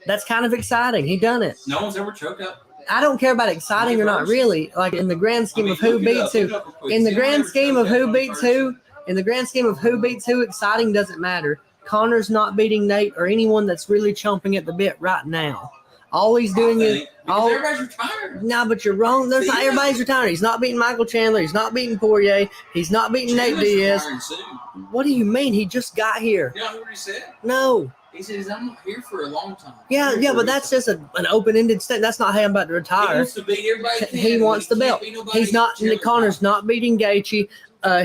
That's kind of exciting. He done it.
No one's ever choked up.
I don't care about exciting or not really. Like in the grand scheme of who beats who. In the grand scheme of who beats who. In the grand scheme of who beats who, exciting doesn't matter. Connor's not beating Nate or anyone that's really chomping at the bit right now. All he's doing is all.
Everybody's retired.
No, but you're wrong. There's not everybody's retired. He's not beating Michael Chandler. He's not beating Poirier. He's not beating Nate Diaz. What do you mean? He just got here.
You know what he said?
No.
He says, I'm not here for a long time.
Yeah, but that's just an open-ended statement. That's not, hey, I'm about to
He
retire.
wants to beat everybody.
He wants the belt. He's not. Connor's not beating Gaethje.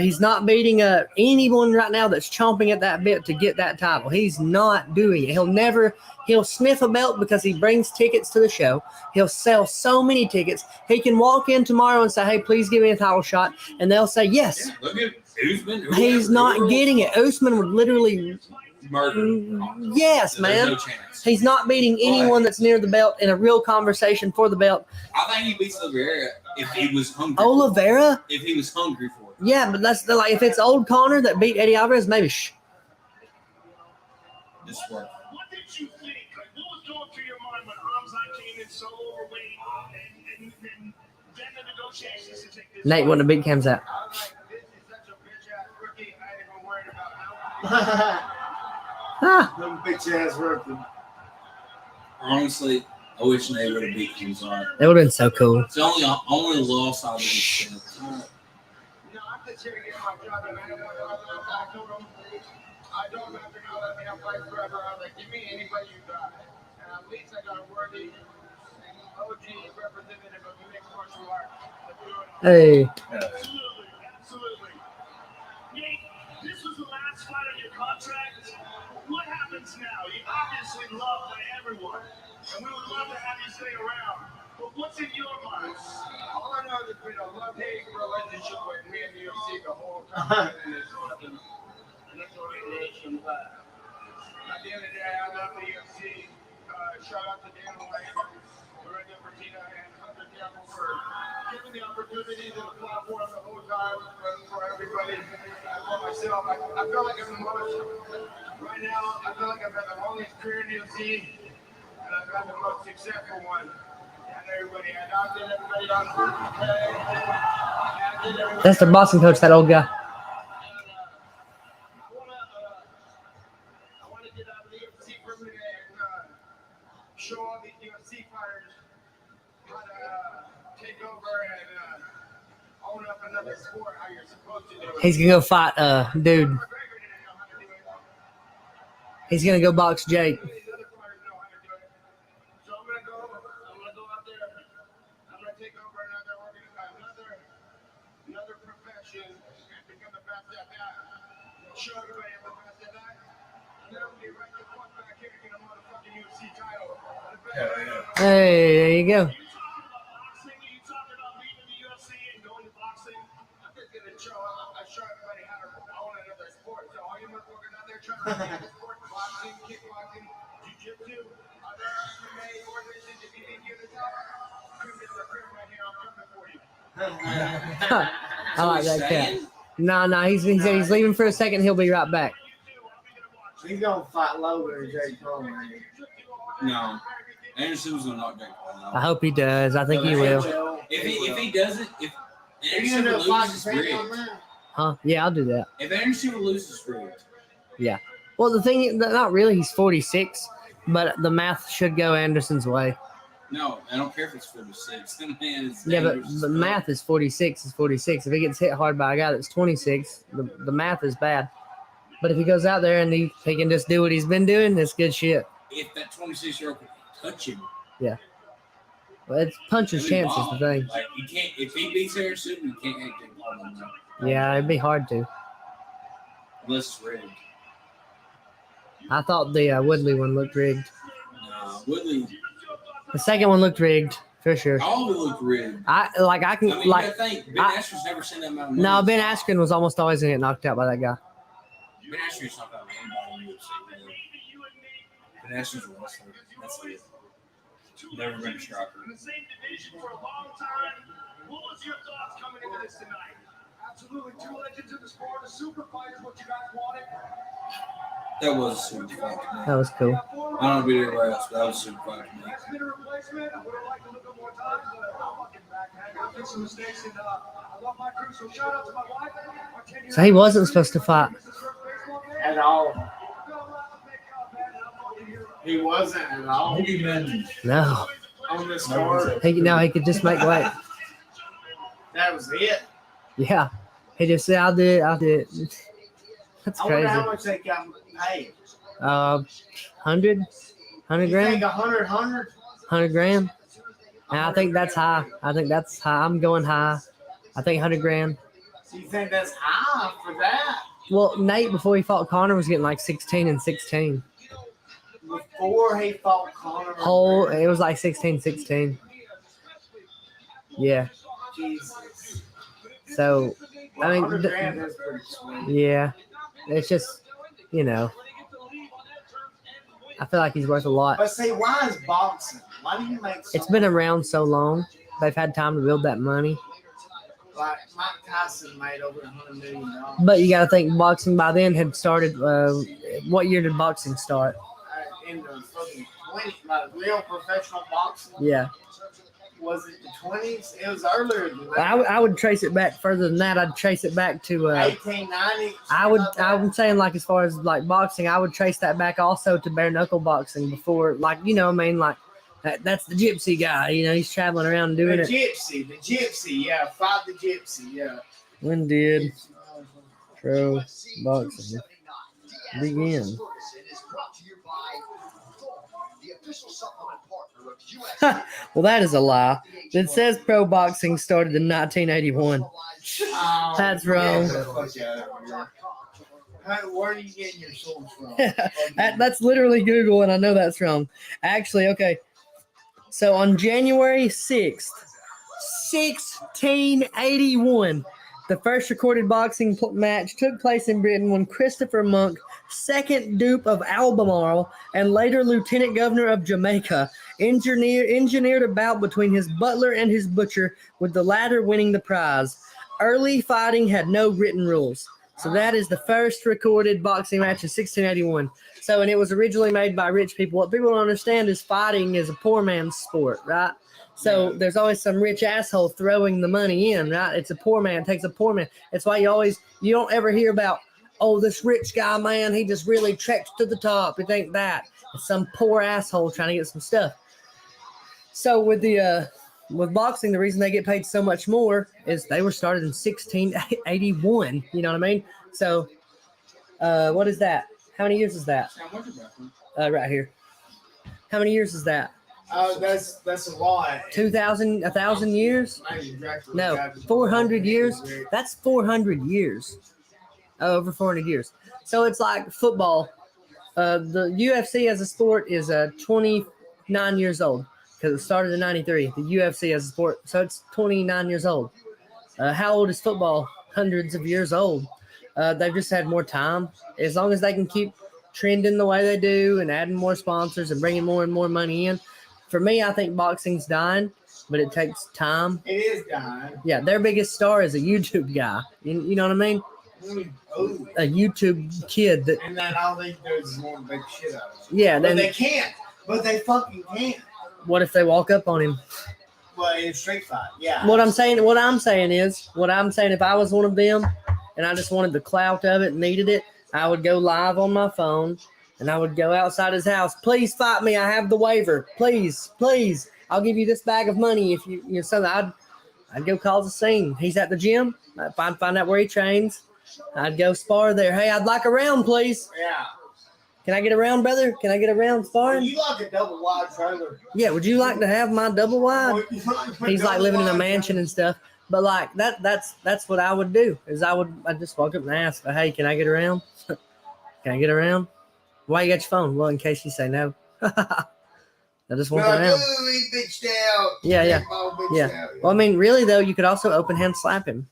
He's not beating anyone right now that's chomping at that bit to get that title. He's not doing it. He'll sniff a belt because he brings tickets to the show. He'll sell so many tickets. He can walk in tomorrow and say, hey, please give me a title shot. And they'll say, yes.
Yeah, look at Usman.
He's not getting it. Usman would literally
murder.
Yes,
There's
man.
no chance.
He's not beating anyone that's near the belt in a real conversation for the belt.
I think he beats Oliveira if he was hungry.
Oliveira?
If he was hungry for it.
Yeah, but that's like if it's old Connor that beat Eddie Alvarez, maybe
This work.
What did you think? Like, what was going through your mind when Hamzat came in so overweight and then the negotiations to take this?
Nate wouldn't have beat Cam's out.
I was like, this is such a bitch ass rookie. I ain't even worried about how.
Them bitch ass rookie.
Honestly, I wish Nate would have beat Hamzat.
That would have been so cool.
It's the only loss I've been.
No, I'm just here to get my job, and I don't want to. I told him, I don't have to go let me fight forever. I was like, give me anybody you got. And at least I got a worthy OG representative of the mixed martial arts.
Hey.
Absolutely, absolutely. Nate, this was the last fight of your contract. What happens now? You obviously loved by everyone, and we would love to have you stay around. But what's in your mind? All I know is there's been a love-hate relationship with me and the UFC the whole time. And it's nothing, relation. But at the end of the day, I love the UFC. Shout out to Dan White, Lorenzo Fertitta, and Hunter Campbell for giving the opportunities and the platform the whole time for everybody. For myself, I feel like I'm the most, right now, I feel like I've had the longest career in the UFC, and I've had the most successful one.
That's the boxing coach, that old guy.
I want to get out of the UFC for a minute and show all these UFC fighters how to take over and own up another sport how you're supposed to do it.
He's gonna go fight dude. He's gonna go box Jake.
Show everybody I'm the best at that. And then I'm gonna be right the fuck back here to get a motherfucking UFC title.
Hey, there you go.
You talking about boxing? You talking about leaving the UFC and going to boxing? I'm just gonna show everybody how to own another sport. So all you motherfuckers out there trying to learn another sport, boxing, kickboxing, jiu-jitsu, other MMA organizations, if you think you're the top, come to the crib right here. I'm coming for you.
I like that cat. No, he's leaving for a second. He'll be right back.
He's gonna fight Logan or Jake Paul.
No. Anderson was gonna knock Jake Paul out.
I hope he does. I think he will.
If he doesn't, if
Anderson
Anderson would lose,
fighting
it's
on
rigged.
that?
Huh? Yeah, I'll do that.
If Anderson would lose, it's rigged.
Yeah. Well, the thing, not really. He's 46, but the math should go Anderson's way.
No, I don't care if it's 46. The man is
Yeah, but
dangerous
the
as fuck.
math is 46 is 46. If he gets hit hard by a guy that's 26, the math is bad. But if he goes out there and he can just do what he's been doing, that's good shit.
If that 26-year-old could touch him,
Well, it's puncher's chance is the thing.
Like you can't. If he beats Anderson, you can't hate Jake Paul no more.
Yeah, it'd be hard to.
Unless it's rigged.
I thought the Woodley one looked rigged.
No, Woodley.
The second one looked rigged for sure.
All of it looked rigged.
I can
I mean, you gotta think Ben
I-
Askren's never seen that amount of money.
no, Ben Askren was almost always gonna get knocked out by that guy.
Ben Askren's not that anybody in the UFC. Ben Askren's a wrestler. That's it. Never been a striker.
In the same division for a long time. What was your thoughts coming into this tonight? Absolutely, two legends in the sport, a super fight is what you guys wanted.
That was a super fight.
That was cool.
I don't know about everybody else, but that was a super fight.
Last minute replacement. I would have liked a little bit more time, but I'm fucking backhand. I made some mistakes, and I love my crew. So shout out to my wife. our 10-year
So he wasn't supposed to fight.
At all. He wasn't at all.
No,
On this card.
he could just make weight.
That was it.
Yeah, he just said, "I'll do it. I'll do it." That's
I wonder
crazy.
how much they got paid.
100
You think
grand,
100?
grand. And I think that's high. I'm going high. I think 100 grand.
Do you think that's high for that?
Well, Nate before he fought Connor was getting like 16 and 16.
Before he fought Conor.
It was like 16. Yeah.
Jesus.
So I mean,
100 grand is pretty sweet.
yeah, it's just, I feel like he's worth a lot.
But see, why is boxing? Why do you make so
It's been around so long. They've had time to build that money.
like Mike Tyson made over $100 million.
But you got to think boxing by then had started. What year did boxing start?
In the fucking 20s, like real professional boxing.
Yeah.
Was it the 20s? It was earlier than that.
I would trace it back further than that. I'd trace it back to
1890.
I'm saying, like, as far as like boxing, I would trace that back also to bare knuckle boxing before, like, that's the gypsy guy, he's traveling around doing
the
it.
gypsy, yeah, fight the gypsy, yeah.
When did pro boxing begin? Well, that is a lie. It says pro boxing started in 1981. That's wrong.
Where are you getting your source from?
That's literally Google, and I know that's wrong. Actually, okay. So on January 6th, 1681, the first recorded boxing match took place in Britain when Christopher Monk, second Duke of Albemarle and later Lieutenant Governor of Jamaica, engineered a bout between his butler and his butcher, with the latter winning the prize. Early fighting had no written rules. So that is the first recorded boxing match in 1681. And it was originally made by rich people. What people don't understand is fighting is a poor man's sport, right? So there's always some rich asshole throwing the money in, right? It's a poor man. It takes a poor man. That's why you don't ever hear about, oh, this rich guy, man, he just really trekked to the top. It ain't that. It's some poor asshole trying to get some stuff. So with boxing, the reason they get paid so much more is they were started in 1681. You know what I mean? So what is that? How many years is that? Right here. How many years is that?
That's a lot.
2,000, 1,000 years? No, 400 years. That's 400 years. Over 400 years. So it's like football. The UFC as a sport is 29 years old because it started in 93. The UFC as a sport, so it's 29 years old. How old is football? Hundreds of years old. They've just had more time. As long as they can keep trending the way they do and adding more sponsors and bringing more and more money in. For me, I think boxing's dying, but it takes time.
It is dying.
Yeah, their biggest star is a YouTube guy. You know what I mean?
Ooh.
A YouTube kid that.
And then all they do is want to make shit out of it.
Yeah,
But
then
they can't. But they fucking can't.
what if they walk up on him?
Well, in street fight, yeah.
What I'm saying if I was one of them and I just wanted the clout of it, needed it, I would go live on my phone and I would go outside his house. Please fight me. I have the waiver. Please. I'll give you this bag of money if you something. I'd go cause a scene. He's at the gym. I'd find out where he trains. I'd go spar there. Hey, I'd like a round, please.
Yeah.
Can I get a round, brother? Can I get a round sparring?
You like a double wide trailer.
Yeah, would you like to have my double wide? He's like living in a mansion and stuff. But like that's what I would do. I'd just walk up and ask, hey, can I get around? Can I get around? Why you got your phone? Well, in case you say no. I just
We're
want
like,
that now.
ooh, he bitched out.
Yeah, yeah.
That ball bitched
Yeah.
out.
Well, I mean, really though, you could also open hand slap him.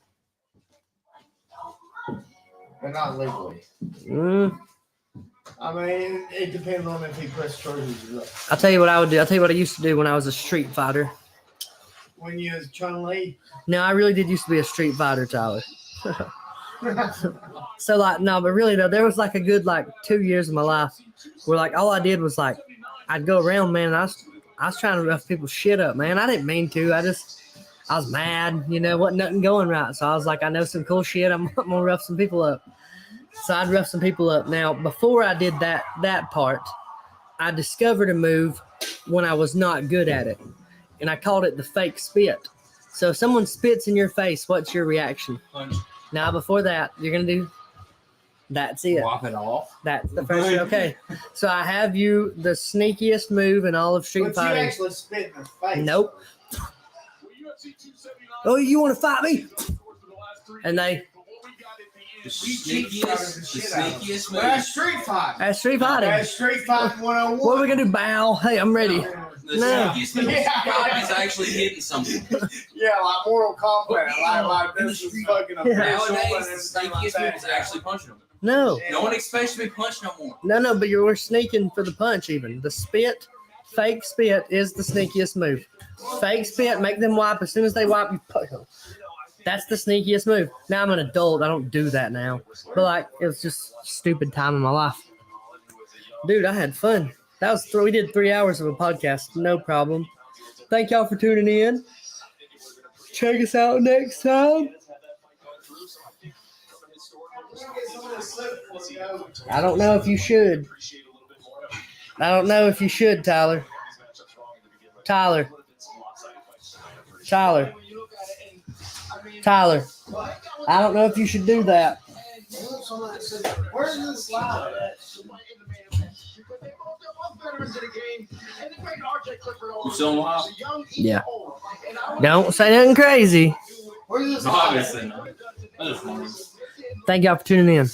But not legally.
Mm.
I mean, it depends on if he press charges or not.
I'll tell you what I would do. I'll tell you what I used to do when I was a street fighter.
When you was Chun-Li.
No, I really did used to be a street fighter, Tyler. So like, no, but really though, there was like a good like 2 years of my life where like all I did was like, I'd go around, man. And I was trying to rough people's shit up, man. I didn't mean to. I was mad, wasn't nothing going right. So I was like, I know some cool shit. I'm gonna rough some people up. So I'd rough some people up. Now, before I did that part, I discovered a move when I was not good at it, and I called it the fake spit. So if someone spits in your face, what's your reaction?
Punch.
Now, before that, you're gonna do. That's it.
Wop it off.
That's the first. Okay. So I have you the sneakiest move in all of street
But you
fighting.
actually spit in the face.
Nope. Oh, you want to fight me? And they.
The
cheat fighters the shit out of
sneakiest
But that's
move.
street fighting.
That's street fighting.
That's street fighting 101.
What are we gonna do? Bow. Hey, I'm ready.
The
No.
sneakiest move is actually hitting something.
Yeah, like Mortal Kombat. Like this is fucking a
Yeah.
bitch and
Nowadays, the
everything like
sneakiest move is
that.
actually punching them.
No.
No one expects to be punched no more.
No, but we're sneaking for the punch even. The spit, fake spit is the sneakiest move. Fake spit, make them wipe. As soon as they wipe, you punch them. That's the sneakiest move. Now I'm an adult. I don't do that now. But like, it was just stupid time in my life. Dude, I had fun. That was we did 3 hours of a podcast. No problem. Thank y'all for tuning in. Check us out next time. I don't know if you should. I don't know if you should, Tyler. Tyler. I don't know if you should do that.
Where's the slide at?
You still alive?
Yeah. Don't say nothing crazy.
Where's the
No,
slide?
obviously not. I just wondered.
Thank y'all for tuning in.